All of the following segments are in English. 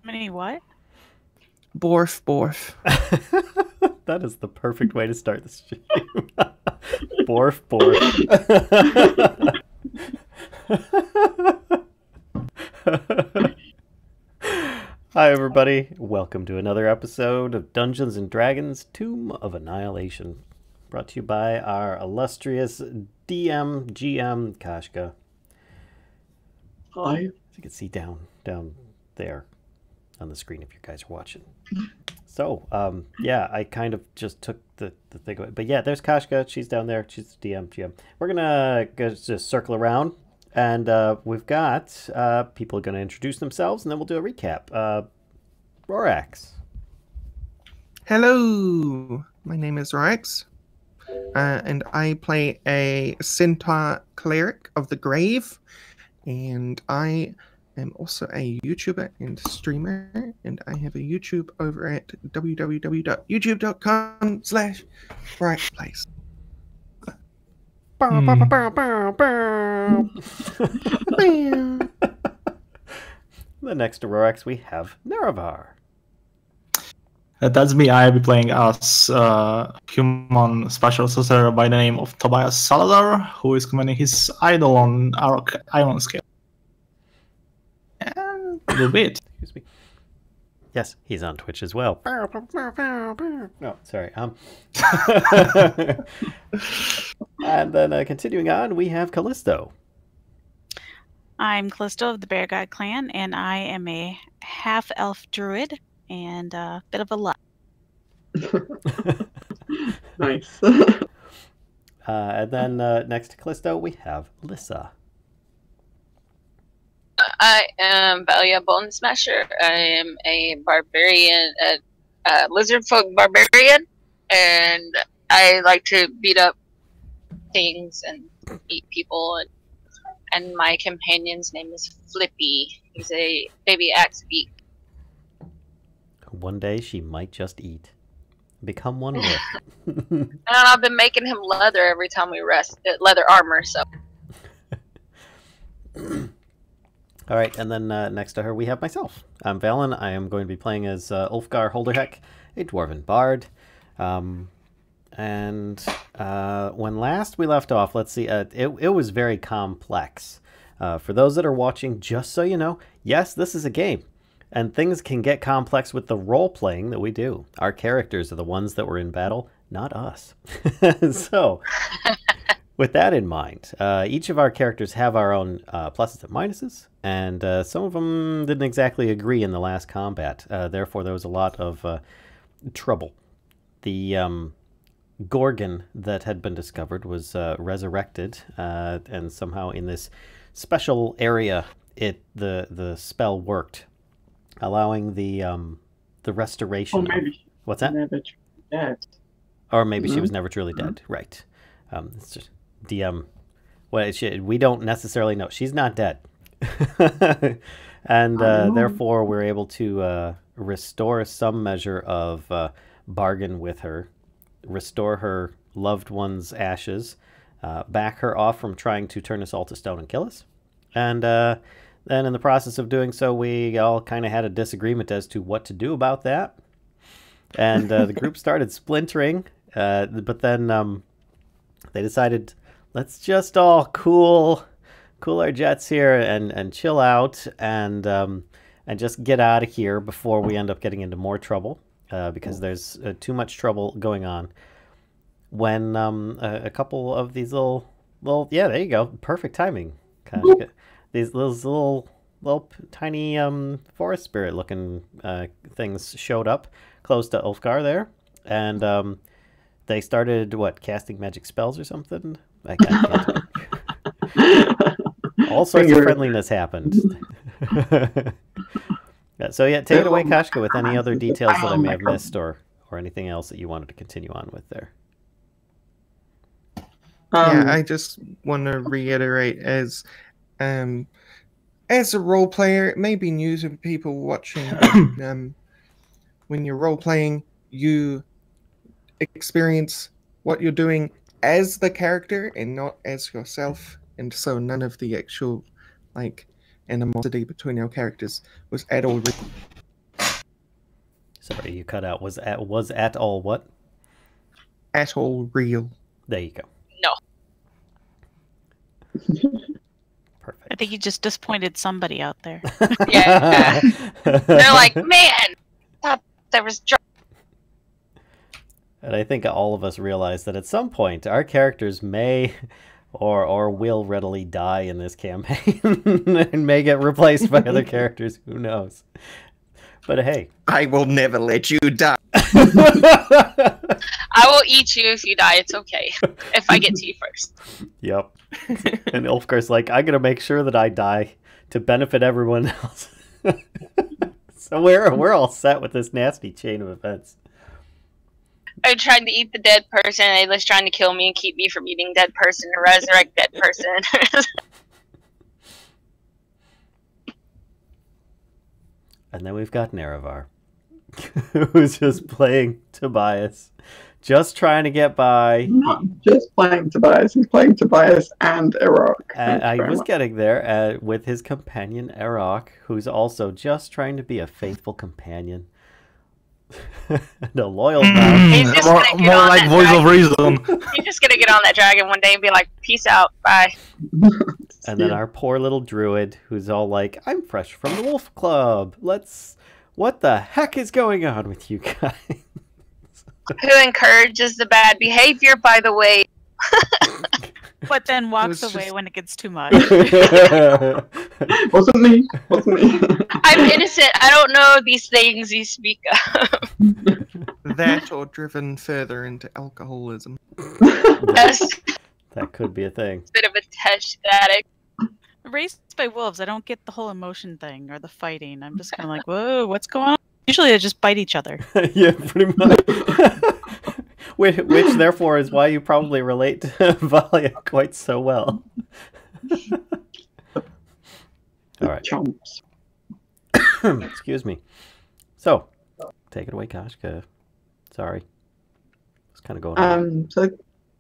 Many what? Borf, borf. That is the perfect way to start the stream. Borf, borf. Hi, everybody. Welcome to another episode of Dungeons & Dragons Tomb of Annihilation. Brought to you by our illustrious DM, GM, Kashcah. Hi. As you can see down there on the screen if you guys are watching. So, yeah, I kind of just took the thing away. But yeah, there's Kashcah. She's down there. She's DM, GM. We're going to just circle around. And we've got people going to introduce themselves, and then we'll do a recap. Rorax. Hello, my name is Rorax, and I play a Centaur Cleric of the Grave, and I am also a YouTuber and streamer, and I have a YouTube over at www.youtube.com/RoraxPlays. The next to Rorax, we have Nerevar. That's me. I'll be playing as human special sorcerer by the name of Tobias Salazar, who is commanding his idol on Arokh Ironscale. And a little bit. Excuse me. Yes, he's on Twitch as well. No, sorry. And then continuing on, we have Kellisto. I'm Callisto of the Bear God Clan, and I am a half-elf druid and a bit of a lot. Nice. And then next to Kellisto, we have Lyssa. I am Valia Bonesmasher. I am a barbarian, Lizardfolk barbarian, and I like to beat up things and eat people. And my companion's name is Flippy. He's a baby axe beak. One day she might just eat. Become one with. And I've been making him leather every time we rest, leather armor, so. All right, and then next to her we have myself. I'm Vallen. I am going to be playing as Ulfgar Holderheck, a Dwarven Bard. And when last we left off, let's see, it was very complex. For those that are watching, just so you know, yes, this is a game. And things can get complex with the role-playing that we do. Our characters are the ones that were in battle, not us. So, with that in mind, each of our characters have our own pluses and minuses. And some of them didn't exactly agree in the last combat. Therefore, there was a lot of trouble. The Gorgon that had been discovered was resurrected, and somehow in this special area, the spell worked, allowing the restoration. Oh, maybe. What's that? Never dead. Or maybe she was never truly dead. Right. It's just DM. Well, we don't necessarily know. She's not dead. And therefore, we're able to restore some measure of bargain with her, restore her loved one's ashes, back her off from trying to turn us all to stone and kill us. And then in the process of doing so, we all kind of had a disagreement as to what to do about that. And the group started splintering, but then they decided, let's just all cool our jets here and chill out and just get out of here before we end up getting into more trouble, because there's too much trouble going on. When a couple of these little yeah, there you go, perfect timing. These little tiny forest spirit looking things showed up close to Ulfgar there, and they started casting magic spells or something. I can't all sorts of friendliness happened. So yeah, take it away, Kashcah, with any other details that I may have missed or anything else that you wanted to continue on with there. Yeah, I just want to reiterate as a role player, it may be new to people watching. But, when you're role playing, you experience what you're doing as the character and not as yourself, and so none of the actual animosity between our characters was at all Sorry, you cut out. Was at all what? At all real. There you go. No. Perfect. I think you just disappointed somebody out there. Yeah. They're like, man, thought there was And I think all of us realize that at some point our characters may or will readily die in this campaign and may get replaced by other characters. Who knows? But hey. I will never let you die. I will eat you if you die. It's okay. If I get to you first. Yep. And Ulfgar's like, I'm going to make sure that I die to benefit everyone else. So we're all set with this nasty chain of events. I tried to eat the dead person, and they was trying to kill me and keep me from eating dead person and resurrect dead person. And then we've got Nerevar, who's just playing Tobias, just trying to get by. Not just playing Tobias, he's playing Tobias and Arokh. I was getting there with his companion Arokh, who's also just trying to be a faithful companion. And a loyal man. He's just More, gonna get more on like that voice of dragon. reason. He's just gonna get on that dragon one day and be like, peace out, bye. And then our poor little druid, who's all like, I'm fresh from the Wolf Club. What the heck is going on with you guys? Who encourages the bad behavior, by the way. But then walks was away just- when it gets too much. Wasn't me. Wasn't me. I'm innocent. I don't know these things you speak of. That or driven further into alcoholism. Yes, That could be a thing. bit of a test addict. Raised by wolves, I don't get the whole emotion thing or the fighting. I'm just kind of like, whoa, what's going on? Usually they just bite each other. Yeah, pretty much. which therefore is why you probably relate to Valia quite so well. All right. Chomps. Excuse me. So, take it away, Kashcah. Sorry. It's kind of going on. So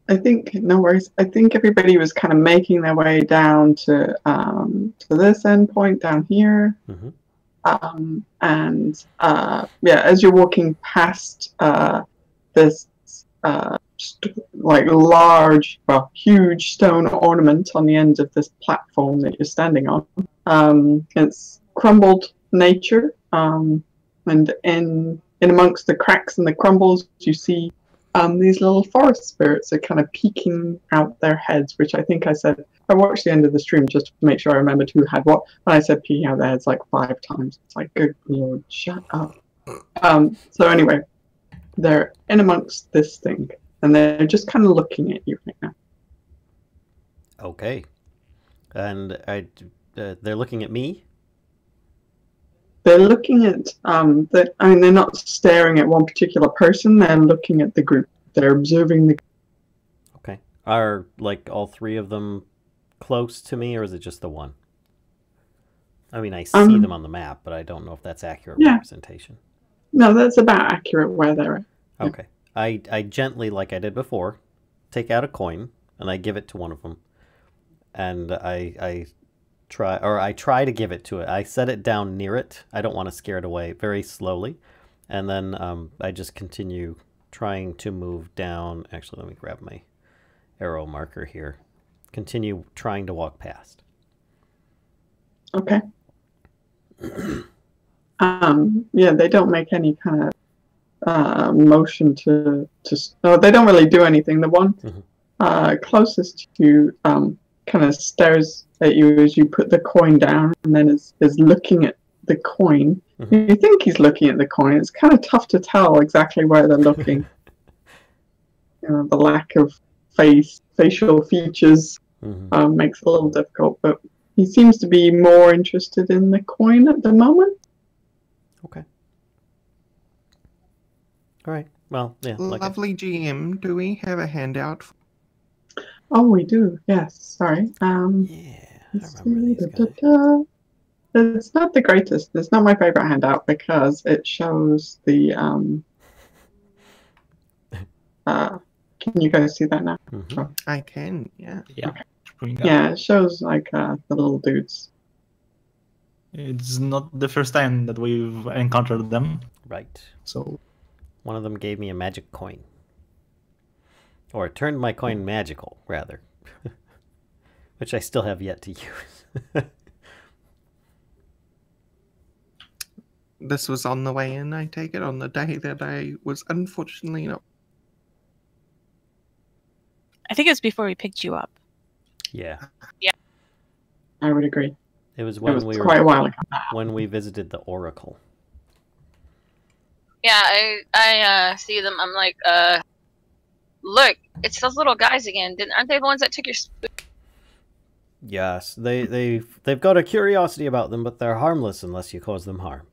I think no worries. I think everybody was kind of making their way down to this endpoint down here. Mm-hmm. Yeah, as you're walking past this like large, well, huge stone ornament on the end of this platform that you're standing on. It's crumbled nature, and in amongst the cracks and the crumbles, you see these little forest spirits are kind of peeking out their heads, which I think I said. I watched the end of the stream just to make sure I remembered who had what. And I said peeking out their heads like 5 times. It's like, good lord, shut up. So anyway, they're in amongst this thing, and they're just kind of looking at you right now. Okay. And they're looking at me? They're looking at they're not staring at one particular person. They're looking at the group. They're observing the. Okay. Are, like, all 3 of them close to me, or is it just the one? I mean, I see them on the map, but I don't know if that's accurate representation. No, that's about accurate where they're at. Okay. I gently, like I did before, take out a coin, and I give it to one of them. And I try to give it to it. I set it down near it. I don't want to scare it away, very slowly. And then I just continue trying to move down. Actually, let me grab my arrow marker here. Continue trying to walk past. Okay. Yeah, they don't make any kind of motion to. No, they don't really do anything. The one closest to you kind of stares at you as you put the coin down, and then is looking at the coin. You think he's looking at the coin. It's kind of tough to tell exactly where they're looking. You know, the lack of facial features makes it a little difficult, but he seems to be more interested in the coin at the moment. Okay. All right. Well, yeah. Lovely GM, do we have a handout? Oh, we do. Yes. Sorry. Yeah, I remember these guys. It's not the greatest. It's not my favorite handout because it shows the. Can you guys see that now? I can, yeah. Yeah. Yeah, it shows like the little dudes. It's not the first time that we've encountered them. Right. So One of them gave me a magic coin. Or it turned my coin magical, rather. Which I still have yet to use. This was on the way in, I take it, on the day that I was unfortunately not. I think it was before we picked you up. Yeah. I would agree. It was It when was we quite a were while ago. when we visited the Oracle. Yeah, I see them. I'm like, look, it's those little guys again. Aren't they the ones that took your? Yes, they've got a curiosity about them, but they're harmless unless you cause them harm.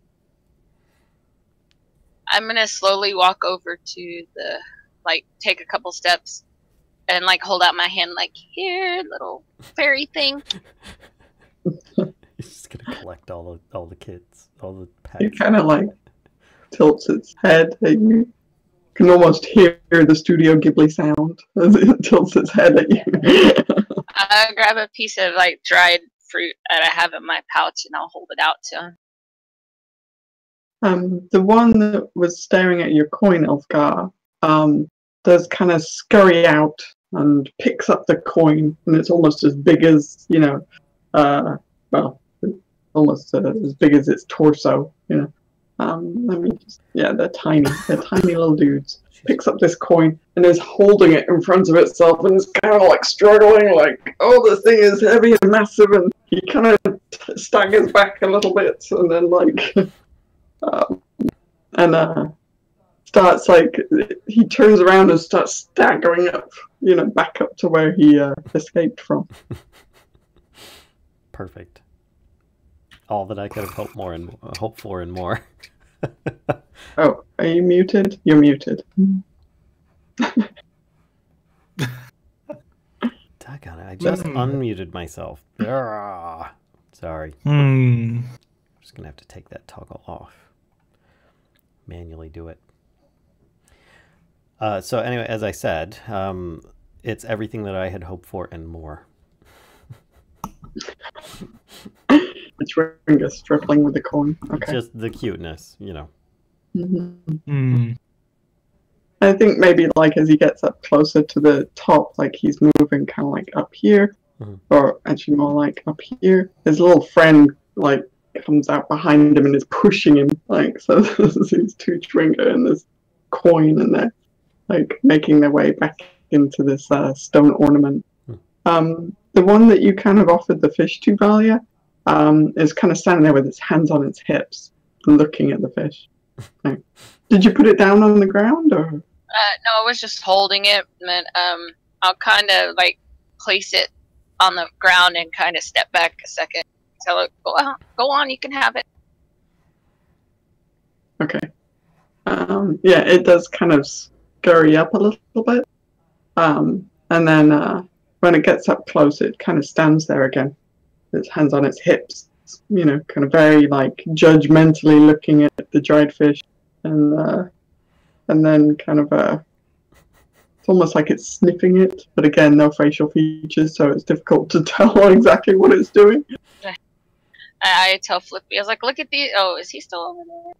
I'm gonna slowly walk over to the, like, take a couple steps, and like hold out my hand, like, here, little fairy thing. He's just gonna collect all the kids, all the pets. It kind of like tilts its head at you. You can almost hear the Studio Ghibli sound as it tilts its head at you. I grab a piece of like dried fruit that I have in my pouch, and I'll hold it out to him. The one that was staring at your coin, Ulfgar, does kind of scurry out and picks up the coin, and it's almost as big as, well, almost as big as its torso, Let me just, yeah, they're tiny little dudes. Picks up this coin and is holding it in front of itself and is kind of like struggling, like, oh, this thing is heavy and massive, and he kind of staggers back a little bit, and then like, starts like, he turns around and starts staggering up, back up to where he escaped from. Perfect. All that I could have hoped for and more. Oh, are you muted? You're muted. Daggone it, I just unmuted myself. Sorry. I'm just going to have to take that toggle off. Manually do it. So anyway, as I said, it's everything that I had hoped for and more. It's Ringus struggling with the coin. Okay. Just the cuteness, Mm-hmm. I think maybe like as he gets up closer to the top, like he's moving kind of like up here, or actually more like up here. His little friend like comes out behind him and is pushing him, like, so there's these two Tringa and this coin, and they're like making their way back into this stone ornament. The one that you kind of offered the fish to, Valia, is kind of standing there with its hands on its hips, looking at the fish. Like, did you put it down on the ground, or? No, I was just holding it, and I'll kind of like place it on the ground and kind of step back a second. So go on, you can have it. Okay. Yeah, it does kind of scurry up a little bit, and then when it gets up close, it kind of stands there again, its hands on its hips, kind of very like judgmentally looking at the dried fish, and then kind of it's almost like it's sniffing it, but again, no facial features, so it's difficult to tell exactly what it's doing. I tell Flippy, I was like, look at these. Oh, is he still over there?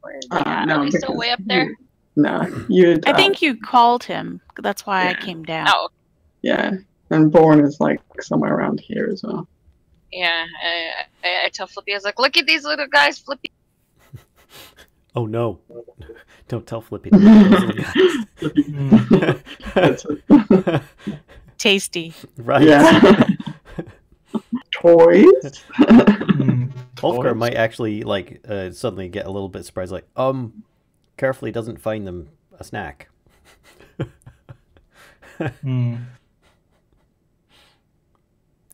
Where is he at? No, He's still way up there? I think you called him. That's why I came down. Oh. Yeah, and Born is like somewhere around here as well. Yeah, I tell Flippy, I was like, look at these little guys, Flippy. Oh no. Don't tell Flippy. Those little guys. Tasty. Right. Yeah. Toys? Ulfgar might actually like suddenly get a little bit surprised, like, carefully doesn't find them a snack.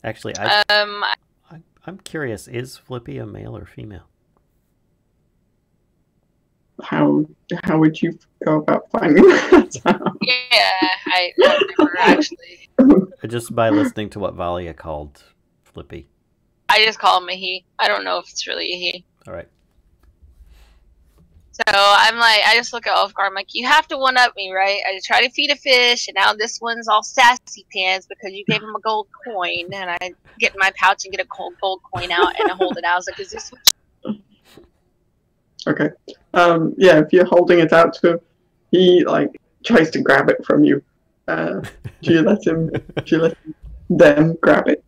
Actually, I'm curious, is Flippy a male or female? How would you go about finding that out? Yeah, I never actually. Just by listening to what Valia called Flippy. I just call him a he. I don't know if it's really a he. All right. So I'm like, I just look at Ulfgar. I'm like, you have to one up me, right? I try to feed a fish, and now this one's all sassy pants because you gave him a gold coin. And I get in my pouch and get a gold coin out, and I hold it out. I was like, is this what Okay. Yeah, if you're holding it out to him, he like tries to grab it from you. Do you let him? Do you let them grab it?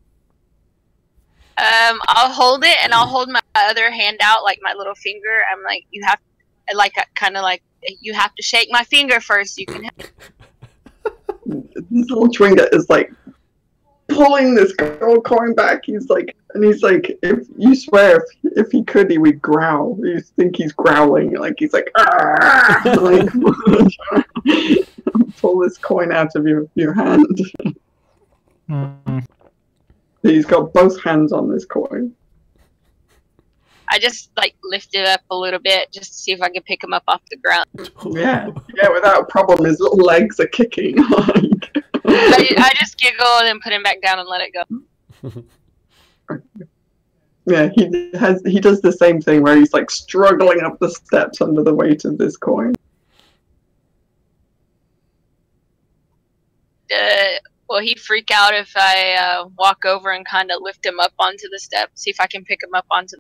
I'll hold it, and I'll hold my other hand out, like my little finger. I'm like, you have, like, kind of like, you have to shake my finger first. You can. This little Chwinga is like pulling this gold coin back. He's like, if you swear, if he could, he would growl. You think he's growling, like he's like, like pull this coin out of your hand. Mm. He's got both hands on this coin. I just like lift it up a little bit just to see if I can pick him up off the ground. Yeah, without a problem. His little legs are kicking. I just giggle and then put him back down and let it go. Yeah, he does the same thing where he's like struggling up the steps under the weight of this coin. Will he freak out if I walk over and kind of lift him up onto the step? See if I can pick him up onto.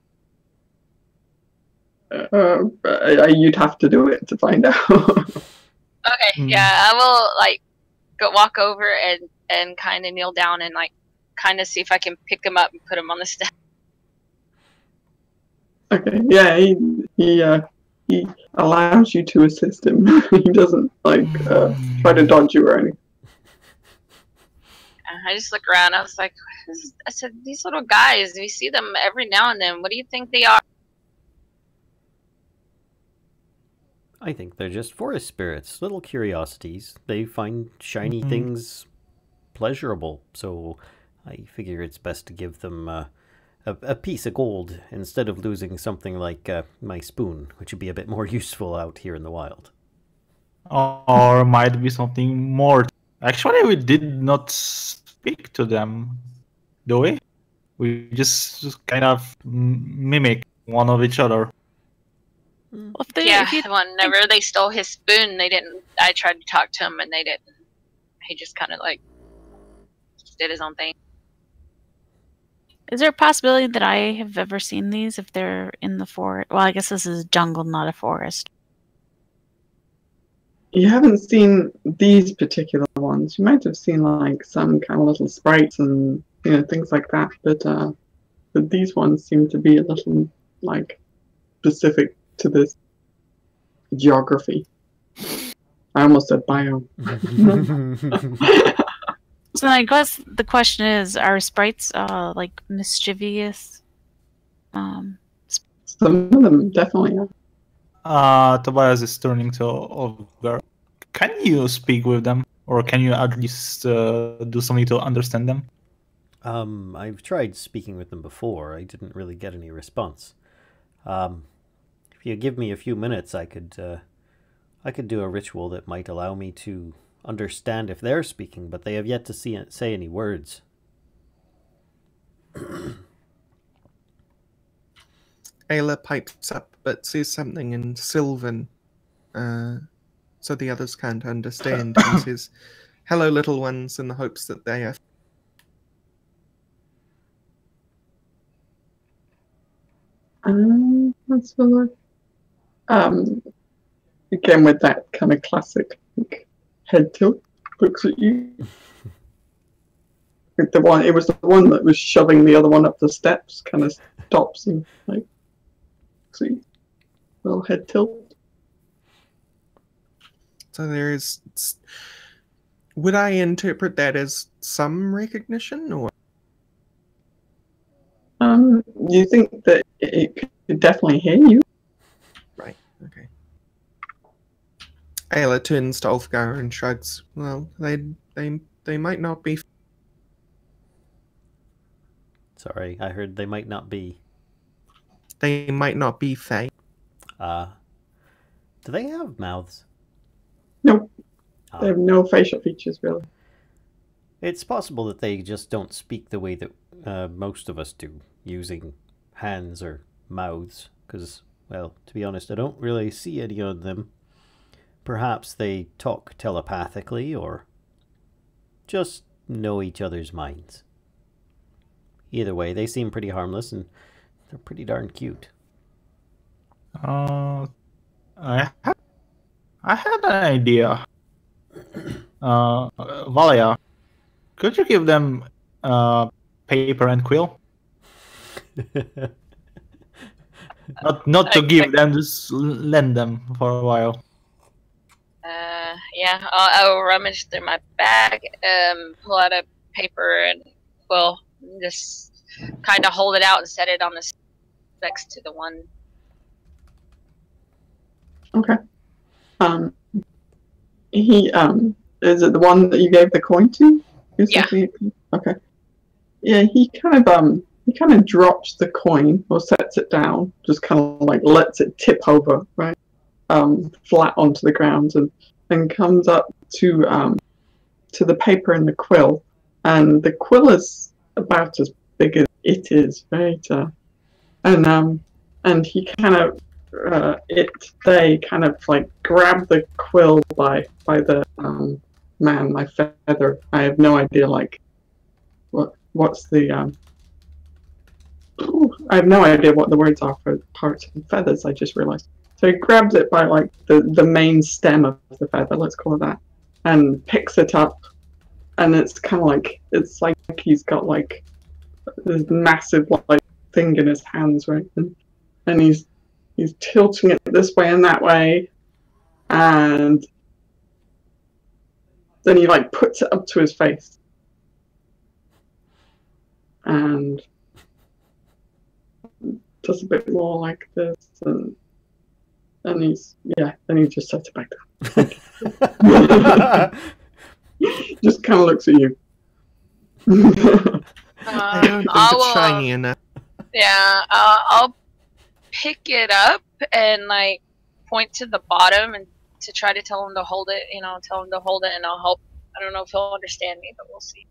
You'd have to do it to find out. Okay, yeah, I will like walk over and kind of kneel down and like kind of see if I can pick him up and put him on the step. Okay, yeah, he allows you to assist him. He doesn't like try to dodge you or anything. I just look around. I was like, I said, these little guys, we see them every now and then. What do you think they are? I think they're just forest spirits, little curiosities. They find shiny things pleasurable, so I figure it's best to give them a piece of gold instead of losing something like my spoon, which would be a bit more useful out here in the wild. Or might be something more. Actually, we did not speak to them, do we? We just kind of mimic one of each other. Well, whenever they stole his spoon, they didn't. I tried to talk to him, and they didn't. He just kind of like did his own thing. Is there a possibility that I have ever seen these if they're in the forest? Well, I guess this is a jungle, not a forest. You haven't seen these particular ones. You might have seen like some kind of little sprites and things like that, but these ones seem to be a little like specific to this geography. I almost said biome. So I guess the question is, are sprites like mischievous? Some of them definitely are. Tobias is turning to Ulfgar. Can you speak with them, or can you at least do something to understand them? I've tried speaking with them before. I didn't really get any response. If you give me a few minutes, I could do a ritual that might allow me to understand if they're speaking, but they have yet to say any words. Aelia pipes up, but says something in Sylvan, so the others can't understand, and says, "Hello, little ones," in the hopes that they are. Let's have a look. Again with that kind of classic head tilt, looks at you. It was the one that was shoving the other one up the steps, kind of stops and like, see, little head tilt. So there is. Would I interpret that as some recognition, or? You think that it could definitely hear you? Right. Okay. Aelia turns to Ulfgar and shrugs. Well, they might not be. Sorry, I heard they might not be. They might not be Fae. Do they have mouths? Nope. They have no facial features, really. It's possible that they just don't speak the way that most of us do, using hands or mouths, because well, to be honest, I don't really see any of them. Perhaps they talk telepathically or just know each other's minds. Either way, they seem pretty harmless and they're pretty darn cute. I had an idea. Valia, could you give them paper and quill? Not to give them, just lend them for a while. Yeah, I'll rummage through my bag, pull out a paper and quill, and just kind of hold it out and set it on the next to the one. Okay. He is it the one that you gave the coin to? Yeah. Okay. Yeah, he kind of drops the coin or sets it down, just kind of like lets it tip over, right, flat onto the ground, and comes up to the paper and the quill, and the quill is about as big as it is, right? And he kind of they kind of like grab the quill by the man, my feather. I have no idea like what's the I have no idea what the words are for parts and feathers. I just realized. So he grabs it by like the main stem of the feather, let's call it that, and picks it up, and it's kind of like he's got like this massive like thing in his hands, right? And he's tilting it this way and that way, and then he like puts it up to his face, and does a bit more like this, and then he just sets it back down. Just kind of looks at you. I don't think it's shiny enough. Yeah, I'll pick it up and like point to the bottom and to try to tell him to hold it. Tell him to hold it, and I'll help. I don't know if he'll understand me, but we'll see.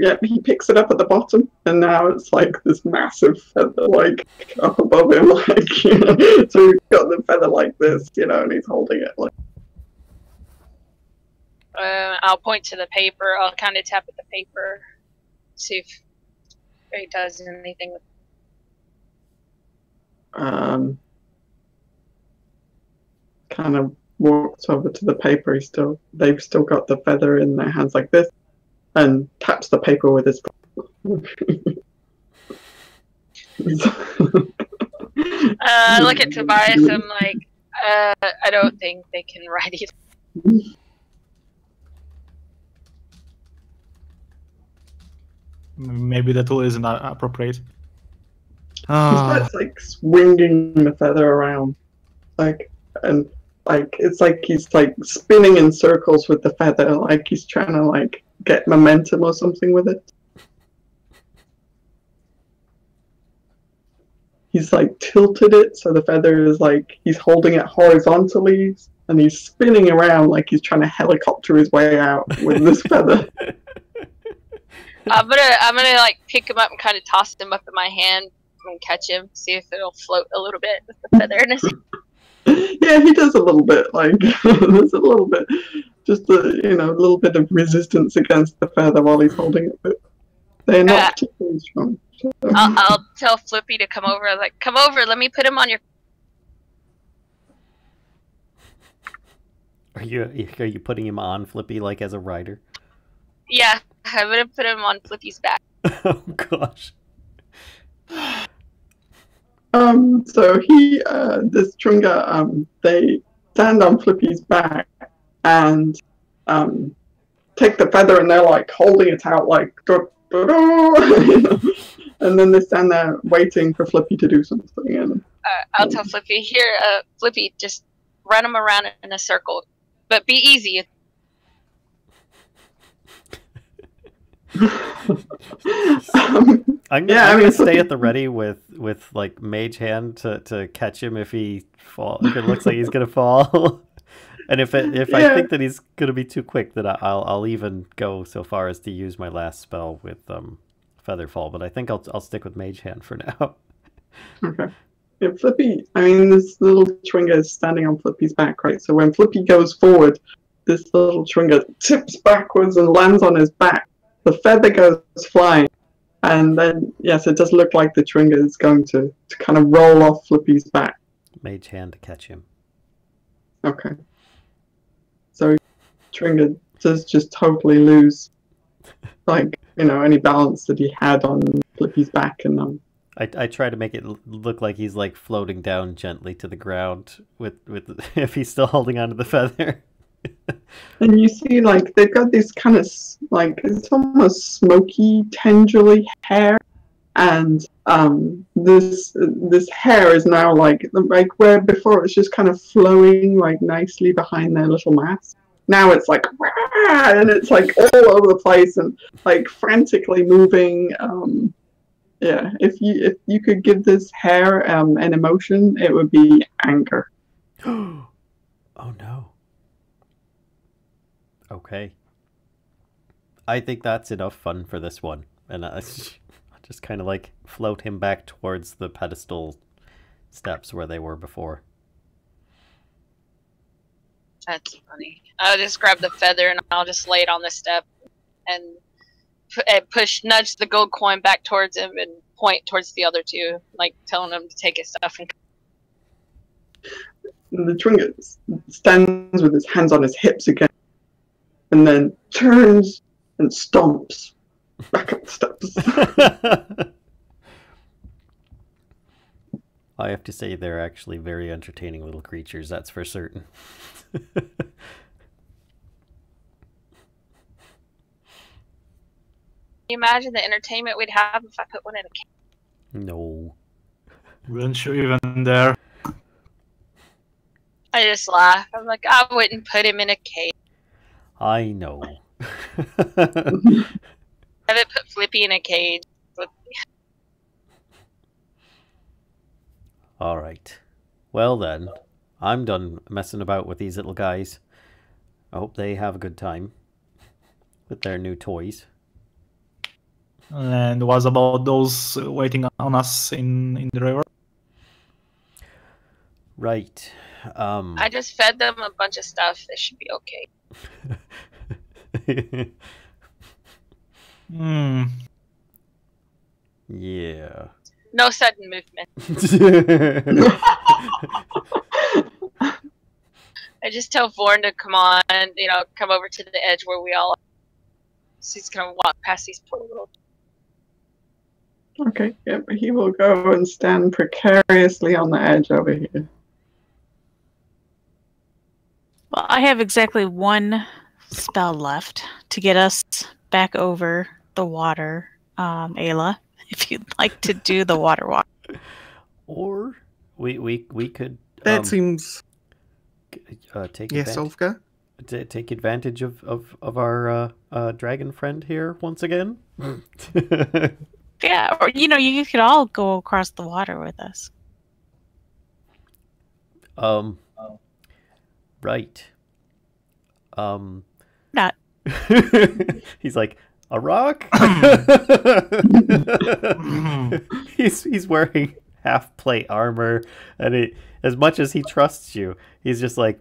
Yeah, he picks it up at the bottom, and now it's like this massive feather, like up above him, like so he's got the feather like this, and he's holding it like. I'll point to the paper. I'll kind of tap at the paper, see if he does anything with. Kind of walks over to the paper. They've still got the feather in their hands like this, and taps the paper with his. I look at Tobias. I'm like, I don't think they can write it. Maybe the tool isn't appropriate. He starts like swinging the feather around, it's like he's like spinning in circles with the feather, like he's trying to like get momentum or something with it. He's like tilted it so the feather is like he's holding it horizontally, and he's spinning around like he's trying to helicopter his way out with this feather. I'm gonna like pick him up and kind of toss him up in my hand and catch him, see if it'll float a little bit with the feather in his hand. Yeah, he does a little bit, like there's a little bit, just a little bit of resistance against the feather while he's holding it, but they're not particularly strong. So. I'll tell Flippy to come over. I was like, come over, let me put him on your. Are you putting him on Flippy like as a rider? Yeah, I'm gonna put him on Flippy's back. Oh gosh. So this Trunga, they stand on Flippy's back and take the feather, and they're like holding it out like, and then they stand there waiting for Flippy to do something. And I'll tell Flippy, here, Flippy, just run him around in a circle, but be easy. I'm gonna stay at the ready with like mage hand to catch him if he if it looks like he's gonna fall, and if I think that he's gonna be too quick, then I'll even go so far as to use my last spell with feather fall, but I think I'll stick with Mage Hand for now. Okay. Yeah, Flippy, I mean, this little Twinger is standing on Flippy's back, right? So when Flippy goes forward, this little Twinger tips backwards and lands on his back. The feather goes flying. And then, yes, it does look like the Twinger is going to kind of roll off Flippy's back. Mage Hand to catch him. Okay. So Twinger does just totally lose, like, any balance that he had on Flippy's back. And I try to make it look like he's like floating down gently to the ground with if he's still holding onto the feather. And you see, like, they've got this kind of, like, it's almost smoky, tendrily hair. And this hair is now, like where before it was just kind of flowing, like, nicely behind their little mask. Now it's like, rah! And it's, like, all over the place and, like, frantically moving. Yeah, if you could give this hair an emotion, it would be anger. Oh no. Okay. I think that's enough fun for this one. And I'll just kind of like float him back towards the pedestal steps where they were before. That's funny. I'll just grab the feather and I'll just lay it on the step and nudge the gold coin back towards him and point towards the other two, like telling him to take his stuff. And the Twinger stands with his hands on his hips again, and then turns and stomps back up the steps. I have to say they're actually very entertaining little creatures, that's for certain. Can you imagine the entertainment we'd have if I put one in a cage? No. Weren't you even there? I just laugh. I'm like, I wouldn't put him in a cage. I know. I haven't put Flippy in a cage. Alright. Well then, I'm done messing about with these little guys. I hope they have a good time with their new toys. And what about those waiting on us in the river? Right. I just fed them a bunch of stuff. They should be okay. Yeah. No sudden movement. I just tell Vorn to come on, come over to the edge where we all are. So he's gonna walk past these poor little. Okay, yeah, but he will go and stand precariously on the edge over here. Well, I have exactly one spell left to get us back over the water, Aelia, if you'd like to do the water walk. Or we could That seems... take Yes, advantage, Ulfgar? take advantage of our dragon friend here once again. Yeah, or you could all go across the water with us. Right. Not. He's like, Arokh? he's wearing half plate armor, and as much as he trusts you, he's just like,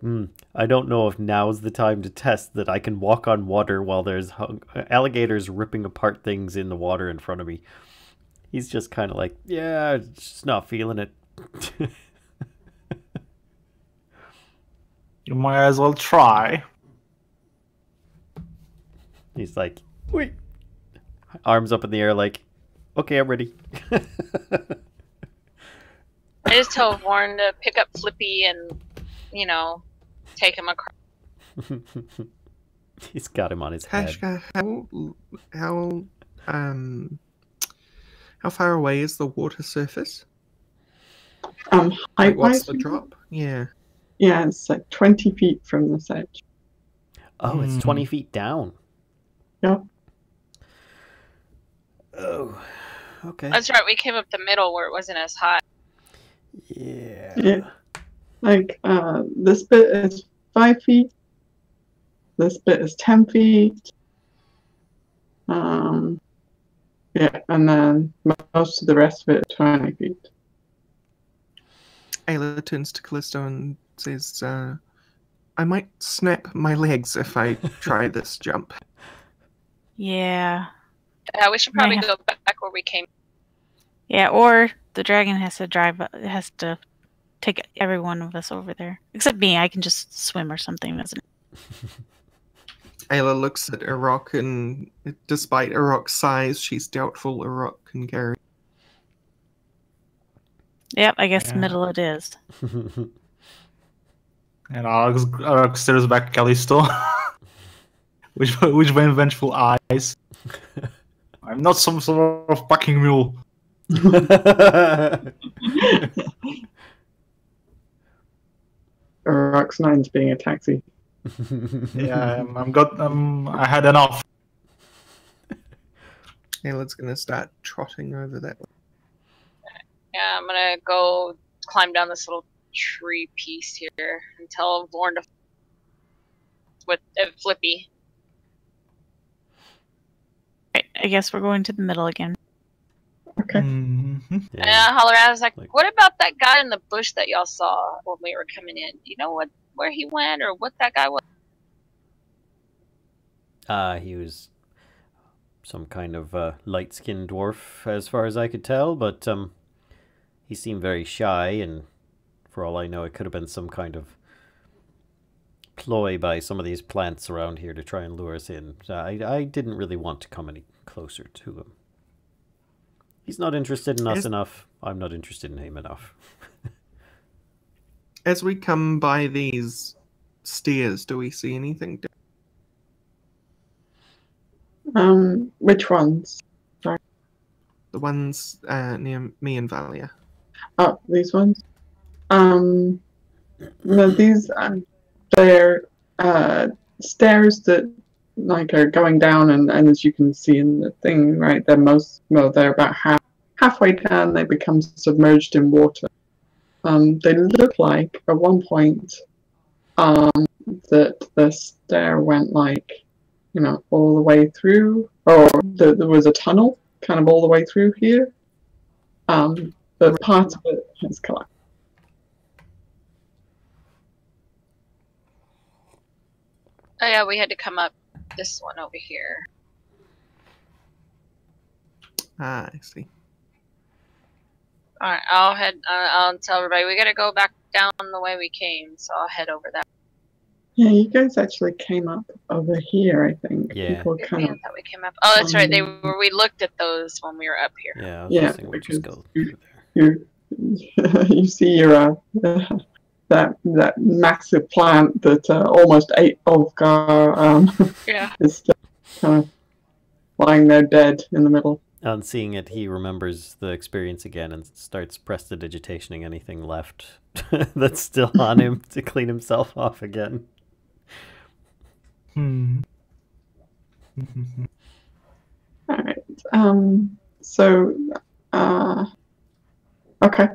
I don't know if now's the time to test that I can walk on water while there's alligators ripping apart things in the water in front of me. He's just kind of like, yeah, just not feeling it. You might as well try. He's like, wait. Arms up in the air like, okay, I'm ready. I just tell Vorn to pick up Flippy and, take him across. He's got him on his head. Kashcah, how far away is the water surface? Height What's wise, the drop? Yeah. yeah, it's like 20 feet from this edge. Oh, it's 20 feet down. Yep. Oh, okay. That's right, we came up the middle where it wasn't as high. Yeah. Yeah. Like, this bit is 5 feet. This bit is 10 feet. Yeah, and then most of the rest of it 20 feet. Aelia turns to Kellisto and says, I might snap my legs if I try this jump. Yeah. We should probably go back where we came. Yeah, or the dragon has to take every one of us over there. Except me, I can just swim or something, doesn't it? Aelia looks at Arokh, and despite Arokh's size, she's doubtful Arokh can carry. Yep, I guess middle it is. And Arokh stares back at Kellisto. which vengeful eyes. I'm not some sort of fucking mule. Rorax 9's being a taxi. Yeah, I had enough. Aelia's gonna start trotting over that way. Yeah, I'm gonna go climb down this little tree piece here and tell Vorn to with Flippy. Right, I guess we're going to the middle again. Okay. Mm-hmm. And I holler out, I was like, what about that guy in the bush that y'all saw when we were coming in? Do you know where he went or what that guy was? He was some kind of light-skinned dwarf, as far as I could tell, but he seemed very shy, and for all I know, it could have been some kind of ploy by some of these plants around here to try and lure us in. I didn't really want to come any closer to him. He's not interested in us enough. I'm not interested in him enough. As we come by these stairs, do we see anything? Which ones? Sorry. The ones near me and Valia. Oh, these ones? No, these they're stairs that like are going down, and as you can see in the thing, right, they're about halfway down. They become submerged in water. They look like at one point that the stair went like, you know, all the way through, or there was a tunnel kind of all the way through here. But part of it has collapsed. Oh yeah, we had to come up this one over here. Ah, I see. Alright, I'll tell everybody we gotta go back down the way we came, so I'll head over that. Yeah, you guys actually came up over here, I think. Yeah. People kind of. I thought we came up. Oh, that's right. We looked at those when we were up here. Yeah, I was just saying we'll just go through there. You see your that massive plant that almost ate Ulfgar Yeah. is still kind of lying there dead in the middle. On seeing it, he remembers the experience again and starts prestidigitationing anything left that's still on him to clean himself off again. Alright. So okay.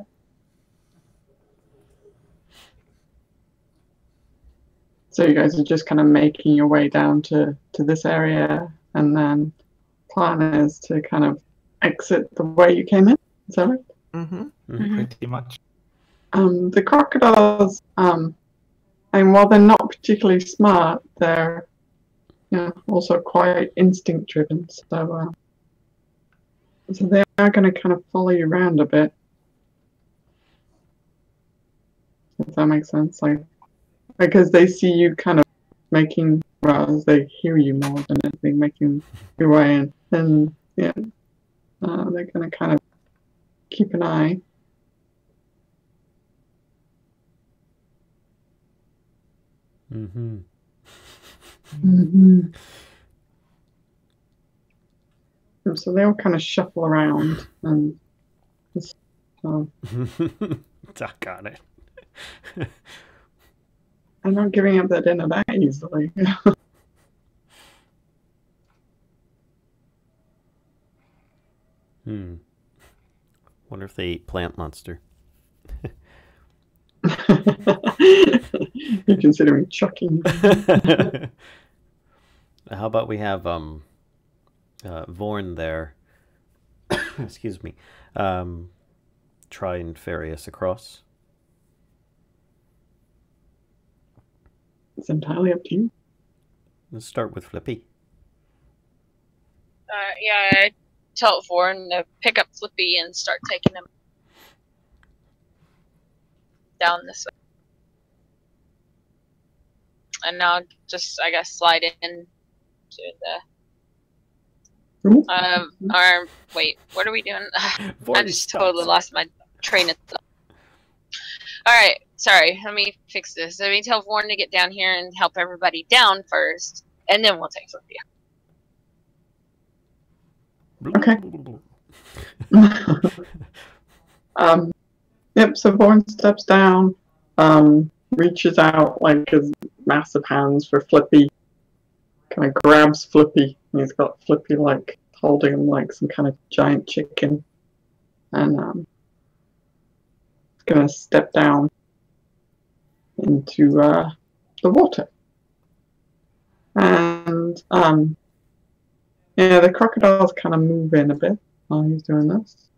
So you guys are just kind of making your way down to this area, and then plan is to kind of exit the way you came in. Is that right? Mm-hmm. Pretty much. The crocodiles, and while they're not particularly smart, they're, you know, also quite instinct driven. So they are going to kind of follow you around a bit. If that makes sense, like because they see you kind of making, well, they hear you more than anything, making your way in, and yeah, they're going to kind of keep an eye. So they all kind of shuffle around and just, Duck on it. I'm not giving up their dinner that easily. Wonder if they eat plant monster. You're considering chucking. How about we have Vorn there excuse me, try and ferry us across? It's entirely up to you. Let's start with Flippy. Yeah, I tell Vorn to pick up Flippy and start taking him down this way. And now just, I guess, slide in to the... wait, what are we doing? I just totally lost my train of thought. Alright, sorry, let me fix this. Let me tell Vorn to get down here and help everybody down first, and then we'll take Flippy. Okay. Yep, so Vorn steps down, reaches out like his massive hands for Flippy, kind of grabs Flippy, and he's got Flippy like holding him like some kind of giant chicken, and gonna step down into the water. And yeah, the crocodiles kind of move in a bit while he's doing this.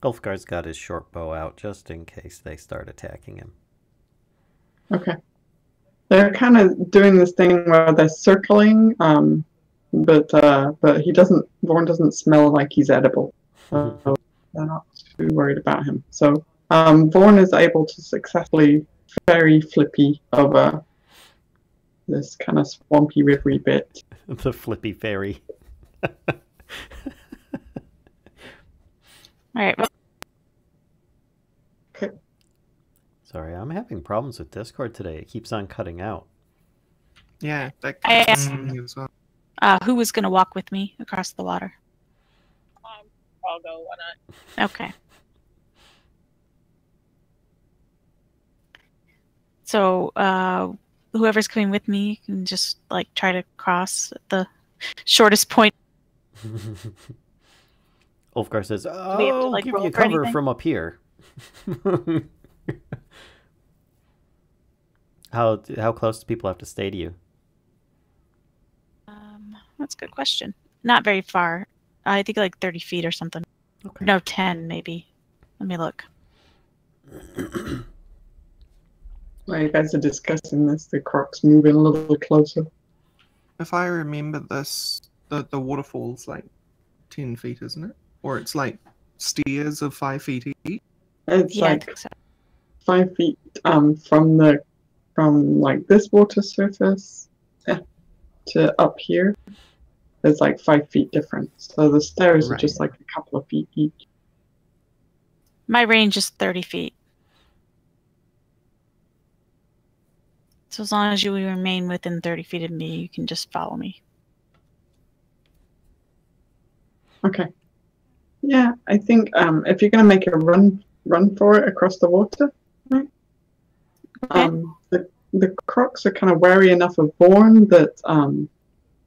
Ulfgar's got his short bow out just in case they start attacking him. Okay. They're kind of doing this thing where they're circling, but Vorn doesn't smell like he's edible. So they're not too worried about him. So Vorn is able to successfully ferry Flippy over this kind of swampy, rivery bit. The Flippy ferry. Alright. Okay. Sorry, I'm having problems with Discord today. It keeps on cutting out. Yeah, that I counts asked- for me as well. Who was going to walk with me across the water? I'll go, why not? Okay. So, whoever's coming with me can just, like, try to cross the shortest point. Ulfgar says, we have to, "Oh, like, give roll you for cover anything? from up here." How close do people have to stay to you? That's a good question. Not very far. I think like 30 feet or something. Okay. No, 10 maybe. Let me look. While you guys are discussing this, the croc's moving a little closer. If I remember this, the waterfall's like 10 feet, isn't it? Or it's like stairs of 5 feet each. It's Yeah, I like think so. 5 feet from like this water surface to up here. There's like 5 feet difference. So the stairs are just like a couple of feet each. My range is 30 feet. So as long as you remain within 30 feet of me, you can just follow me. Okay. Yeah, I think if you're gonna make a run for it across the water, right? Okay. The crocs are kind of wary enough of Vorn that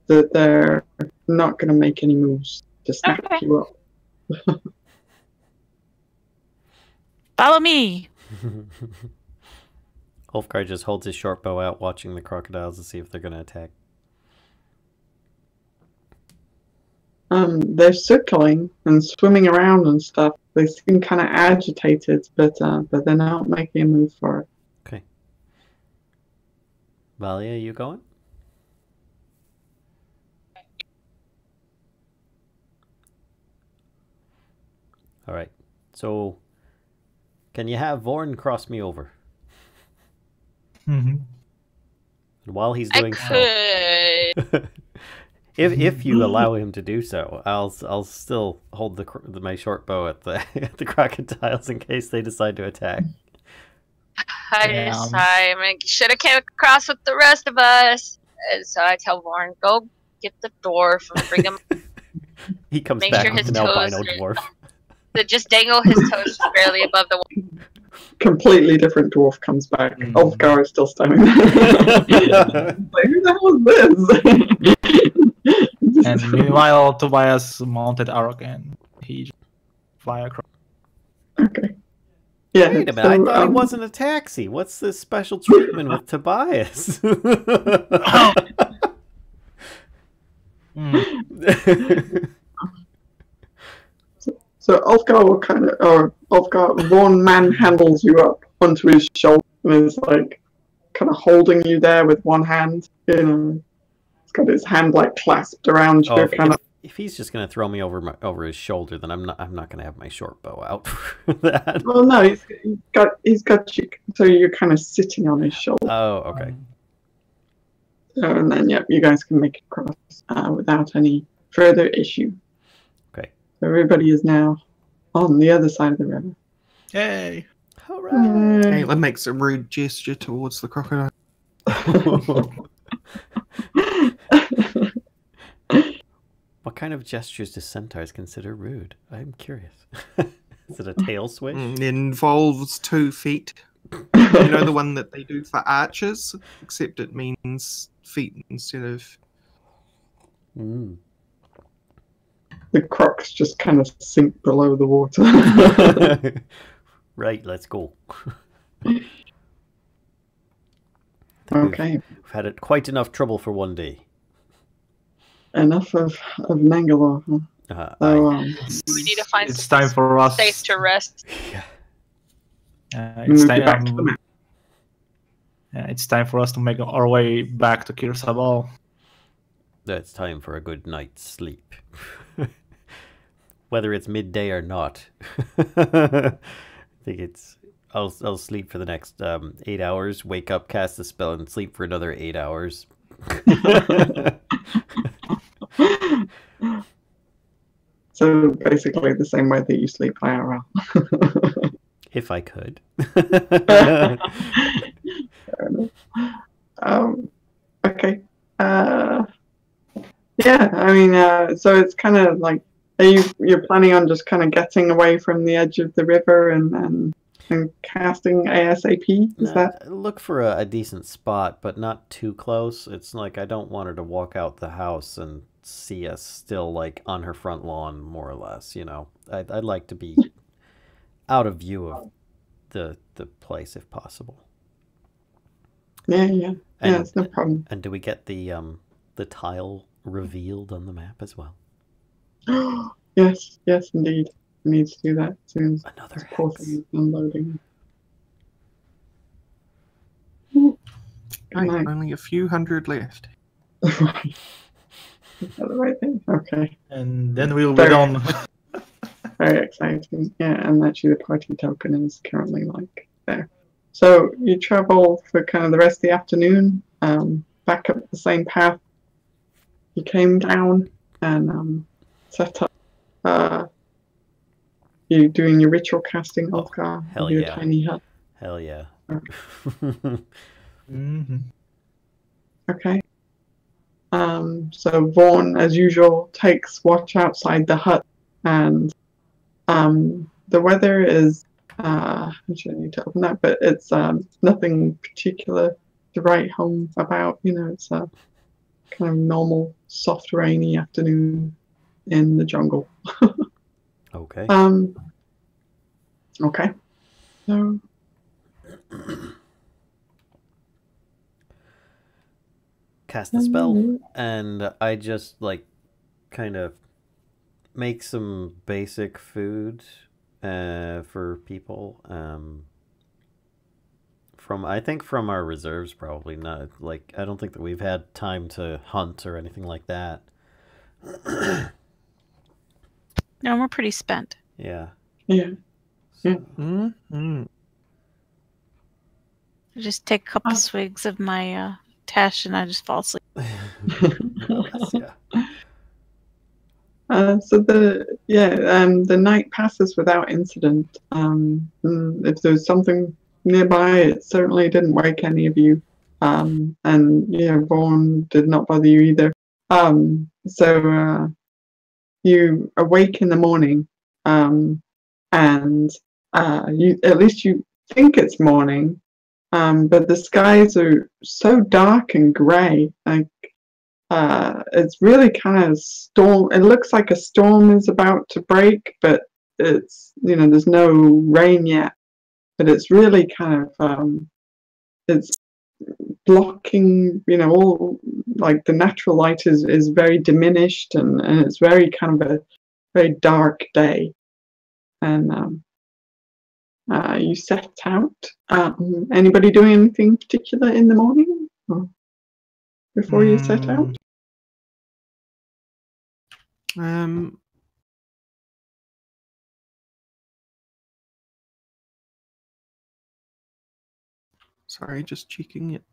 that they're not gonna make any moves to snap Okay. you up. Follow me! Ulfgar just holds his short bow out, watching the crocodiles to see if they're going to attack. They're circling and swimming around and stuff. They seem kind of agitated, but they're not making a move for it. Okay. Valia, you going? All right. So, can you have Vorn cross me over? Mm-hmm. And while he's I doing could. if you allow him to do so, I'll still hold my short bow at the at the crocodiles in case they decide to attack. I should have came across with the rest of us. And so I tell Vorn, go get the dwarf and bring him. He comes Make back sure with his an albino toes are- dwarf. To just dangle his toes barely above the wall. Completely different dwarf comes back. Ulfgar is still standing there. Like, who the hell is this? And meanwhile, Tobias mounted Arokh and he just fly across. Okay. Yeah. Wait a minute, so, I thought he wasn't a taxi. What's this special treatment with Tobias? So Ulfgar will Vaughan manhandles you up onto his shoulder and is like kind of holding you there with one hand. You know, he's got his hand like clasped around you, If he's just gonna throw me over his shoulder, then I'm not gonna have my short bow out for that. Well, no, he's got you, so you're kind of sitting on his shoulder. Oh, okay. And then you guys can make it across without any further issue. Okay. So everybody is now on the other side of the river. Yay! Hooray! Caitlin makes a rude gesture towards the crocodile. What kind of gestures do centaurs consider rude? I'm curious. Is it a tail swish? It involves 2 feet. You know the one that they do for archers, except it means feet instead of. Mm. The crocs just kind of sink below the water. Right, let's go. Okay. We've had it quite enough trouble for one day. Enough of Mangalore. Huh? So, we need to find It's time for us. place to rest. It's time for us to make our way back to Kirsabal. It's time for a good night's sleep. Whether it's midday or not. I think it's... I'll sleep for the next 8 hours, wake up, cast the spell, and sleep for another 8 hours. So basically the same way that you sleep IRL. If I could. Fair enough. Okay. Yeah, I mean, so it's kind of like, you're planning on just kind of getting away from the edge of the river and casting ASAP? Is that? Look for a decent spot, but not too close. It's like I don't want her to walk out the house and see us still like on her front lawn, more or less. You know, I'd like to be out of view of the place if possible. Yeah, it's no problem. And do we get the tile revealed on the map as well? Yes, indeed. We need to do that soon. Another hex. Unloading. Right, only a few hundred left. Right. Is that the right thing? Okay. And then we'll be done. Very exciting. Yeah, and actually the party token is currently like there. So you travel for kind of the rest of the afternoon, back up the same path you came down, and set up. You doing your ritual casting, Ulfgar? Hell your yeah. tiny hut. Hell yeah. Okay. So Vaughan, as usual, takes watch outside the hut, and the weather is actually I need to open that, but it's nothing particular to write home about. You know, it's a kind of normal, soft, rainy afternoon in the jungle. Okay. Okay. So. Cast the spell, and I just like kind of make some basic food for people. From our reserves, probably not. Like I don't think that we've had time to hunt or anything like that. No, we're pretty spent. Yeah. Yeah. Yeah. Mm-hmm. I just take a couple swigs of my tash and I just fall asleep. Yeah. So the night passes without incident. If there's something nearby, it certainly didn't wake any of you. And yeah, Vaughan did not bother you either. So you awake in the morning, and you at least you think it's morning, but the skies are so dark and grey. Like it's really kind of storm. It looks like a storm is about to break, but it's there's no rain yet. But it's really kind of it's blocking. All like the natural light is very diminished, and it's very kind of a very dark day. and you set out. Anybody doing anything particular in the morning or before you set out? Sorry, just checking it.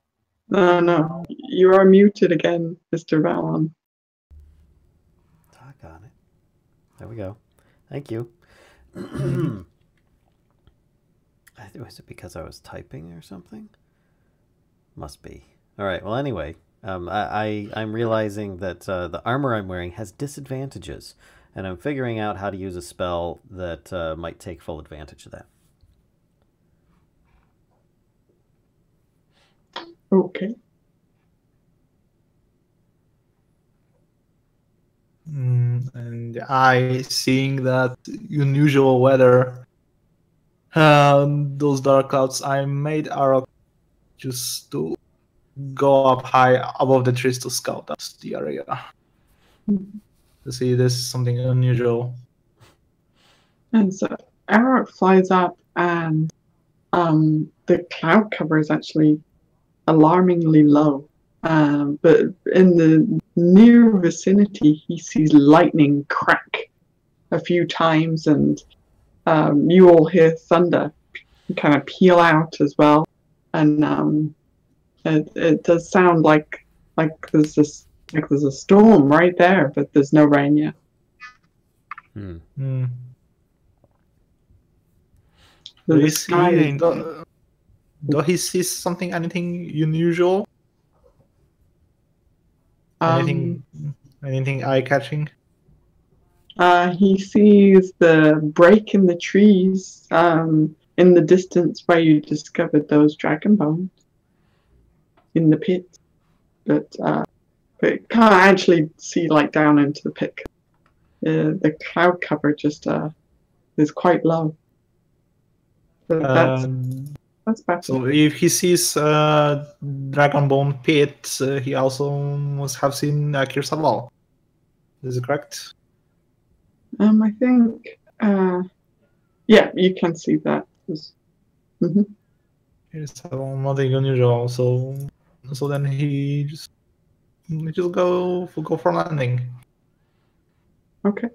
No, you are muted again, Mr. Vallen. I got it. There we go. Thank you. Was it because I was typing or something? Must be. All right. Well, anyway, I'm realizing that the armor I'm wearing has disadvantages, and I'm figuring out how to use a spell that might take full advantage of that. Okay. And I, seeing that unusual weather, those dark clouds, I made Arokh just to go up high above the trees to scout out the area. To see this something unusual. And so Arokh flies up, and the cloud cover is actually alarmingly low. But in the near vicinity, he sees lightning crack a few times, and you all hear thunder kind of peal out as well. And it does sound like there's a storm right there, but there's no rain yet. The sky is... Do he see anything unusual? Anything eye-catching? He sees the break in the trees in the distance where you discovered those dragon bones in the pit, but can't actually see like down into the pit. The cloud cover just is quite low. So that's better. So if he sees Dragonbone Pit, he also must have seen Kirsaval. Is it correct? I think, yeah, you can see that. Kirsaval, nothing unusual. So then he just go for landing. Okay.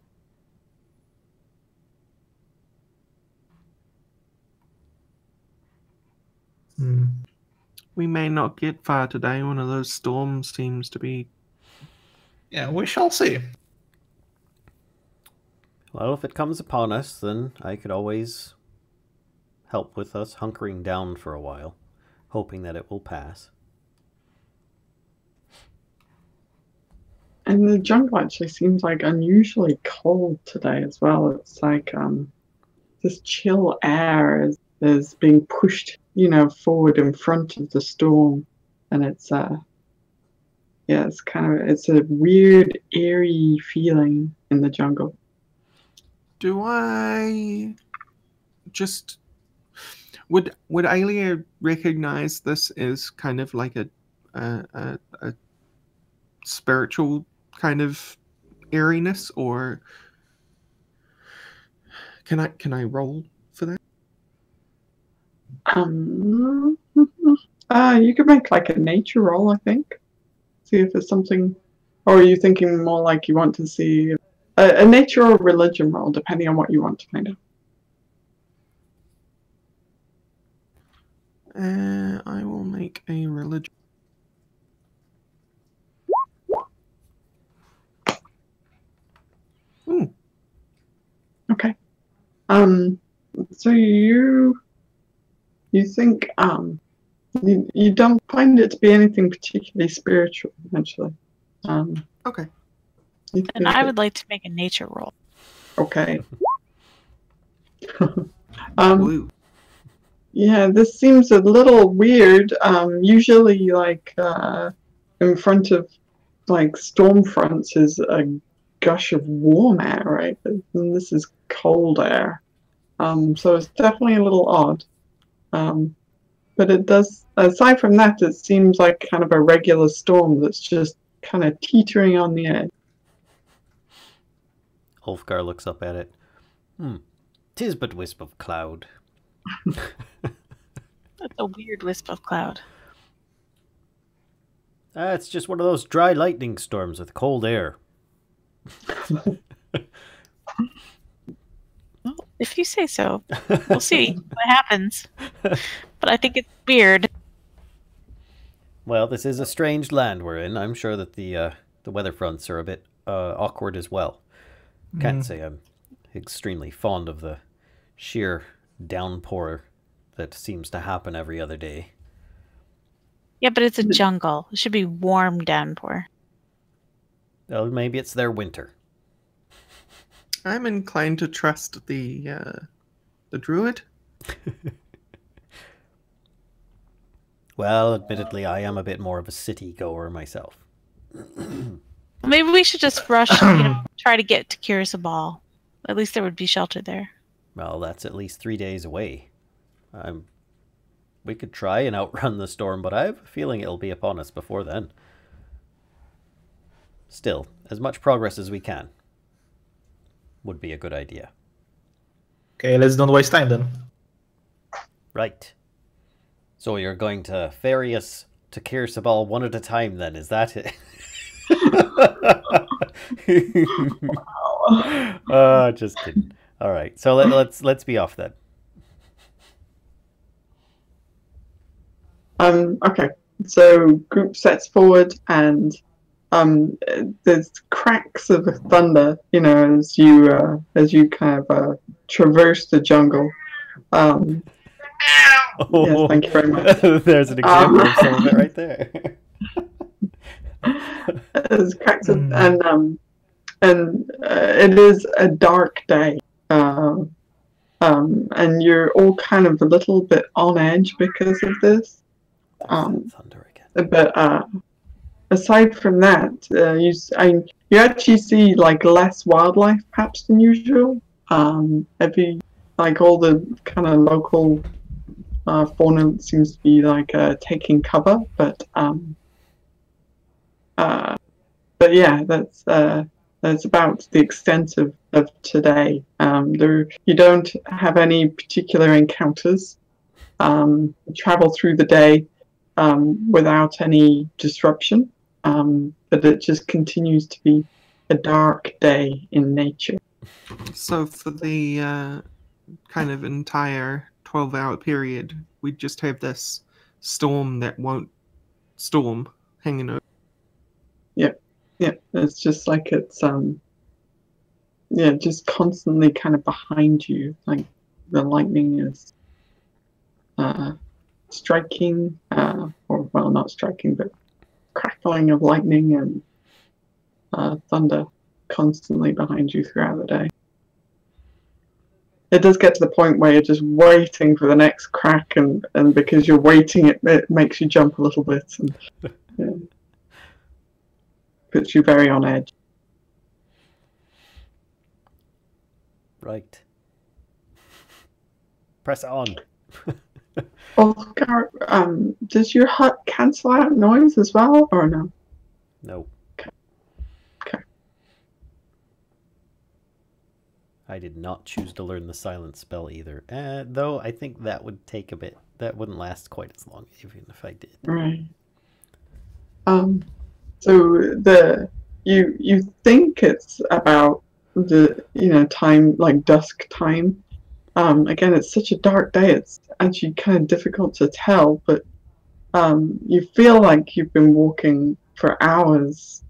We may not get far today. One of those storms seems to be... Yeah, we shall see. Well, if it comes upon us, then I could always help with us hunkering down for a while, hoping that it will pass. And the jungle actually seems like unusually cold today as well. It's like this chill air is being pushed, forward in front of the storm, and it's it's a weird, eerie feeling in the jungle. Do I just... Would Aelia recognize this as kind of like a spiritual kind of airiness, or can I roll for that? You could make like a nature roll, I think. See if there's something, or are you thinking more like you want to see a nature or religion roll, depending on what you want to find out. I will make a religion. Ooh. Okay. So you think you don't find it to be anything particularly spiritual, actually. Okay. And I would like to make a nature roll. Okay. Yeah, this seems a little weird. Usually, like in front of like storm fronts is a gush of warm air, right? And this is cold air. So it's definitely a little odd. But it does, aside from that, it seems like kind of a regular storm that's just kind of teetering on the edge. Ulfgar looks up at it. 'Tis but wisp of cloud. That's a weird wisp of cloud. It's just one of those dry lightning storms with cold air. Well, if you say so. We'll see what happens. But I think it's weird. Well, this is a strange land we're in. I'm sure that the weather fronts are a bit awkward as well. Can't say I'm extremely fond of the sheer downpour that seems to happen every other day. Yeah, but it's a jungle. It should be warm downpour. Well, maybe it's their winter. I'm inclined to trust the druid. Well, admittedly, I am a bit more of a city goer myself. Maybe we should just rush, try to get to Kirisabal. At least there would be shelter there. Well, that's at least 3 days away. We could try and outrun the storm, but I have a feeling it'll be upon us before then. Still, as much progress as we can would be a good idea. Okay, let's don't waste time then. Right. So you're going to ferry us to Kirsabal one at a time then, is that it? Just kidding. All right, so let's be off then. Okay, so group sets forward, and there's cracks of thunder, as you kind of traverse the jungle. Yes, thank you very much. There's an example of some of it right there. There's cracks of, and it is a dark day, and you're all kind of a little bit on edge because of this. Thunder again. But aside from that, you actually see like less wildlife perhaps than usual. All the kind of local fauna seems to be like taking cover, but yeah, that's about the extent of today. You don't have any particular encounters. You travel through the day without any disruption, but it just continues to be a dark day in nature. So for the kind of entire 12-hour period, we just have this storm that won't storm hanging over. Yeah, it's just like it's just constantly kind of behind you, like the lightning is striking, or well, not striking, but crackling of lightning and thunder constantly behind you throughout the day. It does get to the point where you're just waiting for the next crack, and because you're waiting, it makes you jump a little bit and puts you very on edge. Right. Press on. Ulfgar, does your hut cancel out noise as well, or no? No. Okay. I did not choose to learn the silent spell either. Though I think that would take a bit. That wouldn't last quite as long, even if I did. Right. So you think it's about the time, like dusk time. Again, it's such a dark day, it's actually kind of difficult to tell, but you feel like you've been walking for hours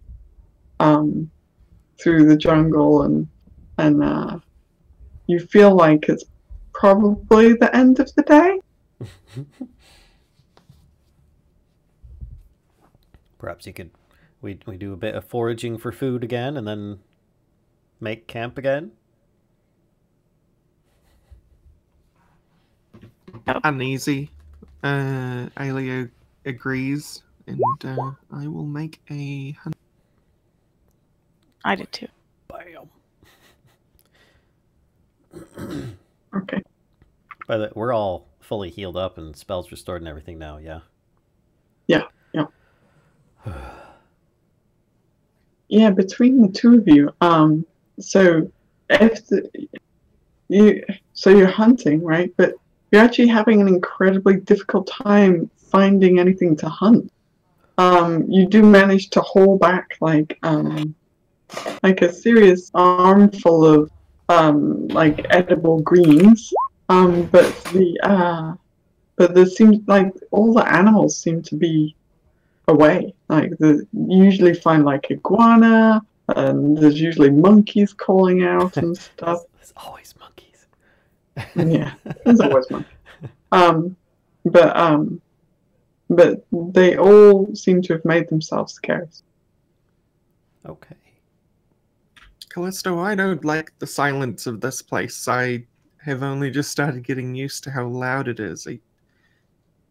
through the jungle, and you feel like it's probably the end of the day. Perhaps you could we do a bit of foraging for food again and then make camp again. Uneasy. Aelia agrees, and I will make a hunt. I did too. Bam. Okay. By the way, we're all fully healed up and spells restored and everything now, yeah? Yeah. Yeah, between the two of you, so if so you're hunting, right? But you're actually having an incredibly difficult time finding anything to hunt. You do manage to haul back like a serious armful of like edible greens, but there seems like all the animals seem to be away. Like you usually find like iguana, and there's usually monkeys calling out and stuff. There's always monkeys. Yeah, there's always monkeys. But they all seem to have made themselves scarce. Okay. Kellisto, I don't like the silence of this place. I have only just started getting used to how loud it is.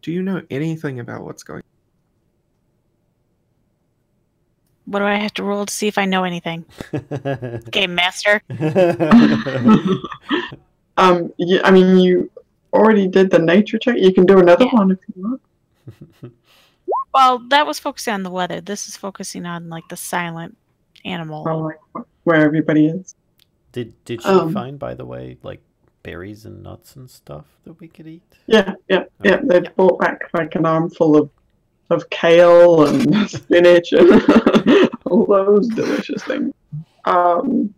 Do you know anything about what's going on? What do I have to roll to see if I know anything? Game master. Yeah, I mean, you already did the nature check. You can do another one if you want. Well, that was focusing on the weather. This is focusing on like the silent animal. Well, like where everybody is. Did she find, by the way, like berries and nuts and stuff that we could eat? Yeah. They brought back like an armful of kale and spinach and all those delicious things. And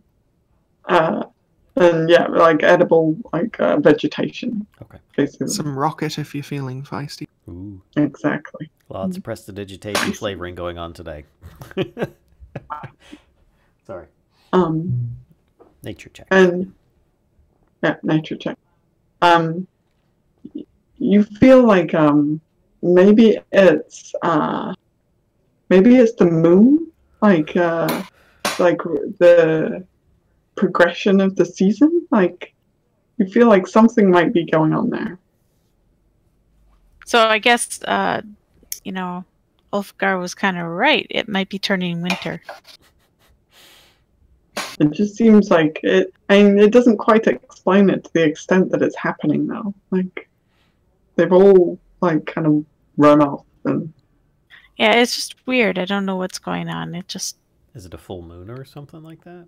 yeah, like edible like vegetation. Okay. Basically. Some rocket if you're feeling feisty. Ooh. Exactly. Lots of prestidigitation flavoring going on today. Sorry. Nature check. And yeah, nature check. You feel like maybe it's the moon, like the progression of the season. Like you feel like something might be going on there. So I guess Ulfgar was kind of right. It might be turning winter. It just seems like it. I mean, it doesn't quite explain it to the extent that it's happening though. Like they've all like kind of run off and. Yeah, it's just weird. I don't know what's going on. It just. Is it a full moon or something like that?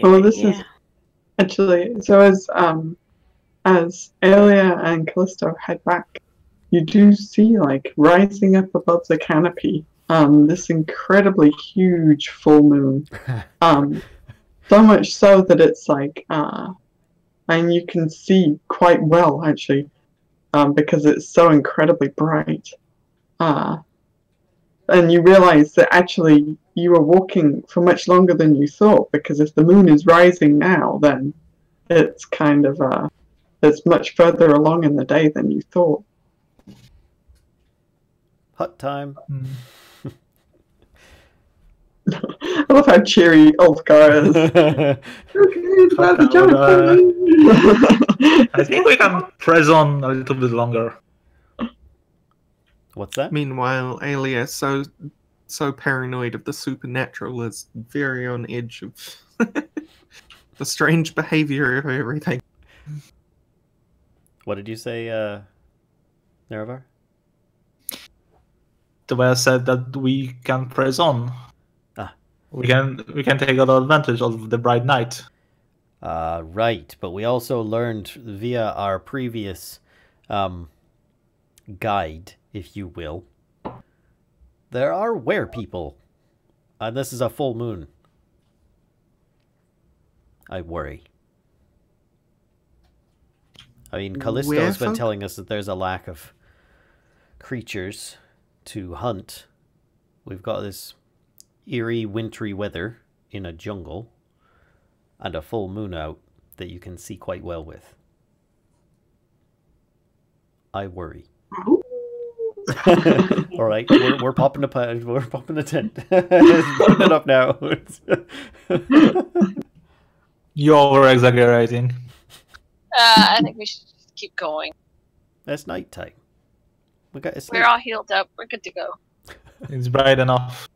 Well, this is actually so as Aelia and Kellisto head back, you do see like rising up above the canopy, this incredibly huge full moon. So much so that it's like, and you can see quite well actually, because it's so incredibly bright. And you realize that actually you were walking for much longer than you thought, because if the moon is rising now, then it's kind of it's much further along in the day than you thought. Hut time. I love how cheery Ulfgar is. I think we can press on a little bit longer. What's that? Meanwhile, Aelia, so paranoid of the supernatural, is very on edge of the strange behavior of everything. What did you say, Nerevar? Tobias said that we can press on. We can take advantage of the bright night. Right, but we also learned via our previous guide, if you will, there are were-people. And this is a full moon. I worry. I mean, Callisto's been telling us that there's a lack of creatures to hunt. We've got this eerie, wintry weather in a jungle and a full moon out that you can see quite well with. I worry. All right, we're popping the tent. Putting it up now. You're over-exaggerating. I think we should just keep going. It's nighttime. We're all healed up. We're good to go. It's bright enough.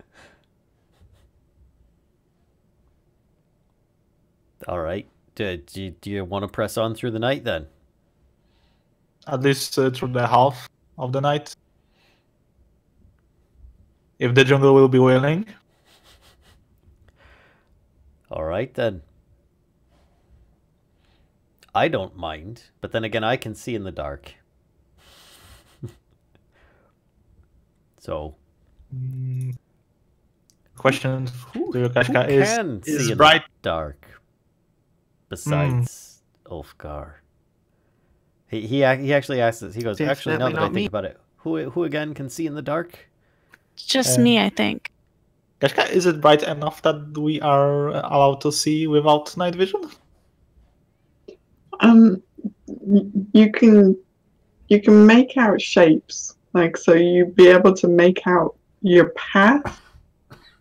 All right. Do you want to press on through the night then? At least through the half of the night. If the jungle will be wailing. All right then. I don't mind, but then again, I can see in the dark. So, Question to you, who Kashcah, can see is in bright? the dark besides Ulfgar? He actually asked us. He goes, actually, now Definitely that I not think me. about it, who again can see in the dark? Just me, I think. Kashcah, is it bright enough that we are allowed to see without night vision? You can make out shapes, like, so you'd be able to make out your path,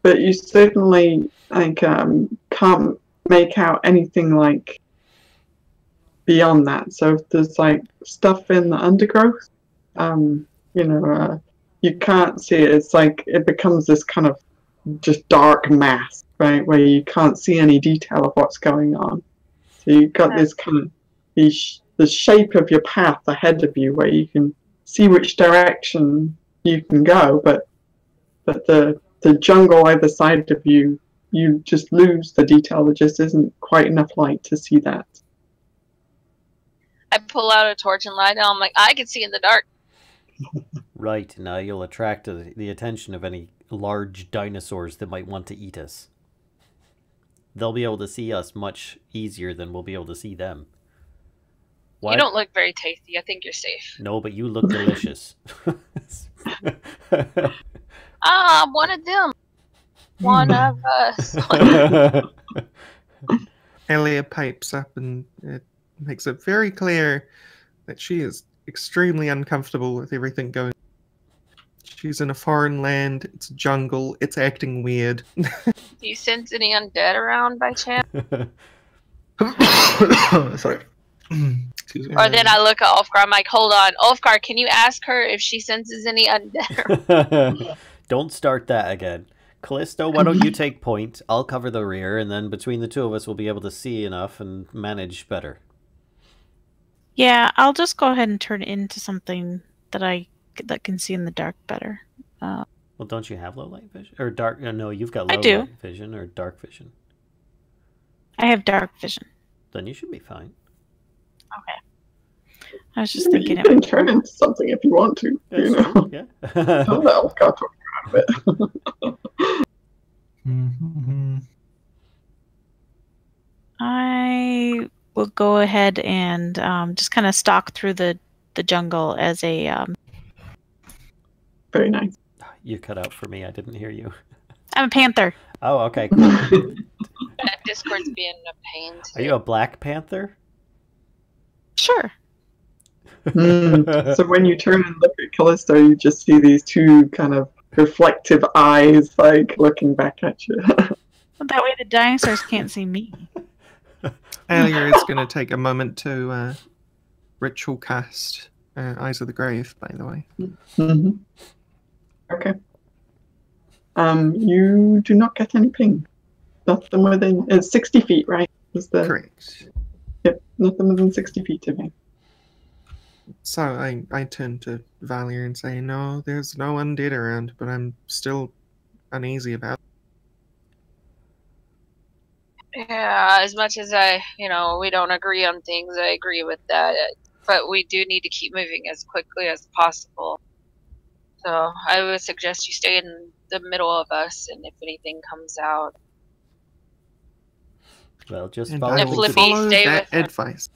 but you certainly like can't make out anything like beyond that. So if there's like stuff in the undergrowth, you can't see it. It's like it becomes this kind of just dark mass, right, where you can't see any detail of what's going on. So you've got this kind of the shape of your path ahead of you, where you can see which direction you can go, but the jungle either side of you, you just lose the detail. There just isn't quite enough light to see that. I pull out a torch and light it. I'm like, I can see in the dark. Right, now you'll attract the attention of any large dinosaurs that might want to eat us. They'll be able to see us much easier than we'll be able to see them. Why? You don't look very tasty. I think you're safe. No, but you look delicious. I'm one of them. One of us. Aelia pipes up and it makes it very clear that she is extremely uncomfortable with everything going on. She's in a foreign land, it's a jungle, it's acting weird. Do you sense any undead around by chance? Sorry. Excuse me. Or then I look at Ulfgar, I'm like, hold on. Ulfgar, can you ask her if she senses any undead? Don't start that again. Kellisto, why don't you take point? I'll cover the rear, and then between the two of us, we'll be able to see enough and manage better. Yeah, I'll just go ahead and turn it into something that can see in the dark better. Well, don't you have low light vision? Or dark? No, you've got low I do. light vision or dark vision. I have dark vision. Then you should be fine. Okay. I was just thinking you it can would turn into something if you want to. That's You know, true, yeah. I'll let Ulfgar talk around a bit. I will go ahead and just kind of stalk through the jungle as a. Very nice. You cut out for me. I didn't hear you. I'm a panther. Oh, okay, cool. Discord's being a pain. Are you a Black Panther? Sure. So when you turn and look at Kellisto, you just see these two kind of reflective eyes, like looking back at you. That way the dinosaurs can't see me. Aelia is going to take a moment to ritual cast Eyes of the Grave, by the way. Mm-hmm. Okay. You do not get any ping. Nothing within. It's 60 feet, right? Is the Correct. Yep. Nothing within 60 feet of me. So I turn to Valia and say, no, there's no undead around, but I'm still uneasy about it. Yeah, as much as we don't agree on things, I agree with that. But we do need to keep moving as quickly as possible. So I would suggest you stay in the middle of us, and if anything comes out, Well, just And follow I If will Flippy, follow stay that with her. advice.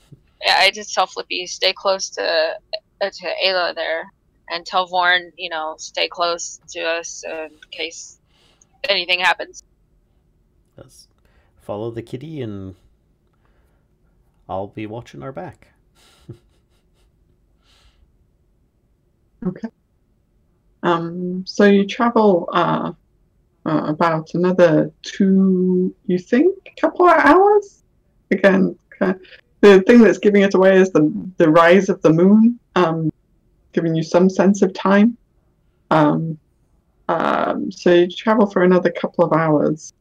yeah, I just tell Flippy stay close to Aelia there, and tell Vorn, stay close to us in case anything happens. Yes. Follow the kitty, and I'll be watching our back. Okay. So you travel about another couple of hours. Again, the thing that's giving it away is the rise of the moon, giving you some sense of time. So you travel for another couple of hours,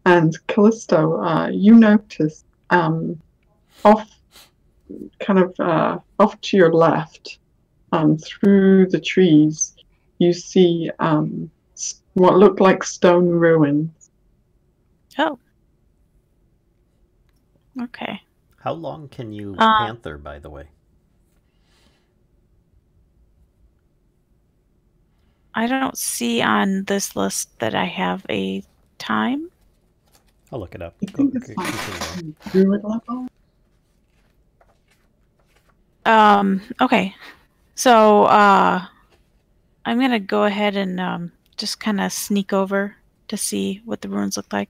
and Kellisto, you notice off to your left, through the trees, you see what look like stone ruins. Oh. Okay. How long can you panther, by the way? I don't see on this list that I have a time. I'll look it up. I think it's like Druid level. Okay. So, I'm gonna go ahead and just kind of sneak over to see what the ruins look like.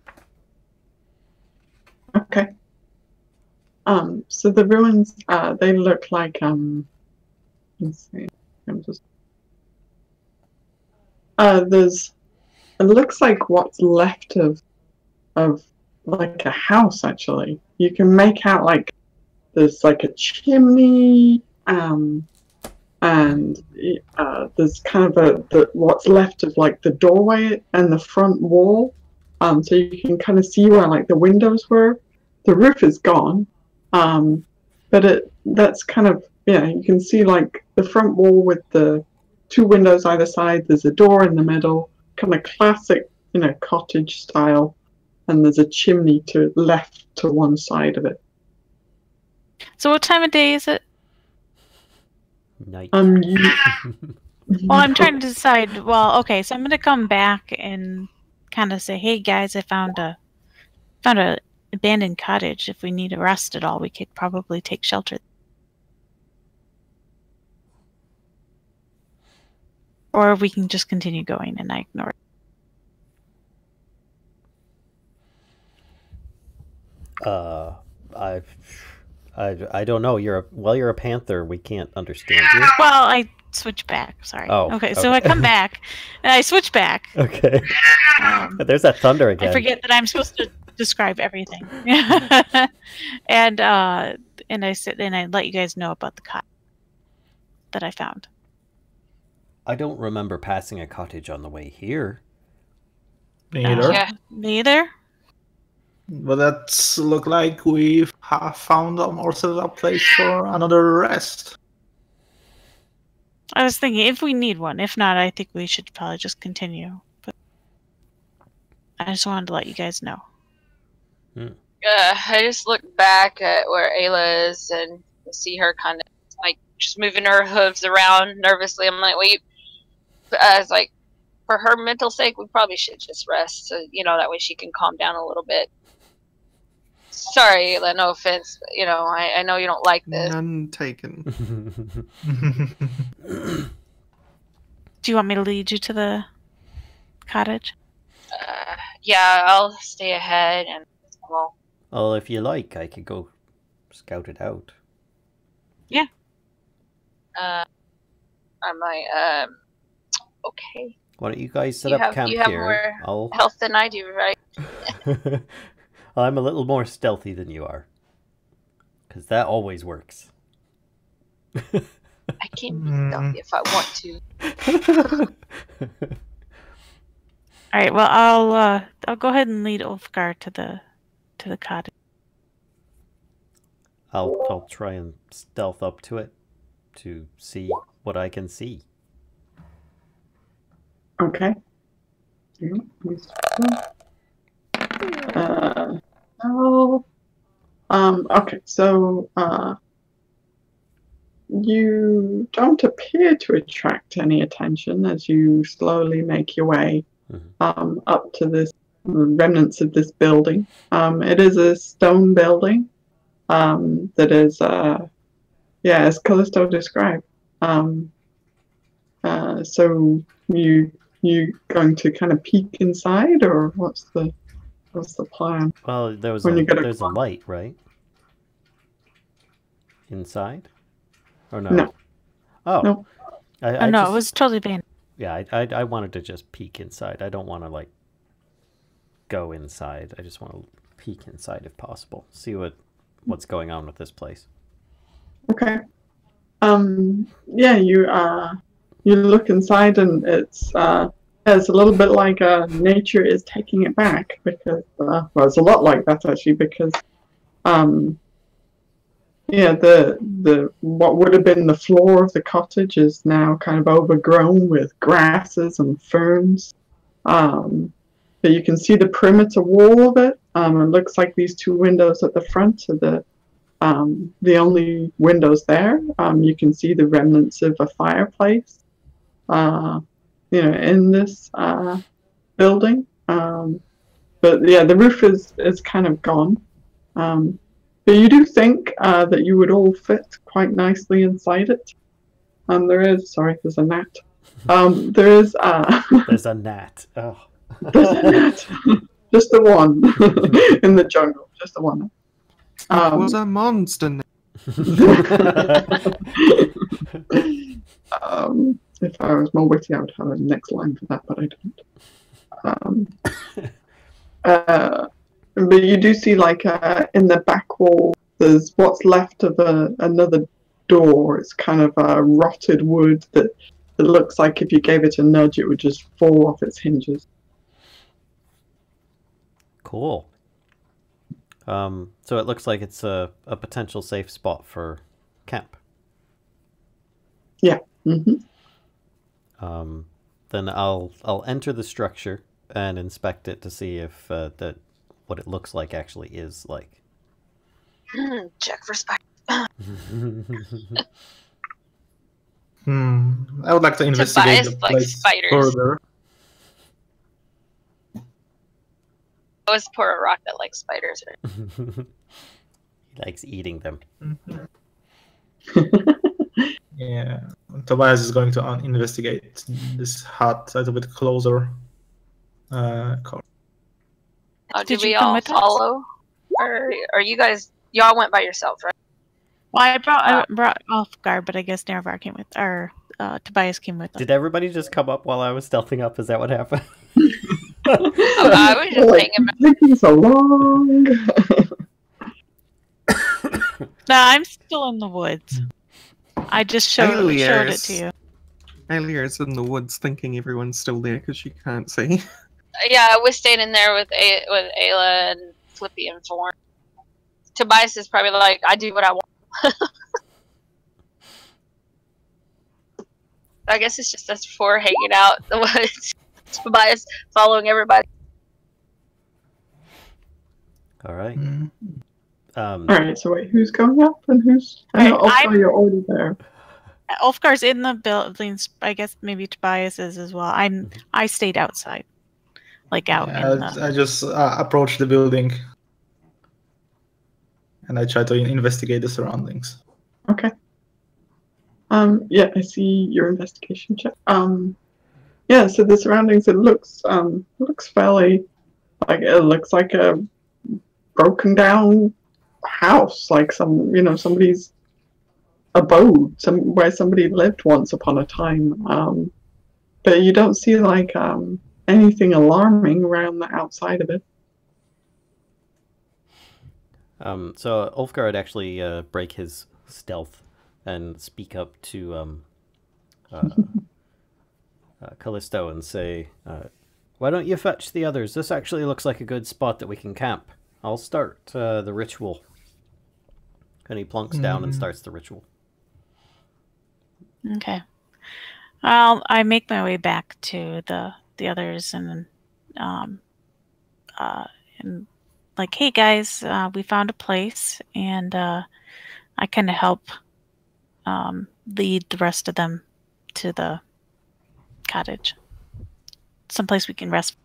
Okay. So the ruins, they look like let's see. I'm just it looks like what's left of like a house actually. You can make out like there's like a chimney, and there's kind of what's left of like the doorway and the front wall. So you can kind of see where like the windows were. The roof is gone, but that's kind of, yeah, you can see like the front wall with the 2 windows either side. There's a door in the middle, kind of classic, cottage style, and there's a chimney left to one side of it. So what time of day is it? Night. Well, I'm trying to decide. Well, okay, so I'm going to come back and kind of say, hey guys, I found a abandoned cottage. If we need a rest at all, we could probably take shelter. Or we can just continue going and I ignore it. I don't know. You're a panther. We can't understand you. Well, I switch back. Sorry. Oh, okay. So I come back and I switch back. Okay. There's that thunder again. I forget that I'm supposed to describe everything. and I sit and I let you guys know about the cottage that I found. I don't remember passing a cottage on the way here. Neither. Yeah. Neither. But that's look like we have found ourselves a place for another rest. I was thinking if we need one. If not, I think we should probably just continue. But I just wanted to let you guys know. I just look back at where Aelia is and see her kind of like just moving her hooves around nervously. I'm like, wait. I was like, for her mental sake, we probably should just rest. So, that way she can calm down a little bit. Sorry, Aelia, no offense. But, I know you don't like this. None taken. Do you want me to lead you to the cottage? Yeah, I'll stay ahead and Well, if you like, I could go scout it out. Yeah. I'm like, okay. Why don't you guys set up camp you have here? more health than I do, right? I'm a little more stealthy than you are. Because that always works. I can be stealthy if I want to. All right. Well, I'll go ahead and lead Ulfgar to the cottage. I'll try and stealth up to it to see what I can see. Okay. Okay, so you don't appear to attract any attention as you slowly make your way up to this remnants of this building. It is a stone building that is, as Kellisto described. So you going to kind of peek inside, or what's the plan? Well, there's a light, right? Inside? Or no? No. Oh. No. No, it was totally banned. Yeah, I wanted to just peek inside. I don't want to, go inside. I just want to peek inside if possible. See what's going on with this place. Okay. You look inside and it's a little bit like nature is taking it back because it's a lot like that actually because the what would have been the floor of the cottage is now kind of overgrown with grasses and ferns. But you can see the perimeter wall of it. It looks like these 2 windows at the front are the only windows there. You can see the remnants of a fireplace, in this building. But yeah, the roof is kind of gone. But you do think that you would all fit quite nicely inside it. There's a gnat. There is There's a gnat. Oh. There's a gnat. Just the one in the jungle. Just the one. It was a monster. If I was more witty, I would have a next line for that, but I don't. But you do see, like, in the back wall, there's what's left of another door. It's kind of rotted wood that it looks like if you gave it a nudge, it would just fall off its hinges. Cool. So it looks like it's a potential safe spot for camp. Yeah. Mm-hmm. Then I'll enter the structure and inspect it to see if what it looks like actually is like. Check for spiders. I would like to investigate the place further. I always pour a rock that likes spiders. Right? He likes eating them. Yeah, Tobias is going to investigate this hut a little bit closer. Did we all follow? Or are you guys? Y'all went by yourself, right? Well, I brought Ulfgar, but I guess Nerevar came with, or Tobias came with us. Did everybody just come up while I was stealthing up? Is that what happened? I was just taking so long. No, I'm still in the woods. I just showed it to you. Aelia is in the woods thinking everyone's still there because she can't see. Yeah, I was standing there with Aelia and Flippy and Thorn. Tobias is probably like, I do what I want. I guess it's just us four hanging out in the woods. Tobias following everybody. All right. Alright, so wait, who's going up and who's... Ulfgar, you're already there. Ulfgar's in the buildings. I guess maybe Tobias is as well. I stayed outside. Like out in the... I just approached the building. And I try to investigate the surroundings. Okay. Yeah, I see your investigation check. Yeah, so the surroundings, it looks fairly... Like, it looks like a broken down house, like somebody's abode, where somebody lived once upon a time. But you don't see like anything alarming around the outside of it. So Ulfgar would actually break his stealth and speak up to Kellisto and say, "Why don't you fetch the others? This actually looks like a good spot that we can camp. I'll start the ritual." And he plunks down and starts the ritual. Okay. I make my way back to the others and like, hey guys, we found a place, and I kind of help lead the rest of them to the cottage, someplace we can rest.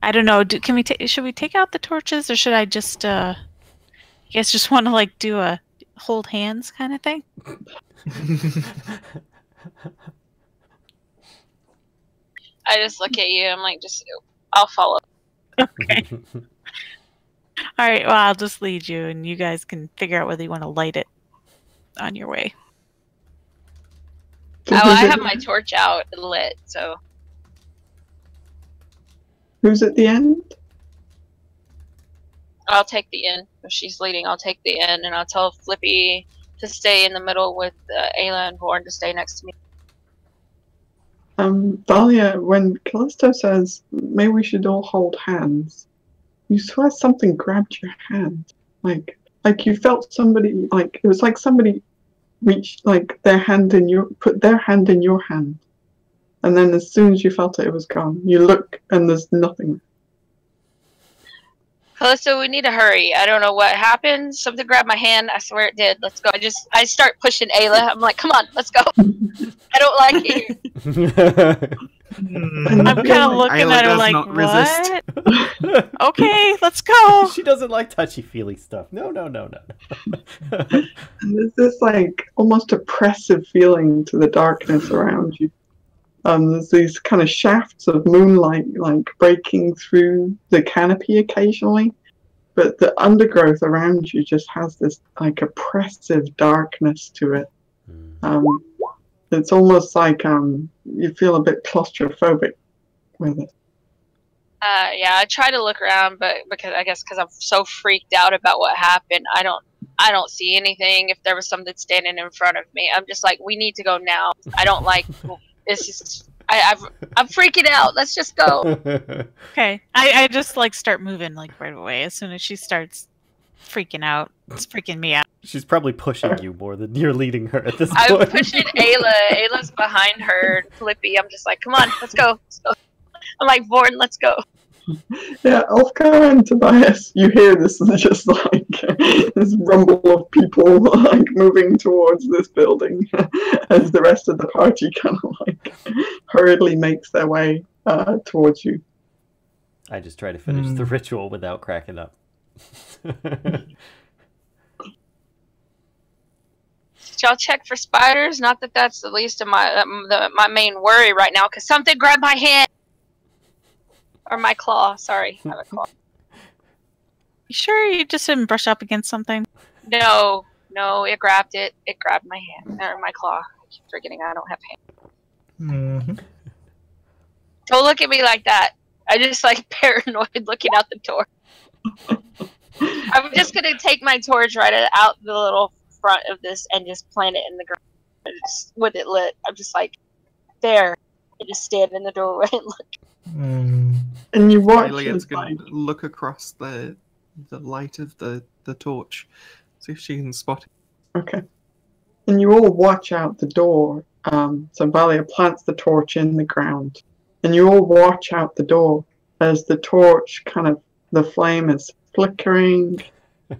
I don't know. Should we take out the torches, or should I just? You guys just want to like do a hold hands kind of thing? I just look at you. I'm like, I'll follow. Okay. All right. Well, I'll just lead you, and you guys can figure out whether you want to light it on your way. Oh, I have my torch out and lit, so. Who's at the end? I'll take the end. If she's leading, I'll take the end, and I'll tell Flippy to stay in the middle with Aelia and Vorn to stay next to me. Valia, when Kellisto says, maybe we should all hold hands, you swear something grabbed your hand. Like you felt somebody, like, it was like somebody reached, like, put their hand in your hand. And then as soon as you felt it, it was gone. You look, and there's nothing. Callisto, we need to hurry. I don't know what happened. Something grabbed my hand. I swear it did. Let's go. I start pushing Aelia. I'm like, come on, let's go. I don't like it here. I'm kind of looking at her like, what? Okay, let's go. She doesn't like touchy-feely stuff. No. And there's this like almost oppressive feeling to the darkness around you. There's these kind of shafts of moonlight like breaking through the canopy occasionally, but the undergrowth around you just has this like oppressive darkness to it. It's almost like you feel a bit claustrophobic with it. Yeah, I try to look around, but because I'm so freaked out about what happened, I don't see anything. If there was something standing in front of me, I'm just like, we need to go now. I don't like this. Is I'm freaking out. Let's just go. Okay, I just like start moving like right away as soon as she starts freaking out. It's freaking me out. She's probably pushing you more than you're leading her at this I'm point. pushing Aelia. Aelia's behind her, Flippy. I'm just like, come on, let's go. I'm like, Vorn, let's go. Yeah, Ulfgar and Tobias, you hear this just like this rumble of people like moving towards this building as the rest of the party kind of like hurriedly makes their way towards you. I just try to finish the ritual without cracking up. Did y'all check for spiders? Not that that's the least of my main worry right now, because something grabbed my hand. Or my claw, sorry. I have a claw. You sure you just didn't brush up against something? No, it grabbed it. It grabbed my hand, or my claw. I keep forgetting I don't have hands. Don't look at me like that. I just like paranoid looking out the door. I'm just gonna take my torch right out the little front of this and just plant it in the ground. Just, with it lit. I'm just like, there. I just stand in the doorway and look. And you watch Aelia's going to look across the light of the torch, see if she can spot it. Okay. And you all watch out the door. So Valia plants the torch in the ground. And you all watch out the door as the torch the flame is flickering.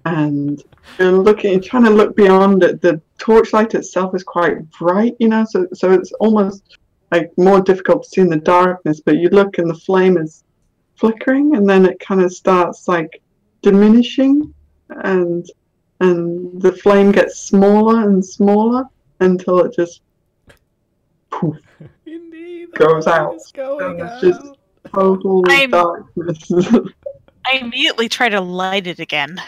And you're trying to look beyond it. The torchlight itself is quite bright, so it's almost like more difficult to see in the darkness, but you look and the flame is flickering, and then it kind of starts like diminishing, and the flame gets smaller and smaller until it just poof, goes out. It's just total darkness. I immediately try to light it again.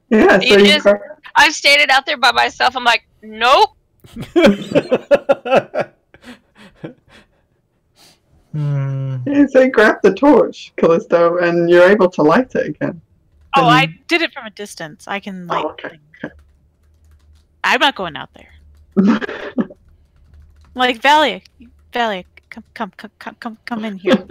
Yeah, so I've standing out there by myself. I'm like, nope. So you grab the torch, Callisto, and you're able to light it again. Oh, I did it from a distance. I can light. Oh, okay. I'm not going out there. Like Valia, come in here.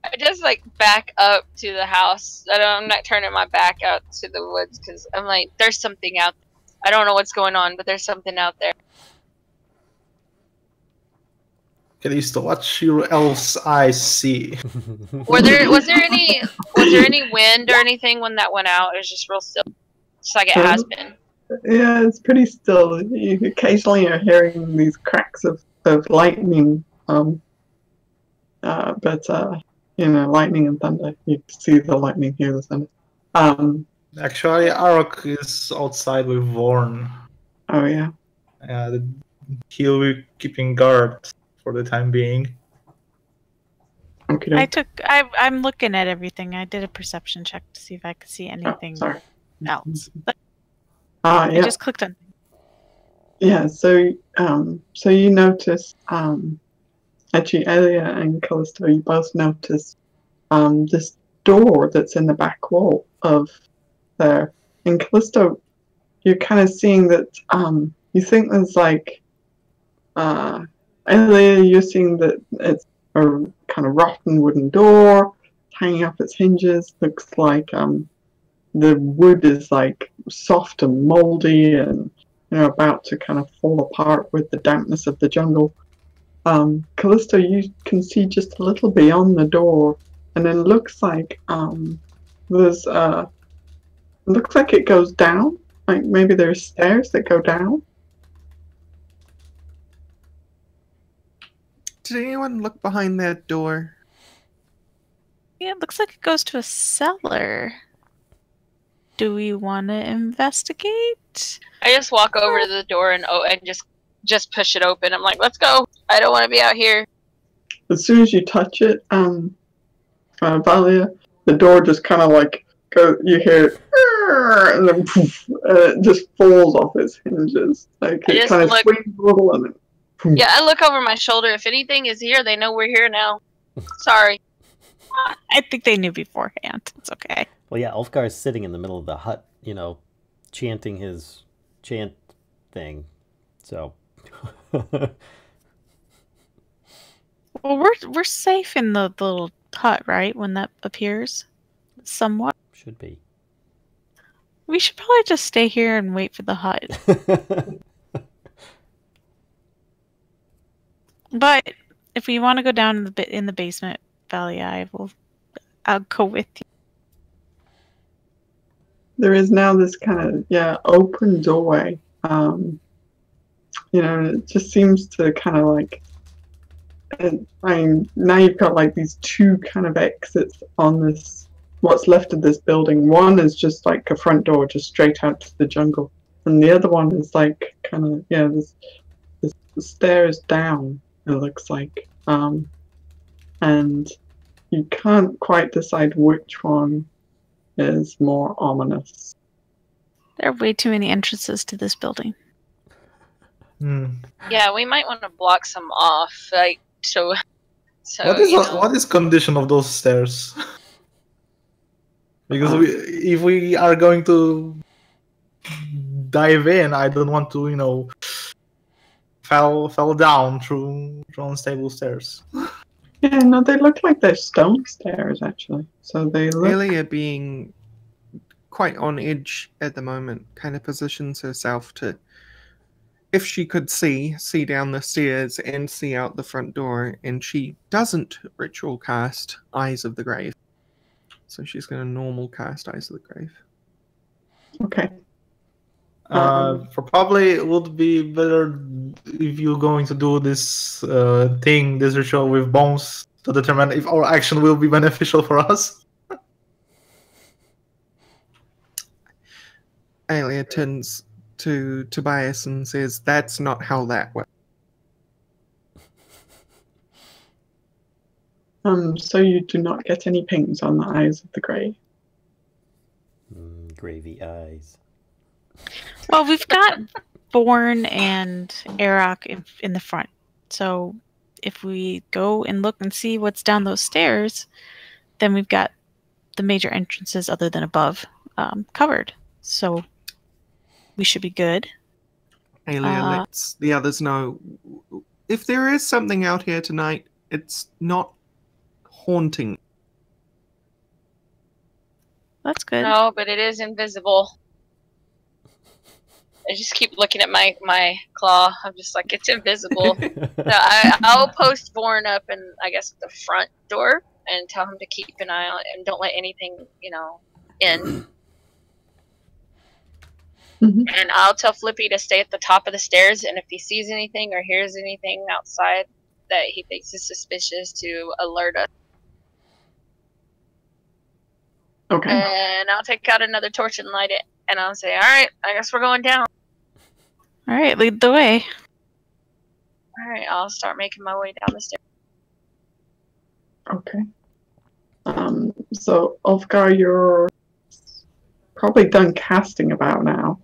I just like back up to the house. I'm not turning my back out to the woods because I'm like, there's something out there. I don't know what's going on, but there's something out there. Kellisto, what your elf's eyes see? Was there any wind or anything when that went out? It was just real still, just like it has been. Yeah, it's pretty still. You occasionally are hearing these cracks of lightning, but lightning and thunder. You see the lightning, hear the thunder. Actually, Arokh is outside with Vorn. Oh yeah. He'll be keeping guard for the time being. Okay. I'm looking at everything. I did a perception check to see if I could see anything else. Yeah. I just clicked on. Yeah. So you notice, actually, Aelia and Callisto, you both notice, this door that's in the back wall of there. And Callisto, you're kind of seeing that, you think there's like, Aelia, you're seeing that it's a kind of rotten wooden door, hanging up its hinges. Looks like the wood is like soft and moldy and about to kind of fall apart with the dampness of the jungle. Callisto, you can see just a little beyond the door and it looks like there's looks like it goes down. Like maybe there's stairs that go down. Did anyone look behind that door? Yeah, it looks like it goes to a cellar. Do we want to investigate? I just walk over to the door and just push it open. I'm like, let's go. I don't want to be out here. As soon as you touch it, Valia, the door just kind of like you hear, and then poof, it just falls off its hinges. Like it kind of swings a little and then. Poof. Yeah, I look over my shoulder. If anything is here, they know we're here now. Sorry. I think they knew beforehand. It's okay. Well, yeah, Ulfgar is sitting in the middle of the hut, you know, chanting his chant thing. So. Well, we're safe in the little hut, right? When that appears, somewhat. Should be. We should probably just stay here and wait for the hut. But if we want to go down in the basement, Valia, I'll go with you. There is now this kind of open doorway. You know, it just seems to kind of like. Now you've got like these two kind of exits on this, what's left of this building. One is just like a front door, just straight out to the jungle, and the other one is like kind of this stairs down. It looks like, and you can't quite decide which one is more ominous. There are way too many entrances to this building. Yeah, we might want to block some off, like. So what is condition of those stairs? Because if we are going to dive in, I don't want to, you know, fall down through unstable stairs. Yeah, no, they look like they're stone stairs actually. So they look. Aelia, being quite on edge at the moment, kind of positions herself to. If she could see down the stairs and see out the front door, and she doesn't ritual cast Eyes of the Grave. So she's going to normal cast Eyes of the Grave. Okay. Probably it would be better if you're going to do this this ritual with bones to determine if our action will be beneficial for us. Aelia turns to Tobias and says, "That's not how that works." So you do not get any pings on the Eyes of the Grave. Gravy eyes. Well, we've got Born and Arokh in the front. So if we go and look and see what's down those stairs, then we've got the major entrances other than above covered. So we should be good. Aelia lets the others know, if there is something out here tonight, it's not haunting. That's good. No, but it is invisible. I just keep looking at my claw. I'm just like, it's invisible. So I'll post Born up in, I guess, the front door and tell him to keep an eye on it and don't let anything, you know, in. And I'll tell Flippy to stay at the top of the stairs, and if he sees anything or hears anything outside that he thinks is suspicious, to alert us. Okay. And I'll take out another torch and light it, and I'll say, alright, I guess we're going down. Alright, lead the way. Alright, I'll start making my way down the stairs. Okay. So, Ulfgar, you're probably done casting about now.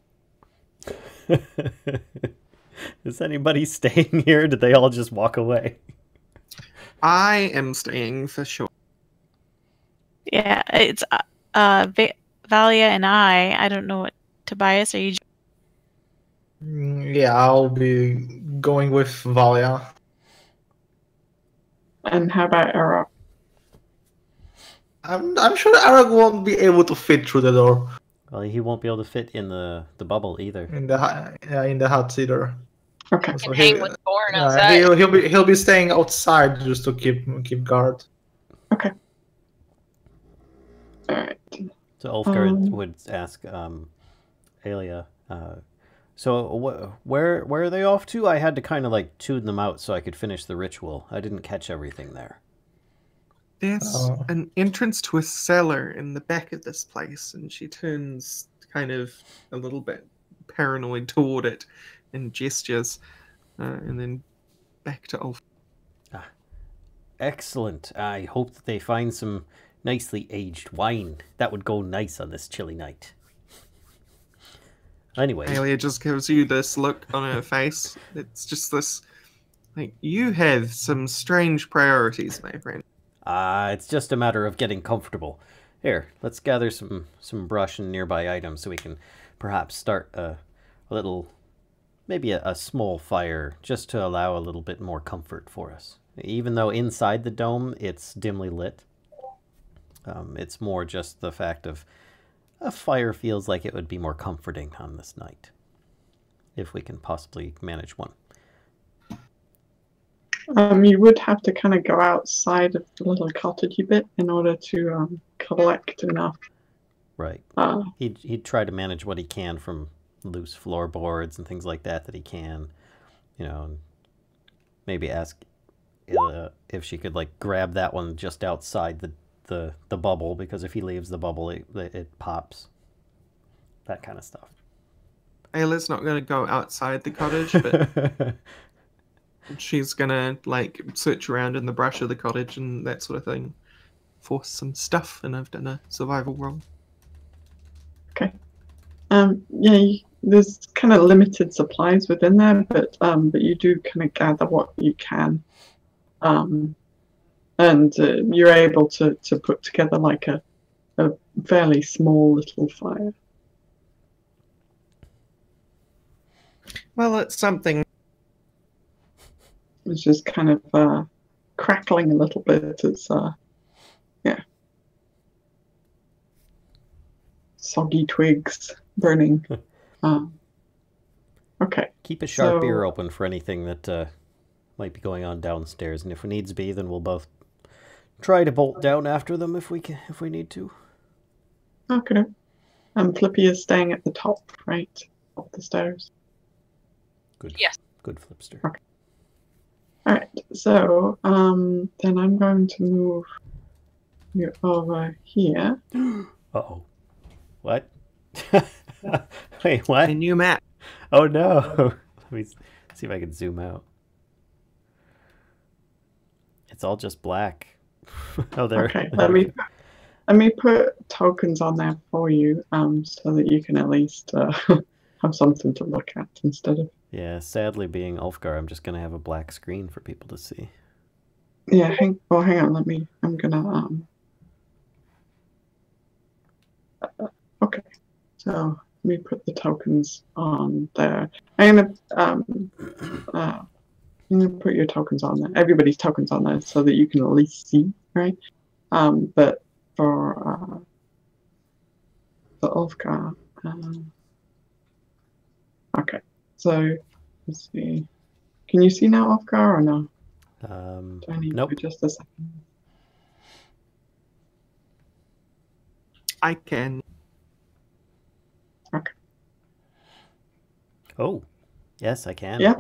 Is anybody staying here? Did they all just walk away? I am staying for sure. Yeah, it's Valia and I don't know what. Tobias, are you? Yeah, I'll be going with Valia. And how about Arokh? I'm sure Arokh won't be able to fit through the door. Well, he won't be able to fit in the bubble either. In the hut either. Okay. So hang with Born outside. He'll be staying outside just to keep guard. Okay. All right. So Ulfgar would ask Aelia, so where are they off to? I had to kind of like tune them out so I could finish the ritual. I didn't catch everything there. There's an entrance to a cellar in the back of this place, and she turns kind of a little bit paranoid toward it and gestures, and then back to Ulf. Ah, excellent. I hope that they find some nicely aged wine. That would go nice on this chilly night. Anyway. Aelia just gives you this look on her face. It's just this, like, you have some strange priorities, my friend. It's just a matter of getting comfortable. Here, let's gather some brush and nearby items so we can perhaps start a little, maybe a small fire, just to allow a little bit more comfort for us. Even though inside the dome it's dimly lit, it's more just the fact of a fire feels like it would be more comforting on this night, if we can possibly manage one. You would have to kind of go outside of the little cottage a bit in order to collect enough. Right. He'd try to manage what he can from loose floorboards and things like that he can, you know, and maybe ask if she could like grab that one just outside the bubble, because if he leaves the bubble it pops. That kind of stuff. Ayla's not going to go outside the cottage, but she's going to like search around in the brush of the cottage and that sort of thing for some stuff, and I've done a survival roll. Okay. Yeah, there's kind of limited supplies within there, but you do kind of gather what you can. And you're able to put together like a fairly small little fire. Well, it's something. It's just kind of crackling a little bit. It's yeah, soggy twigs burning. Okay. Keep a sharp ear open for anything that might be going on downstairs, and if we needs be, then we'll both try to bolt down after them if we need to. Okay. Flippy is staying at the top, right, of the stairs. Good. Yes. Good, Flipster. Okay. All right. So then I'm going to move you over here. Uh-oh. What? Wait, what? A new map. Oh no. Let me see if I can zoom out. It's all just black. Oh, there. Okay. Let me put tokens on there for you, so that you can at least have something to look at instead of. Yeah, sadly, being Ulfgar, I'm just gonna have a black screen for people to see. Yeah. Hang on. I'm gonna Okay. So let me put the tokens on there. I'm gonna put your tokens on there. Everybody's tokens on there, so that you can at least see, right? But for Ulfgar, okay. So let's see. Can you see now, Ulfgar, or no? Do I need nope. to just a second? I can. Okay. Oh, yes, I can. Yeah.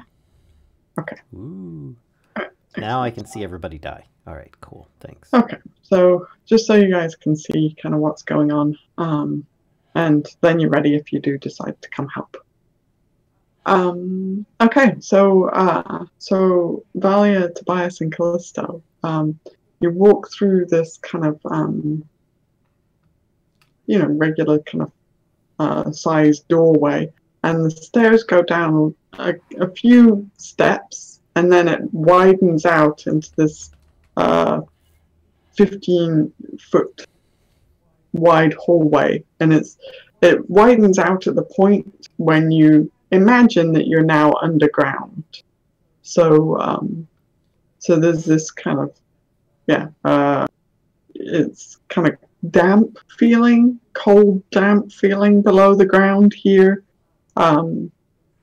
Okay. Ooh. Right, now I can see everybody die. All right, cool. Thanks. Okay. So just so you guys can see kind of what's going on, and then you're ready if you do decide to come help. Okay. So Valia, Tobias, and Kellisto, you walk through this kind of regular kind of sized doorway, and the stairs go down a few steps, and then it widens out into this 15-foot wide hallway, and it widens out at the point when you imagine that you're now underground. So so there's this kind of it's kind of damp feeling, cold damp feeling below the ground here.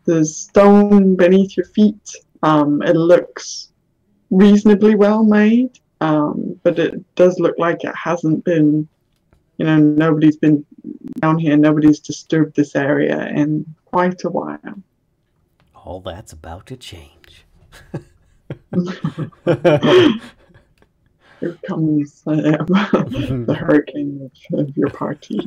There's stone beneath your feet. It looks reasonably well made, but it does look like it hasn't been, you know, nobody's been down here, nobody's disturbed this area in quite a while. All that's about to change. Here comes the hurricane of your party.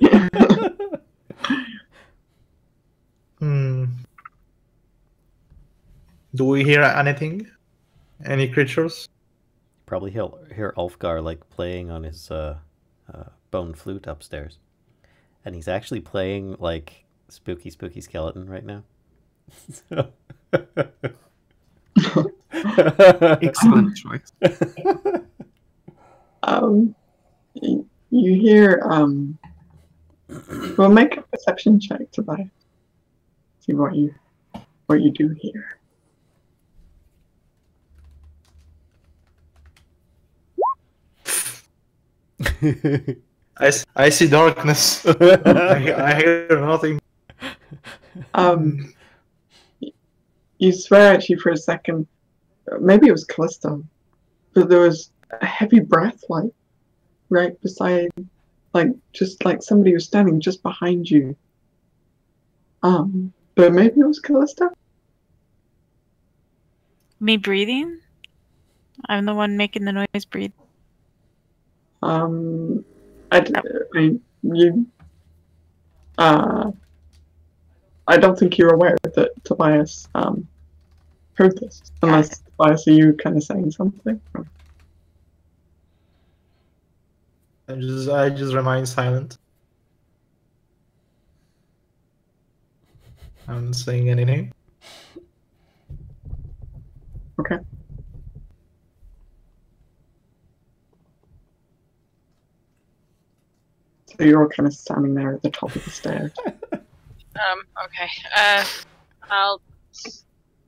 Do we hear anything? Any creatures? Probably hear Ulfgar like playing on his bone flute upstairs. And he's actually playing like Spooky Skeleton right now. Excellent choice. You hear well, make a perception check to see what you do hear. I see darkness. I hear nothing. You swear actually for a second, maybe it was Kellisto, but there was a heavy breath, like right beside, like just like somebody was standing just behind you. But maybe it was Kellisto. Me breathing? I'm the one making the noise breathe. I don't think you're aware that Tobias heard this, unless Tobias, are you kind of saying something? I just remain silent. I'm not saying anything. Okay. So you're kind of standing there at the top of the stairs. Okay. I'll